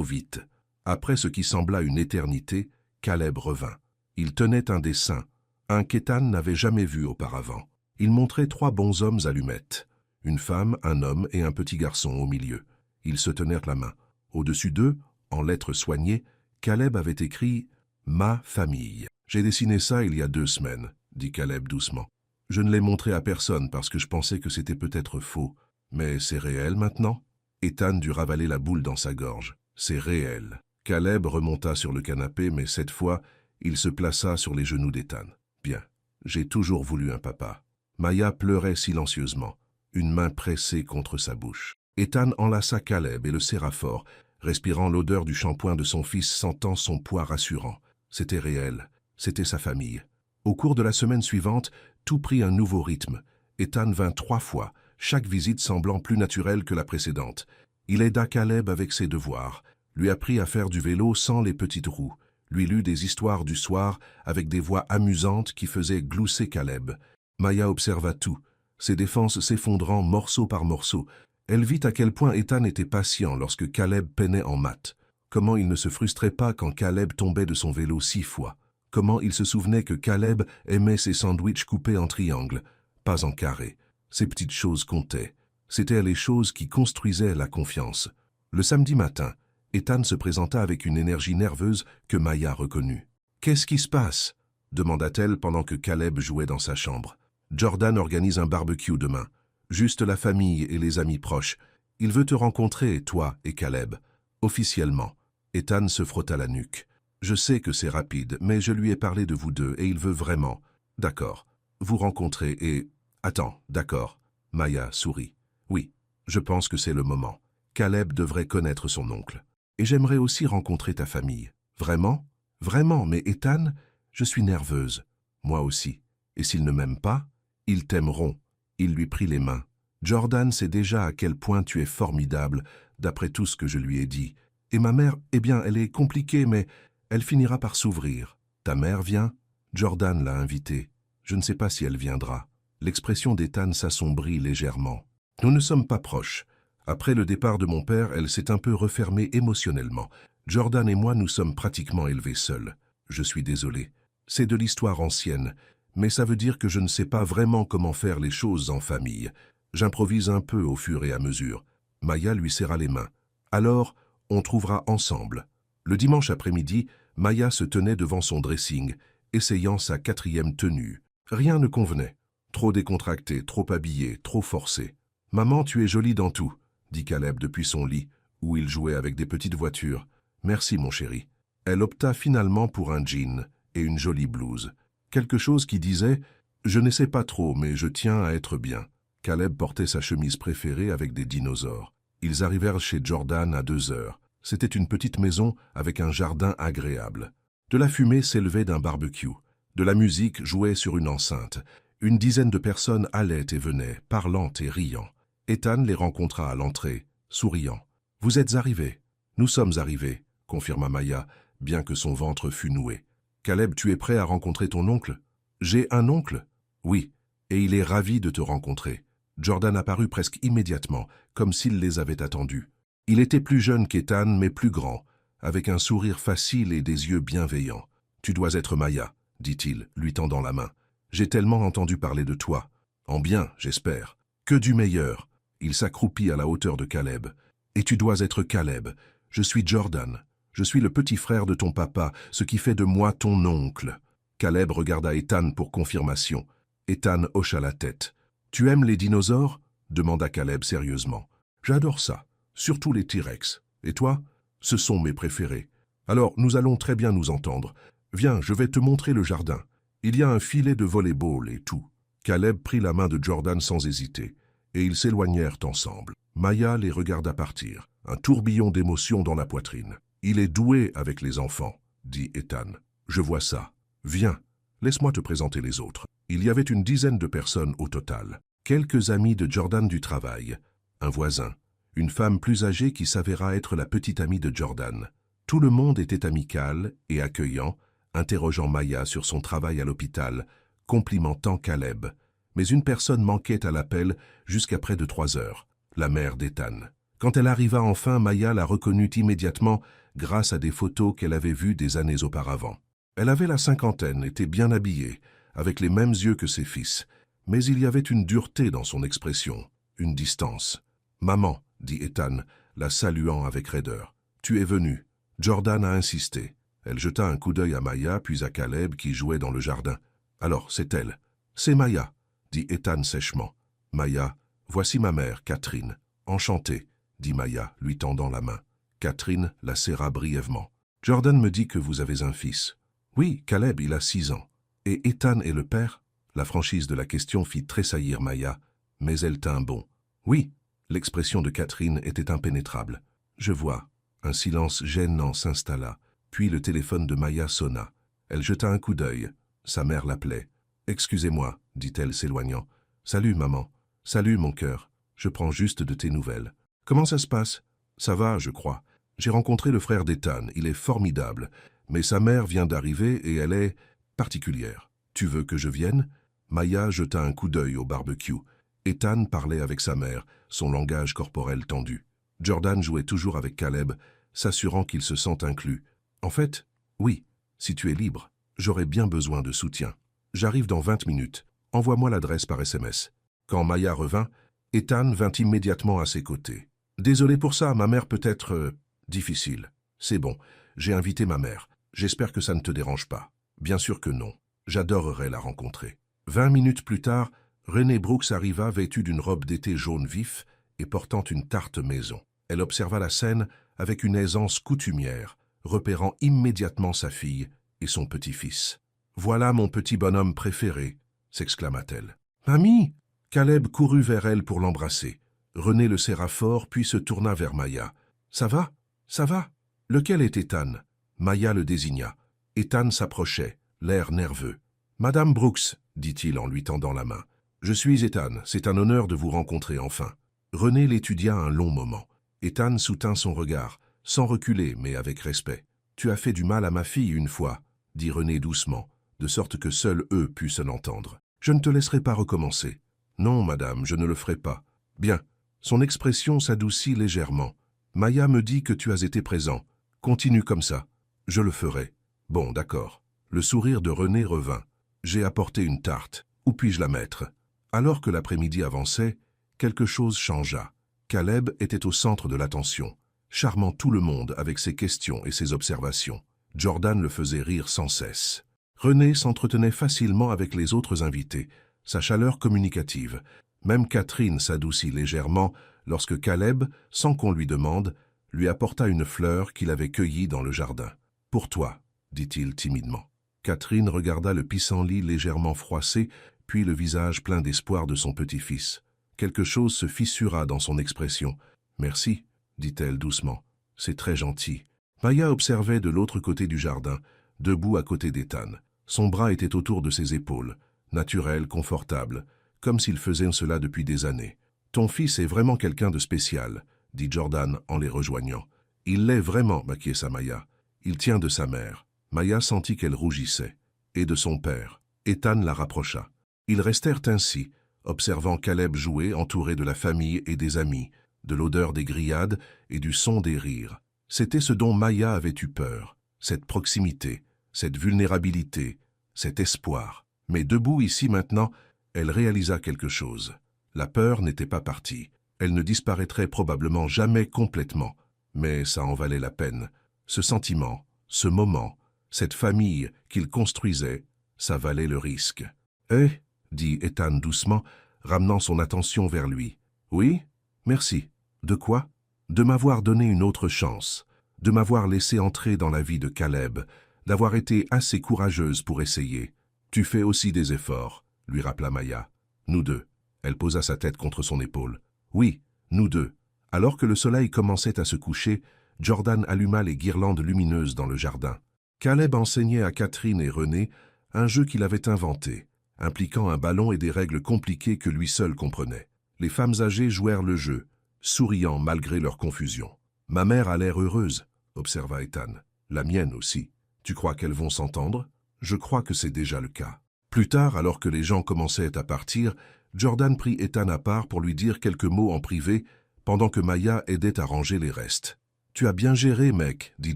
vite? Après ce qui sembla une éternité, Caleb revint. Il tenait un dessin, un qu'Ethan n'avait jamais vu auparavant. Il montrait 3 bonshommes allumettes, une femme, un homme et un petit garçon au milieu. Ils se tenèrent la main. Au-dessus d'eux, en lettres soignées, Caleb avait écrit « Ma famille ». « J'ai dessiné ça il y a 2 semaines, » dit Caleb doucement. « Je ne l'ai montré à personne parce que je pensais que c'était peut-être faux. Mais c'est réel maintenant ?» Ethan dut ravaler la boule dans sa gorge. « C'est réel. » Caleb remonta sur le canapé, mais cette fois, il se plaça sur les genoux d'Ethan. « Bien, j'ai toujours voulu un papa. » Maya pleurait silencieusement, une main pressée contre sa bouche. Ethan enlaça Caleb et le serra fort, respirant l'odeur du shampoing de son fils, sentant son poids rassurant. C'était réel, c'était sa famille. Au cours de la semaine suivante, tout prit un nouveau rythme. Ethan vint 3 fois, chaque visite semblant plus naturelle que la précédente. Il aida Caleb avec ses devoirs, lui apprit à faire du vélo sans les petites roues, lui lut des histoires du soir avec des voix amusantes qui faisaient glousser Caleb. Maya observa tout, ses défenses s'effondrant morceau par morceau. Elle vit à quel point Ethan était patient lorsque Caleb peinait en maths. Comment il ne se frustrait pas quand Caleb tombait de son vélo 6 fois. Comment il se souvenait que Caleb aimait ses sandwichs coupés en triangle, pas en carré. Ces petites choses comptaient. C'étaient les choses qui construisaient la confiance. Le samedi matin, Ethan se présenta avec une énergie nerveuse que Maya reconnut. « Qu'est-ce qui se passe ?» demanda-t-elle pendant que Caleb jouait dans sa chambre. « Jordan organise un barbecue demain. Juste la famille et les amis proches. Il veut te rencontrer, toi et Caleb. Officiellement. » Ethan se frotta la nuque. « Je sais que c'est rapide, mais je lui ai parlé de vous deux et il veut vraiment. »« D'accord. Vous rencontrez et... » « Attends, d'accord. » Maya sourit. « Oui, je pense que c'est le moment. Caleb devrait connaître son oncle. Et j'aimerais aussi rencontrer ta famille. »« Vraiment ? Vraiment, mais Ethan, je suis nerveuse. »« Moi aussi. Et s'ils ne m'aiment pas, ils t'aimeront. » Il lui prit les mains. « Jordan sait déjà à quel point tu es formidable, d'après tout ce que je lui ai dit. Et ma mère, eh bien, elle est compliquée, mais elle finira par s'ouvrir. Ta mère vient ? Jordan l'a invitée. Je ne sais pas si elle viendra. » L'expression d'Ethan s'assombrit légèrement. « Nous ne sommes pas proches. Après le départ de mon père, elle s'est un peu refermée émotionnellement. Jordan et moi nous sommes pratiquement élevés seuls. Je suis désolé. C'est de l'histoire ancienne, mais ça veut dire que je ne sais pas vraiment comment faire les choses en famille. J'improvise un peu au fur et à mesure. » Maya lui serra les mains. « Alors, on trouvera ensemble. » Le dimanche après-midi, Maya se tenait devant son dressing, essayant sa 4e tenue. Rien ne convenait. Trop décontracté, trop habillé, trop forcé. « Maman, tu es jolie dans tout », dit Caleb depuis son lit, où il jouait avec des petites voitures. « Merci, mon chéri. » Elle opta finalement pour un jean et une jolie blouse. Quelque chose qui disait « Je ne sais pas trop, mais je tiens à être bien ». Caleb portait sa chemise préférée avec des dinosaures. Ils arrivèrent chez Jordan à 2 heures. C'était une petite maison avec un jardin agréable. De la fumée s'élevait d'un barbecue. De la musique jouait sur une enceinte. Une dizaine de personnes allaient et venaient, parlant et riant. Ethan les rencontra à l'entrée, souriant. « Vous êtes arrivés. »« Nous sommes arrivés, » confirma Maya, bien que son ventre fût noué. « Caleb, tu es prêt à rencontrer ton oncle ?»« J'ai un oncle ?»« Oui, et il est ravi de te rencontrer. » Jordan apparut presque immédiatement, comme s'il les avait attendus. Il était plus jeune qu'Ethan, mais plus grand, avec un sourire facile et des yeux bienveillants. « Tu dois être Maya, » dit-il, lui tendant la main. « J'ai tellement entendu parler de toi. En bien, j'espère. Que du meilleur. » Il s'accroupit à la hauteur de Caleb. « Et tu dois être Caleb. Je suis Jordan. Je suis le petit frère de ton papa, ce qui fait de moi ton oncle. » Caleb regarda Ethan pour confirmation. Ethan hocha la tête. « Tu aimes les dinosaures ?» demanda Caleb sérieusement. « J'adore ça, surtout les T-Rex. Et toi ? Ce sont mes préférés. Alors, nous allons très bien nous entendre. Viens, je vais te montrer le jardin. Il y a un filet de volley-ball et tout. » Caleb prit la main de Jordan sans hésiter, et ils s'éloignèrent ensemble. Maya les regarda partir, un tourbillon d'émotions dans la poitrine. « Il est doué avec les enfants, » dit Ethan. « Je vois ça. Viens, laisse-moi te présenter les autres. » Il y avait une dizaine de personnes au total. Quelques amis de Jordan du travail, un voisin, une femme plus âgée qui s'avéra être la petite amie de Jordan. Tout le monde était amical et accueillant, interrogeant Maya sur son travail à l'hôpital, complimentant Caleb. Mais une personne manquait à l'appel jusqu'à près de 3 heures, la mère d'Ethan. Quand elle arriva enfin, Maya la reconnut immédiatement grâce à des photos qu'elle avait vues des années auparavant. Elle avait la 50aine, était bien habillée, avec les mêmes yeux que ses fils, mais il y avait une dureté dans son expression, une distance. « Maman, » dit Ethan, la saluant avec raideur. « Tu es venue. » Jordan a insisté. Elle jeta un coup d'œil à Maya, puis à Caleb qui jouait dans le jardin. « Alors, c'est elle. »« C'est Maya, » dit Ethan sèchement. « Maya, voici ma mère, Catherine. Enchantée, » dit Maya, lui tendant la main. Catherine la serra brièvement. « Jordan me dit que vous avez un fils. »« Oui, Caleb, il a 6 ans. »« Et Ethan est le père ?» La franchise de la question fit tressaillir Maya, mais elle tint bon. « Oui. » L'expression de Catherine était impénétrable. « Je vois. » Un silence gênant s'installa, puis le téléphone de Maya sonna. Elle jeta un coup d'œil. Sa mère l'appelait. « Excusez-moi, » dit-elle s'éloignant. « Salut, maman. »« Salut, mon cœur. Je prends juste de tes nouvelles. »« Comment ça se passe ?»« Ça va, je crois. J'ai rencontré le frère d'Ethan. Il est formidable. Mais sa mère vient d'arriver et elle est particulière. Tu veux que je vienne ?» Maya jeta un coup d'œil au barbecue. Ethan parlait avec sa mère, son langage corporel tendu. Jordan jouait toujours avec Caleb, s'assurant qu'il se sent inclus. « En fait, oui, si tu es libre, j'aurais bien besoin de soutien. J'arrive dans 20 minutes. Envoie-moi l'adresse par SMS. » Quand Maya revint, Ethan vint immédiatement à ses côtés. « Désolé pour ça, ma mère peut être difficile. C'est bon, j'ai invité ma mère. J'espère que ça ne te dérange pas. » Bien sûr que non. J'adorerais la rencontrer. 20 minutes plus tard, Renée Brooks arriva vêtue d'une robe d'été jaune vif et portant une tarte maison. Elle observa la scène avec une aisance coutumière, repérant immédiatement sa fille et son petit-fils. « Voilà mon petit bonhomme préféré !» s'exclama-t-elle. « Mamie !» Caleb courut vers elle pour l'embrasser. Renée le serra fort, puis se tourna vers Maya. « Ça va? Ça va? Lequel est Ethan ?» Maya le désigna. Ethan s'approchait, l'air nerveux. « Madame Brooks, » dit-il en lui tendant la main. « Je suis Ethan, c'est un honneur de vous rencontrer enfin. » Renée l'étudia un long moment. Ethan soutint son regard, sans reculer, mais avec respect. « Tu as fait du mal à ma fille une fois, » dit Renée doucement, de sorte que seuls eux pussent l'entendre. « Je ne te laisserai pas recommencer. »« Non, madame, je ne le ferai pas. »« Bien. » Son expression s'adoucit légèrement. « Maya me dit que tu as été présent. Continue comme ça. »« Je le ferai. »« Bon, d'accord. » Le sourire de Renée revint. « J'ai apporté une tarte. Où puis-je la mettre ?» Alors que l'après-midi avançait, quelque chose changea. Caleb était au centre de l'attention. charmant tout le monde avec ses questions et ses observations. Jordan le faisait rire sans cesse. René s'entretenait facilement avec les autres invités, sa chaleur communicative. Même Catherine s'adoucit légèrement lorsque Caleb, sans qu'on lui demande, lui apporta une fleur qu'il avait cueillie dans le jardin. « Pour toi », dit-il timidement. Catherine regarda le pissenlit légèrement froissé, puis le visage plein d'espoir de son petit-fils. Quelque chose se fissura dans son expression. « Merci », dit-elle doucement. « C'est très gentil. » Maya observait de l'autre côté du jardin, debout à côté d'Ethan. Son bras était autour de ses épaules, naturel, confortable, comme s'il faisait cela depuis des années. « Ton fils est vraiment quelqu'un de spécial, » dit Jordan en les rejoignant. « Il l'est vraiment, acquiesça Maya. Il tient de sa mère. » Maya sentit qu'elle rougissait. Et de son père. Ethan la rapprocha. Ils restèrent ainsi, observant Caleb jouer entouré de la famille et des amis, de l'odeur des grillades et du son des rires. C'était ce dont Maya avait eu peur, cette proximité, cette vulnérabilité, cet espoir. Mais debout ici maintenant, elle réalisa quelque chose. La peur n'était pas partie. Elle ne disparaîtrait probablement jamais complètement. Mais ça en valait la peine. Ce sentiment, ce moment, cette famille qu'il construisait, ça valait le risque. « Eh » dit Ethan doucement, ramenant son attention vers lui. « Oui, merci. De quoi ? De m'avoir donné une autre chance, de m'avoir laissé entrer dans la vie de Caleb, d'avoir été assez courageuse pour essayer. Tu fais aussi des efforts, » lui rappela Maya. « Nous deux. » Elle posa sa tête contre son épaule. « Oui, nous deux. » Alors que le soleil commençait à se coucher, Jordan alluma les guirlandes lumineuses dans le jardin. Caleb enseignait à Catherine et René un jeu qu'il avait inventé, impliquant un ballon et des règles compliquées que lui seul comprenait. Les femmes âgées jouèrent le jeu, souriant malgré leur confusion. « Ma mère a l'air heureuse, » observa Ethan. « La mienne aussi. Tu crois qu'elles vont s'entendre ? Je crois que c'est déjà le cas. » Plus tard, alors que les gens commençaient à partir, Jordan prit Ethan à part pour lui dire quelques mots en privé, pendant que Maya aidait à ranger les restes. « Tu as bien géré, mec, » dit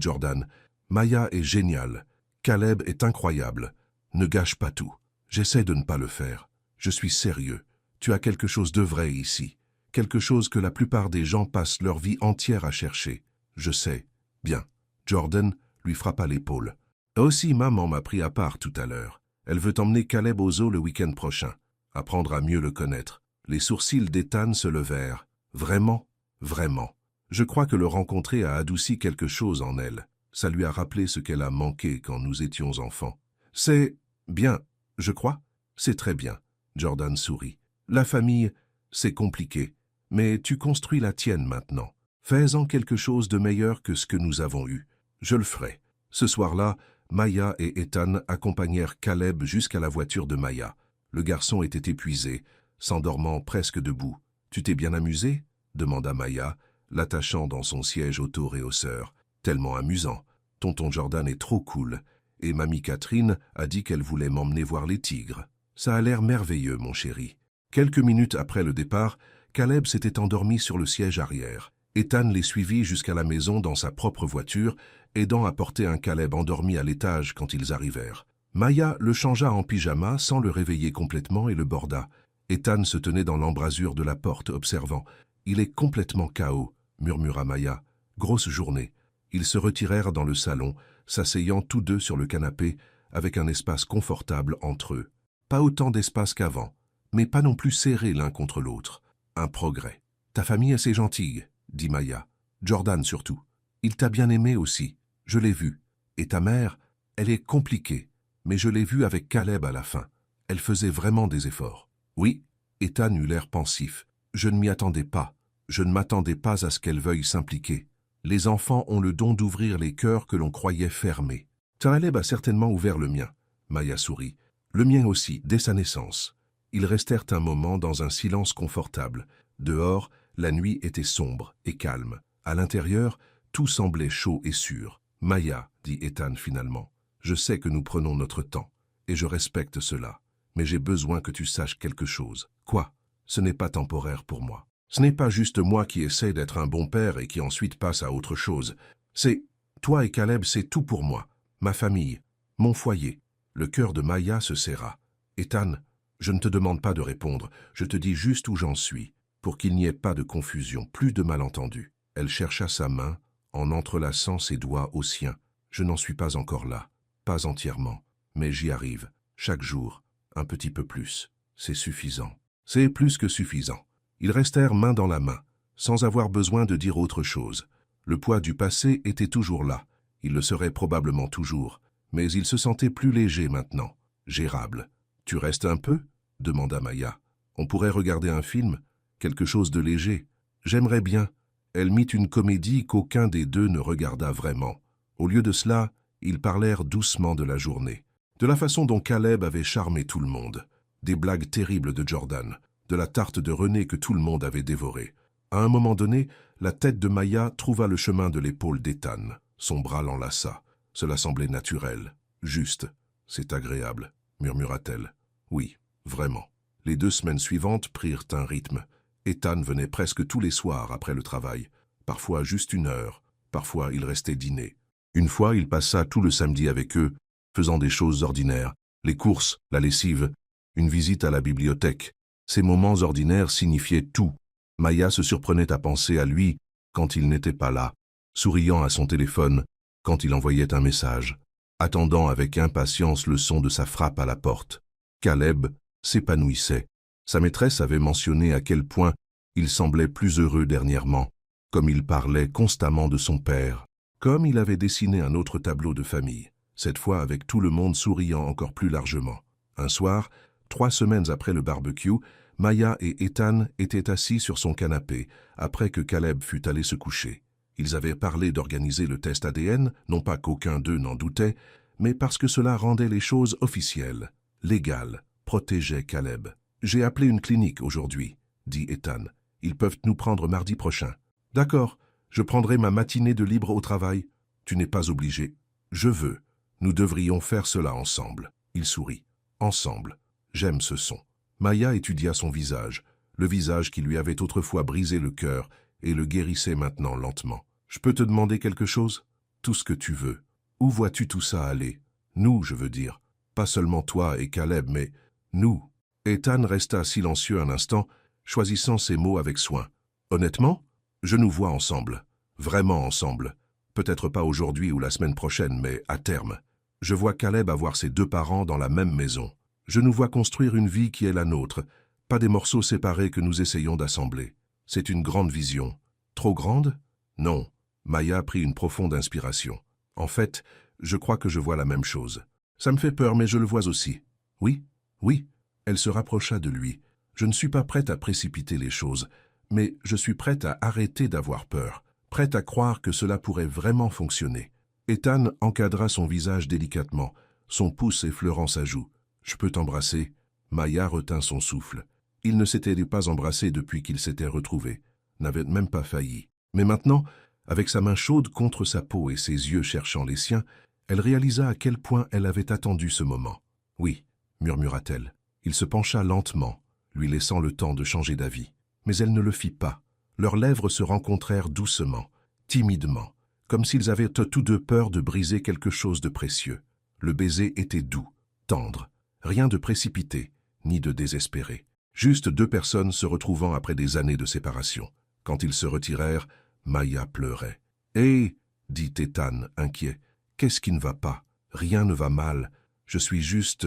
Jordan. « Maya est géniale. Caleb est incroyable. Ne gâche pas tout. J'essaie de ne pas le faire. Je suis sérieux. Tu as quelque chose de vrai ici. Quelque chose que la plupart des gens passent leur vie entière à chercher. Je sais. Bien. » Jordan lui frappa l'épaule. « Aussi, maman m'a pris à part tout à l'heure. Elle veut emmener Caleb au zoo le week-end prochain. Apprendre à mieux le connaître. » Les sourcils d'Ethan se levèrent. « Vraiment, vraiment. Je crois que le rencontrer a adouci quelque chose en elle. Ça lui a rappelé ce qu'elle a manqué quand nous étions enfants. C'est bien, je crois. C'est très bien. » Jordan sourit. « La famille, c'est compliqué. Mais tu construis la tienne maintenant. Fais-en quelque chose de meilleur que ce que nous avons eu. Je le ferai. » Ce soir-là, Maya et Ethan accompagnèrent Caleb jusqu'à la voiture de Maya. Le garçon était épuisé, s'endormant presque debout. « Tu t'es bien amusé ?» demanda Maya, l'attachant dans son siège auto-réhausseur. « Tellement amusant. Tonton Jordan est trop cool. Et mamie Catherine a dit qu'elle voulait m'emmener voir les tigres. Ça a l'air merveilleux, mon chéri. » Quelques minutes après le départ, Caleb s'était endormi sur le siège arrière. Ethan les suivit jusqu'à la maison dans sa propre voiture, aidant à porter un Caleb endormi à l'étage quand ils arrivèrent. Maya le changea en pyjama sans le réveiller complètement et le borda. Ethan se tenait dans l'embrasure de la porte, observant. « Il est complètement KO, » murmura Maya. « Grosse journée. » Ils se retirèrent dans le salon, s'asseyant tous deux sur le canapé, avec un espace confortable entre eux. Pas autant d'espace qu'avant, mais pas non plus serrés l'un contre l'autre. Un progrès. « Ta famille est assez gentille, » dit Maya. « Jordan surtout. Il t'a bien aimé aussi. Je l'ai vu. Et ta mère, elle est compliquée. Mais je l'ai vue avec Caleb à la fin. Elle faisait vraiment des efforts. » « Oui. » Ethan eut l'air pensif. « Je ne m'y attendais pas. Je ne m'attendais pas à ce qu'elle veuille s'impliquer. Les enfants ont le don d'ouvrir les cœurs que l'on croyait fermés. Caleb a certainement ouvert le mien. » Maya sourit. « Le mien aussi, dès sa naissance. » Ils restèrent un moment dans un silence confortable. Dehors, la nuit était sombre et calme. À l'intérieur, tout semblait chaud et sûr. « Maya, » dit Ethan finalement, « je sais que nous prenons notre temps, et je respecte cela. Mais j'ai besoin que tu saches quelque chose. » « Quoi ? Ce n'est pas temporaire pour moi. Ce n'est pas juste moi qui essaie d'être un bon père et qui ensuite passe à autre chose. C'est... Toi et Caleb, c'est tout pour moi. Ma famille, mon foyer. » Le cœur de Maya se serra. « Ethan, je ne te demande pas de répondre, je te dis juste où j'en suis, pour qu'il n'y ait pas de confusion, plus de malentendus. » Elle chercha sa main, en entrelaçant ses doigts aux siens. Je n'en suis pas encore là, pas entièrement, mais j'y arrive, chaque jour, un petit peu plus. C'est suffisant. C'est plus que suffisant. Ils restèrent main dans la main, sans avoir besoin de dire autre chose. Le poids du passé était toujours là, il le serait probablement toujours, mais il se sentait plus léger maintenant, gérable. « Tu restes un peu ?» demanda Maya. « On pourrait regarder un film, quelque chose de léger. J'aimerais bien. » Elle mit une comédie qu'aucun des deux ne regarda vraiment. Au lieu de cela, ils parlèrent doucement de la journée, de la façon dont Caleb avait charmé tout le monde, des blagues terribles de Jordan, de la tarte de René que tout le monde avait dévorée. À un moment donné, la tête de Maya trouva le chemin de l'épaule d'Ethan. Son bras l'enlaça. Cela semblait naturel, juste. « C'est agréable », murmura-t-elle. « Oui, vraiment. » Les 2 semaines suivantes prirent un rythme. Ethan venait presque tous les soirs après le travail, parfois juste 1 heure, parfois il restait dîner. Une fois, il passa tout le samedi avec eux, faisant des choses ordinaires, les courses, la lessive, une visite à la bibliothèque. Ces moments ordinaires signifiaient tout. Maya se surprenait à penser à lui quand il n'était pas là, souriant à son téléphone quand il envoyait un message, attendant avec impatience le son de sa frappe à la porte. Caleb s'épanouissait. Sa maîtresse avait mentionné à quel point il semblait plus heureux dernièrement, comme il parlait constamment de son père, comme il avait dessiné un autre tableau de famille, cette fois avec tout le monde souriant encore plus largement. Un soir, 3 semaines après le barbecue, Maya et Ethan étaient assis sur son canapé, après que Caleb fut allé se coucher. Ils avaient parlé d'organiser le test ADN, non pas qu'aucun d'eux n'en doutait, mais parce que cela rendait les choses officielles, légales, protégeait Caleb. « J'ai appelé une clinique aujourd'hui, » dit Ethan. « Ils peuvent nous prendre mardi prochain. »« D'accord, je prendrai ma matinée de libre au travail. »« Tu n'es pas obligé. »« Je veux. Nous devrions faire cela ensemble. » Il sourit. « Ensemble. J'aime ce son. » Maya étudia son visage, le visage qui lui avait autrefois brisé le cœur et le guérissait maintenant lentement. « Je peux te demander quelque chose ? Tout ce que tu veux. Où vois-tu tout ça aller ? Nous, je veux dire. Pas seulement toi et Caleb, mais nous. » Ethan resta silencieux un instant, choisissant ses mots avec soin. « Honnêtement, je nous vois ensemble. Vraiment ensemble. Peut-être pas aujourd'hui ou la semaine prochaine, mais à terme. Je vois Caleb avoir ses 2 parents dans la même maison. Je nous vois construire une vie qui est la nôtre, pas des morceaux séparés que nous essayons d'assembler. C'est une grande vision. Trop grande ? Non. » Maya prit une profonde inspiration. « En fait, je crois que je vois la même chose. Ça me fait peur, mais je le vois aussi. »« Oui, oui. » Elle se rapprocha de lui. « Je ne suis pas prête à précipiter les choses, mais je suis prête à arrêter d'avoir peur, prête à croire que cela pourrait vraiment fonctionner. » Ethan encadra son visage délicatement, son pouce effleurant sa joue. « Je peux t'embrasser ?» Maya retint son souffle. Ils ne s'étaient pas embrassés depuis qu'ils s'étaient retrouvés, n'avaient même pas failli. Mais maintenant, avec sa main chaude contre sa peau et ses yeux cherchant les siens, elle réalisa à quel point elle avait attendu ce moment. « Oui, » murmura-t-elle. Il se pencha lentement, lui laissant le temps de changer d'avis. Mais elle ne le fit pas. Leurs lèvres se rencontrèrent doucement, timidement, comme s'ils avaient tous 2 peur de briser quelque chose de précieux. Le baiser était doux, tendre, rien de précipité, ni de désespéré. Juste 2 personnes se retrouvant après des années de séparation. Quand ils se retirèrent, Maya pleurait. « Hé !» dit Ethan, inquiet. « Qu'est-ce qui ne va pas ? Rien ne va mal. Je suis juste... »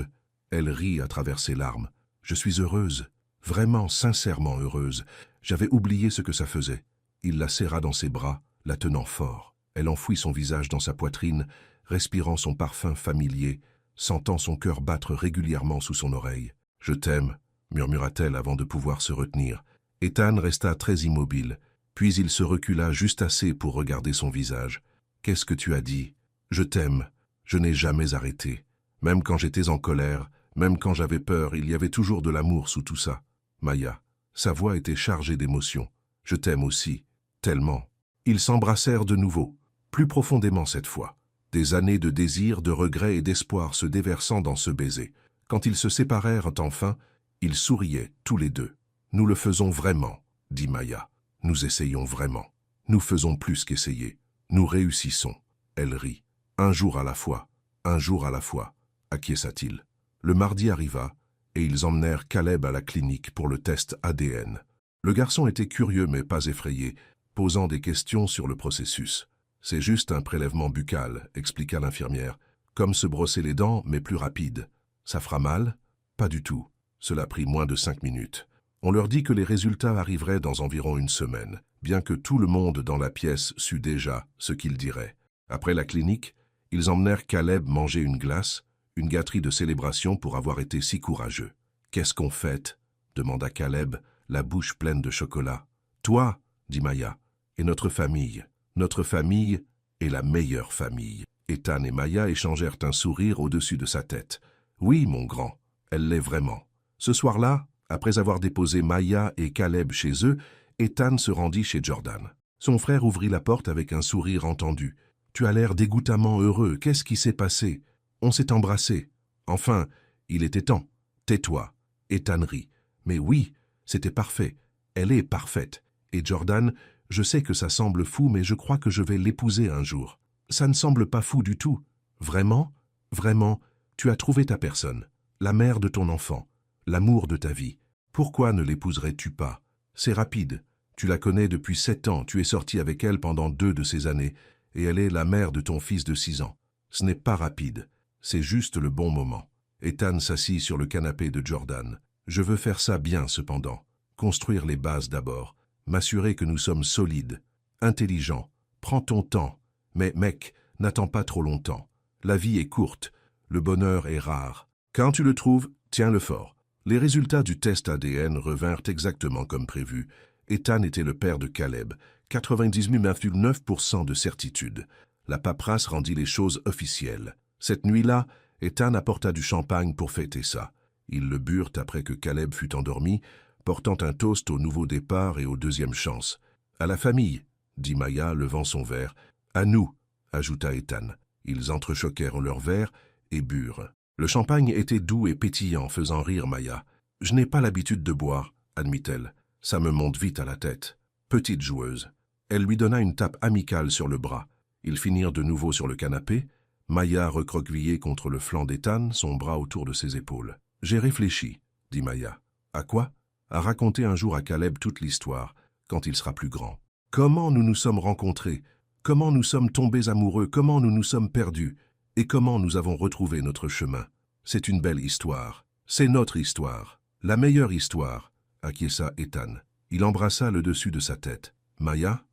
Elle rit à travers ses larmes. « Je suis heureuse, vraiment, sincèrement heureuse. J'avais oublié ce que ça faisait. » Il la serra dans ses bras, la tenant fort. Elle enfouit son visage dans sa poitrine, respirant son parfum familier, sentant son cœur battre régulièrement sous son oreille. « Je t'aime », murmura-t-elle avant de pouvoir se retenir. Ethan resta très immobile, puis il se recula juste assez pour regarder son visage. « Qu'est-ce que tu as dit ? Je t'aime. Je n'ai jamais arrêté. Même quand j'étais en colère, même quand j'avais peur, il y avait toujours de l'amour sous tout ça. Maya. » Sa voix était chargée d'émotion. « Je t'aime aussi. Tellement. » Ils s'embrassèrent de nouveau, plus profondément cette fois. Des années de désir, de regret et d'espoir se déversant dans ce baiser. Quand ils se séparèrent enfin, ils souriaient tous les 2. « Nous le faisons vraiment, » dit Maya. « Nous essayons vraiment. Nous faisons plus qu'essayer. Nous réussissons. » Elle rit. « Un jour à la fois, un jour à la fois. » Acquiesça-t-il. Le mardi arriva, et ils emmenèrent Caleb à la clinique pour le test ADN. Le garçon était curieux mais pas effrayé, posant des questions sur le processus. C'est juste un prélèvement buccal, expliqua l'infirmière. Comme se brosser les dents, mais plus rapide. Ça fera mal? Pas du tout. Cela prit moins de 5 minutes. On leur dit que les résultats arriveraient dans environ une semaine, bien que tout le monde dans la pièce sût déjà ce qu'ils diraient. Après la clinique, ils emmenèrent Caleb manger une glace, une gâterie de célébration pour avoir été si courageux. « Qu'est-ce qu'on fête ?» demanda Caleb, la bouche pleine de chocolat. « Toi, » dit Maya, « et notre famille. Notre famille est la meilleure famille. » Ethan et Maya échangèrent un sourire au-dessus de sa tête. « Oui, mon grand, elle l'est vraiment. » Ce soir-là, après avoir déposé Maya et Caleb chez eux, Ethan se rendit chez Jordan. Son frère ouvrit la porte avec un sourire entendu. « Tu as l'air dégoûtamment heureux. Qu'est-ce qui s'est passé? On s'est embrassés. Enfin, il était temps. Tais-toi. » Ethan rit. « Mais oui, c'était parfait. Elle est parfaite. Et Jordan, je sais que ça semble fou, mais je crois que je vais l'épouser un jour. » Ça ne semble pas fou du tout. Vraiment, vraiment, tu as trouvé ta personne, la mère de ton enfant, l'amour de ta vie. Pourquoi ne l'épouserais-tu pas? C'est rapide. Tu la connais depuis 7 ans, tu es sorti avec elle pendant 2 de ces années, et elle est la mère de ton fils de 6 ans. Ce n'est pas rapide, c'est juste le bon moment. Ethan s'assit sur le canapé de Jordan. Je veux faire ça bien cependant. Construire les bases d'abord. M'assurer que nous sommes solides, intelligents. Prends ton temps. Mais mec, n'attends pas trop longtemps. La vie est courte, le bonheur est rare. Quand tu le trouves, tiens-le fort. Les résultats du test ADN revinrent exactement comme prévu. Ethan était le père de Caleb, 99,9% de certitude. La paperasse rendit les choses officielles. Cette nuit-là, Ethan apporta du champagne pour fêter ça. Ils le burent après que Caleb fut endormi, portant un toast au nouveau départ et aux deuxièmes chances. « À la famille », dit Maya, levant son verre. « À nous », ajouta Ethan. Ils entrechoquèrent leurs verres et burent. Le champagne était doux et pétillant, faisant rire Maya. « Je n'ai pas l'habitude de boire, » admit-elle. « Ça me monte vite à la tête. » Petite joueuse. Elle lui donna une tape amicale sur le bras. Ils finirent de nouveau sur le canapé, Maya recroquevillée contre le flanc d'Ethan, son bras autour de ses épaules. « J'ai réfléchi, » dit Maya. « À quoi ? » À raconter un jour à Caleb toute l'histoire, quand il sera plus grand. Comment nous nous sommes rencontrés, comment nous sommes tombés amoureux, comment nous nous sommes perdus, et comment nous avons retrouvé notre chemin. C'est une belle histoire. C'est notre histoire. La meilleure histoire, acquiesça Ethan. Il embrassa le dessus de sa tête. Maya,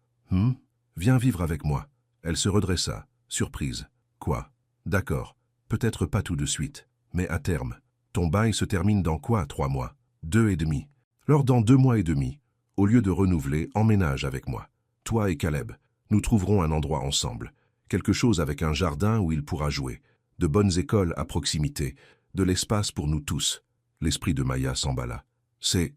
viens vivre avec moi. Elle se redressa, surprise. Quoi? D'accord, peut-être pas tout de suite, mais à terme. Ton bail se termine dans quoi, 3 mois? 2 et demi. Alors dans 2 mois et demi, au lieu de renouveler, emménage avec moi. Toi et Caleb, nous trouverons un endroit ensemble. Quelque chose avec un jardin où il pourra jouer. De bonnes écoles à proximité. De l'espace pour nous tous. L'esprit de Maya s'emballa. C'est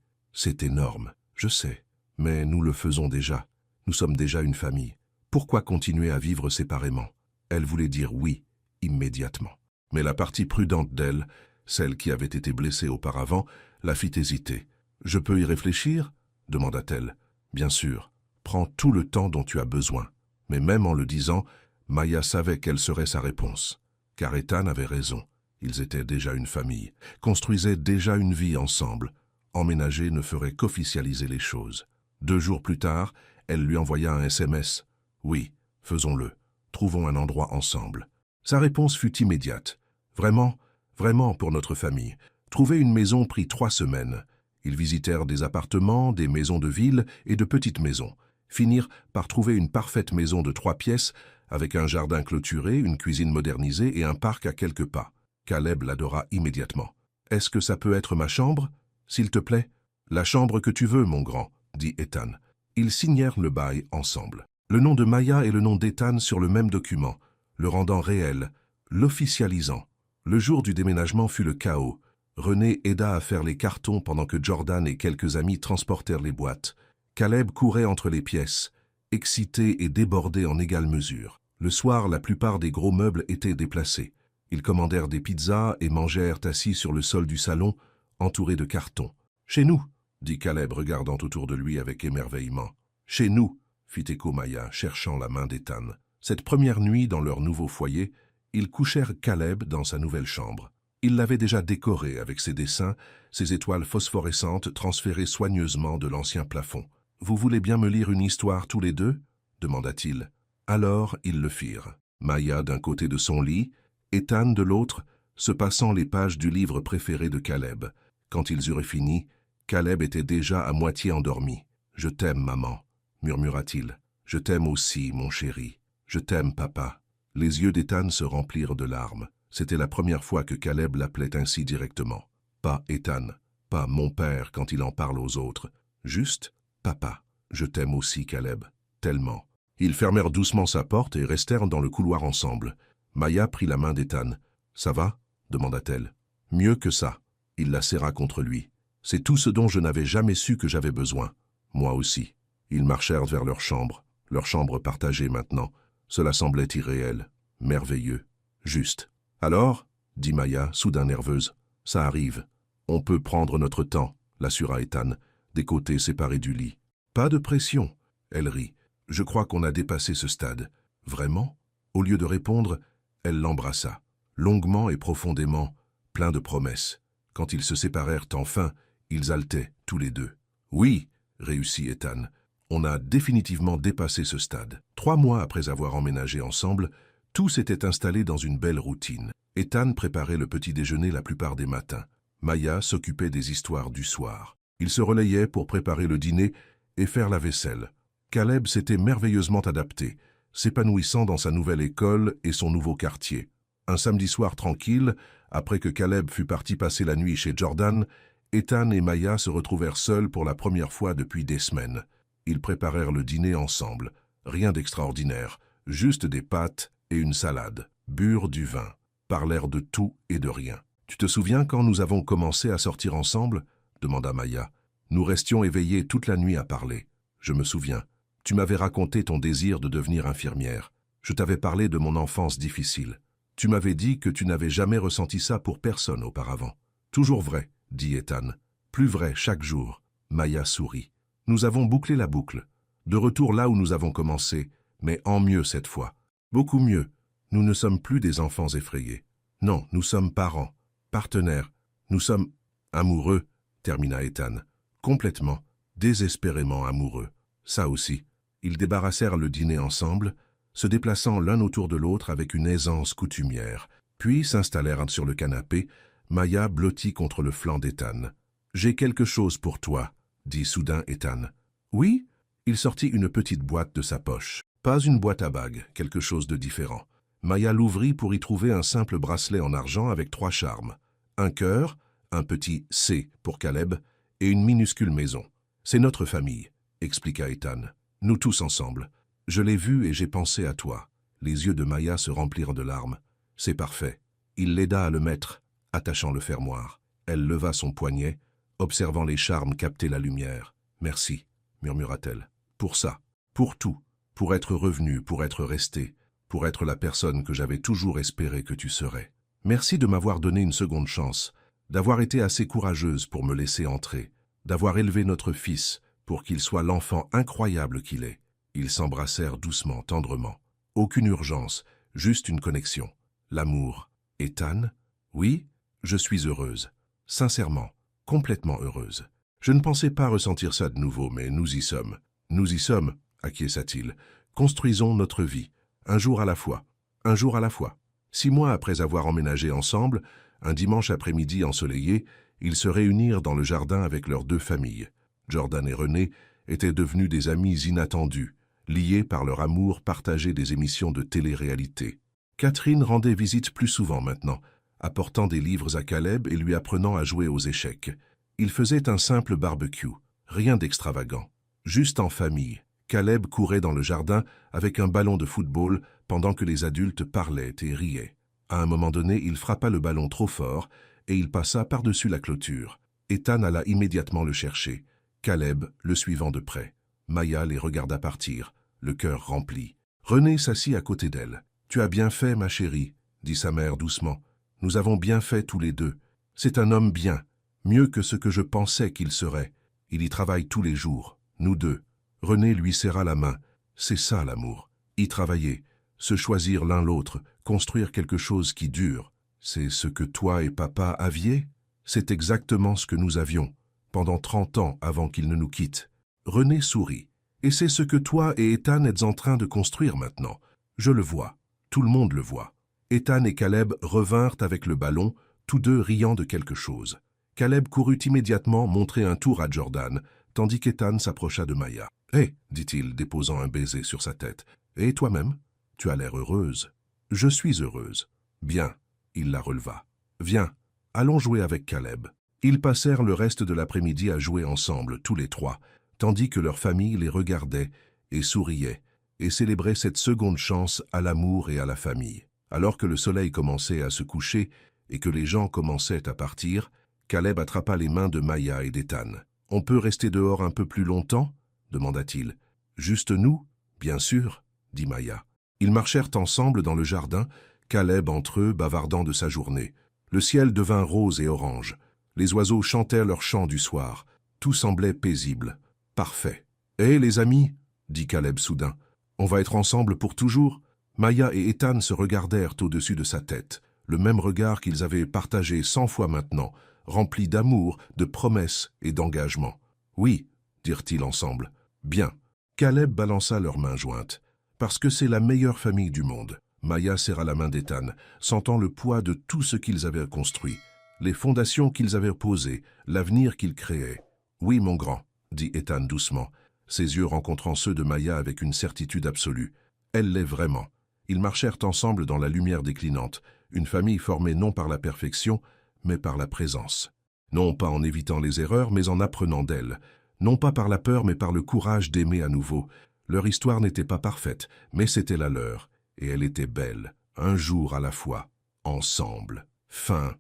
énorme, je sais. Mais nous le faisons déjà. Nous sommes déjà une famille. Pourquoi continuer à vivre séparément? Elle voulait dire oui, immédiatement. Mais la partie prudente d'elle, celle qui avait été blessée auparavant, la fit hésiter. « Je peux y réfléchir ?» demanda-t-elle. « Bien sûr, prends tout le temps dont tu as besoin. » Mais même en le disant, Maya savait quelle serait sa réponse. Car Ethan avait raison. Ils étaient déjà une famille, construisaient déjà une vie ensemble. Emménager ne ferait qu'officialiser les choses. 2 jours plus tard, elle lui envoya un SMS. « Oui, faisons-le. Trouvons un endroit ensemble. » Sa réponse fut immédiate. « Vraiment, vraiment pour notre famille. Trouver une maison prit 3 semaines. » Ils visitèrent des appartements, des maisons de ville et de petites maisons. Finirent par trouver une parfaite maison de 3 pièces, avec un jardin clôturé, une cuisine modernisée et un parc à quelques pas. Caleb l'adora immédiatement. « Est-ce que ça peut être ma chambre? S'il te plaît? »« La chambre que tu veux, mon grand, » dit Ethan. Ils signèrent le bail ensemble. Le nom de Maya et le nom d'Ethan sur le même document, le rendant réel, l'officialisant. Le jour du déménagement fut le chaos. René aida à faire les cartons pendant que Jordan et quelques amis transportèrent les boîtes. Caleb courait entre les pièces, excité et débordé en égale mesure. Le soir, la plupart des gros meubles étaient déplacés. Ils commandèrent des pizzas et mangèrent assis sur le sol du salon, entourés de cartons. « Chez nous !» dit Caleb, regardant autour de lui avec émerveillement. « Chez nous !» fit écho Maya, cherchant la main d'Ethan. Cette première nuit dans leur nouveau foyer, ils couchèrent Caleb dans sa nouvelle chambre. Il l'avait déjà décoré avec ses dessins, ses étoiles phosphorescentes transférées soigneusement de l'ancien plafond. « Vous voulez bien me lire une histoire tous les deux ?» demanda-t-il. Alors ils le firent. Maya d'un côté de son lit, Ethan de l'autre, se passant les pages du livre préféré de Caleb. Quand ils eurent fini, Caleb était déjà à moitié endormi. « Je t'aime, maman », murmura-t-il. « Je t'aime aussi, mon chéri. Je t'aime, papa. » Les yeux d'Ethan se remplirent de larmes. C'était la première fois que Caleb l'appelait ainsi directement. Pas Ethan, pas mon père quand il en parle aux autres. Juste papa. Je t'aime aussi, Caleb. Tellement. Ils fermèrent doucement sa porte et restèrent dans le couloir ensemble. Maya prit la main d'Ethan. « Ça va » demanda-t-elle. « Mieux que ça. » Il la serra contre lui. « C'est tout ce dont je n'avais jamais su que j'avais besoin. Moi aussi. » Ils marchèrent vers leur chambre partagée maintenant. Cela semblait irréel, merveilleux, juste. « Alors » dit Maya, soudain nerveuse. « Ça arrive. On peut prendre notre temps, » l'assura Ethan, des côtés séparés du lit. « Pas de pression. » Elle rit. « Je crois qu'on a dépassé ce stade. »« Vraiment ?» Au lieu de répondre, elle l'embrassa, longuement et profondément, plein de promesses. Quand ils se séparèrent enfin, ils haletaient, tous les deux. « Oui, » réussit Ethan. « On a définitivement dépassé ce stade. » 3 mois après avoir emménagé ensemble, tout s'était installé dans une belle routine. Ethan préparait le petit déjeuner la plupart des matins. Maya s'occupait des histoires du soir. Ils se relayaient pour préparer le dîner et faire la vaisselle. Caleb s'était merveilleusement adapté, s'épanouissant dans sa nouvelle école et son nouveau quartier. Un samedi soir tranquille, après que Caleb fut parti passer la nuit chez Jordan, Ethan et Maya se retrouvèrent seuls pour la première fois depuis des semaines. Ils préparèrent le dîner ensemble. Rien d'extraordinaire, juste des pâtes et une salade. Burent du vin. Parlèrent de tout et de rien. « Tu te souviens quand nous avons commencé à sortir ensemble ?» demanda Maya. « Nous restions éveillés toute la nuit à parler. Je me souviens. Tu m'avais raconté ton désir de devenir infirmière. Je t'avais parlé de mon enfance difficile. Tu m'avais dit que tu n'avais jamais ressenti ça pour personne auparavant. »« Toujours vrai, » dit Ethan. « Plus vrai chaque jour. » Maya sourit. « Nous avons bouclé la boucle. De retour là où nous avons commencé, mais en mieux cette fois. Beaucoup mieux. Nous ne sommes plus des enfants effrayés. Non, nous sommes parents, partenaires. Nous sommes amoureux, » termina Ethan. Complètement, désespérément amoureux. Ça aussi. Ils débarrassèrent le dîner ensemble, se déplaçant l'un autour de l'autre avec une aisance coutumière, puis s'installèrent sur le canapé, Maya blottie contre le flanc d'Ethan. « J'ai quelque chose pour toi, » dit soudain Ethan. « Oui ?» Il sortit une petite boîte de sa poche. Pas une boîte à bagues, quelque chose de différent. Maya l'ouvrit pour y trouver un simple bracelet en argent avec 3 charmes. Un cœur, un petit « C » pour Caleb, et une minuscule maison. « C'est notre famille », expliqua Ethan. « Nous tous ensemble. Je l'ai vu et j'ai pensé à toi. » Les yeux de Maya se remplirent de larmes. « C'est parfait. » Il l'aida à le mettre, attachant le fermoir. Elle leva son poignet, observant les charmes capter la lumière. « Merci, » murmura-t-elle. « Pour ça, pour tout, pour être revenu, pour être resté, pour être la personne que j'avais toujours espéré que tu serais. Merci de m'avoir donné une seconde chance, d'avoir été assez courageuse pour me laisser entrer, d'avoir élevé notre fils pour qu'il soit l'enfant incroyable qu'il est. » Ils s'embrassèrent doucement, tendrement. Aucune urgence, juste une connexion. L'amour. « Ethan ? » ?»« Oui, je suis heureuse. Sincèrement, complètement heureuse. Je ne pensais pas ressentir ça de nouveau, mais nous y sommes. Nous y sommes, acquiesça-t-il. Construisons notre vie, un jour à la fois, un jour à la fois. 6 mois après avoir emménagé ensemble, un dimanche après-midi ensoleillé, ils se réunirent dans le jardin avec leurs 2 familles. Jordan et René étaient devenus des amis inattendus, liés par leur amour partagé des émissions de télé-réalité. Catherine rendait visite plus souvent maintenant, apportant des livres à Caleb et lui apprenant à jouer aux échecs. Ils faisaient un simple barbecue, rien d'extravagant. Juste en famille, Caleb courait dans le jardin avec un ballon de football pendant que les adultes parlaient et riaient. À un moment donné, il frappa le ballon trop fort et il passa par-dessus la clôture. Ethan alla immédiatement le chercher, Caleb le suivant de près. Maya les regarda partir, le cœur rempli. René s'assit à côté d'elle. « Tu as bien fait, ma chérie, » dit sa mère doucement. « Nous avons bien fait tous les deux. C'est un homme bien, mieux que ce que je pensais qu'il serait. Il y travaille tous les jours, nous deux. » René lui serra la main. C'est ça l'amour. Y travailler, se choisir l'un l'autre, construire quelque chose qui dure. C'est ce que toi et papa aviez? C'est exactement ce que nous avions, pendant 30 ans avant qu'il ne nous quitte. René sourit. Et c'est ce que toi et Ethan êtes en train de construire maintenant. Je le vois. Tout le monde le voit. Ethan et Caleb revinrent avec le ballon, tous deux riant de quelque chose. Caleb courut immédiatement montrer un tour à Jordan, tandis qu'Ethan s'approcha de Maya. « Hé !» dit-il, déposant un baiser sur sa tête. « Et toi-même? Tu as l'air heureuse. »« Je suis heureuse. »« Bien. » Il la releva. « Viens, allons jouer avec Caleb. » Ils passèrent le reste de l'après-midi à jouer ensemble, tous les trois, tandis que leur famille les regardait et souriait, et célébrait cette seconde chance à l'amour et à la famille. Alors que le soleil commençait à se coucher et que les gens commençaient à partir, Caleb attrapa les mains de Maya et d'Ethan. « On peut rester dehors un peu plus longtemps » demanda-t-il. « Juste nous ?»« Bien sûr » dit Maya. Ils marchèrent ensemble dans le jardin, Caleb entre eux bavardant de sa journée. Le ciel devint rose et orange. Les oiseaux chantèrent leur chant du soir. Tout semblait paisible. Parfait. « Hé, les amis » dit Caleb soudain. « On va être ensemble pour toujours ?» Maya et Ethan se regardèrent au-dessus de sa tête, le même regard qu'ils avaient partagé 100 fois maintenant, rempli d'amour, de promesses et d'engagement. « Oui » dirent-ils ensemble. « Bien. » Caleb balança leurs mains jointes. « Parce que c'est la meilleure famille du monde. » Maya serra la main d'Ethan, sentant le poids de tout ce qu'ils avaient construit, les fondations qu'ils avaient posées, l'avenir qu'ils créaient. « Oui, mon grand » dit Ethan doucement, ses yeux rencontrant ceux de Maya avec une certitude absolue. Elle l'est vraiment. Ils marchèrent ensemble dans la lumière déclinante, une famille formée non par la perfection, mais par la présence. Non pas en évitant les erreurs, mais en apprenant d'elles. Non pas par la peur, mais par le courage d'aimer à nouveau. Leur histoire n'était pas parfaite, mais c'était la leur, et elle était belle, un jour à la fois, ensemble. Fin.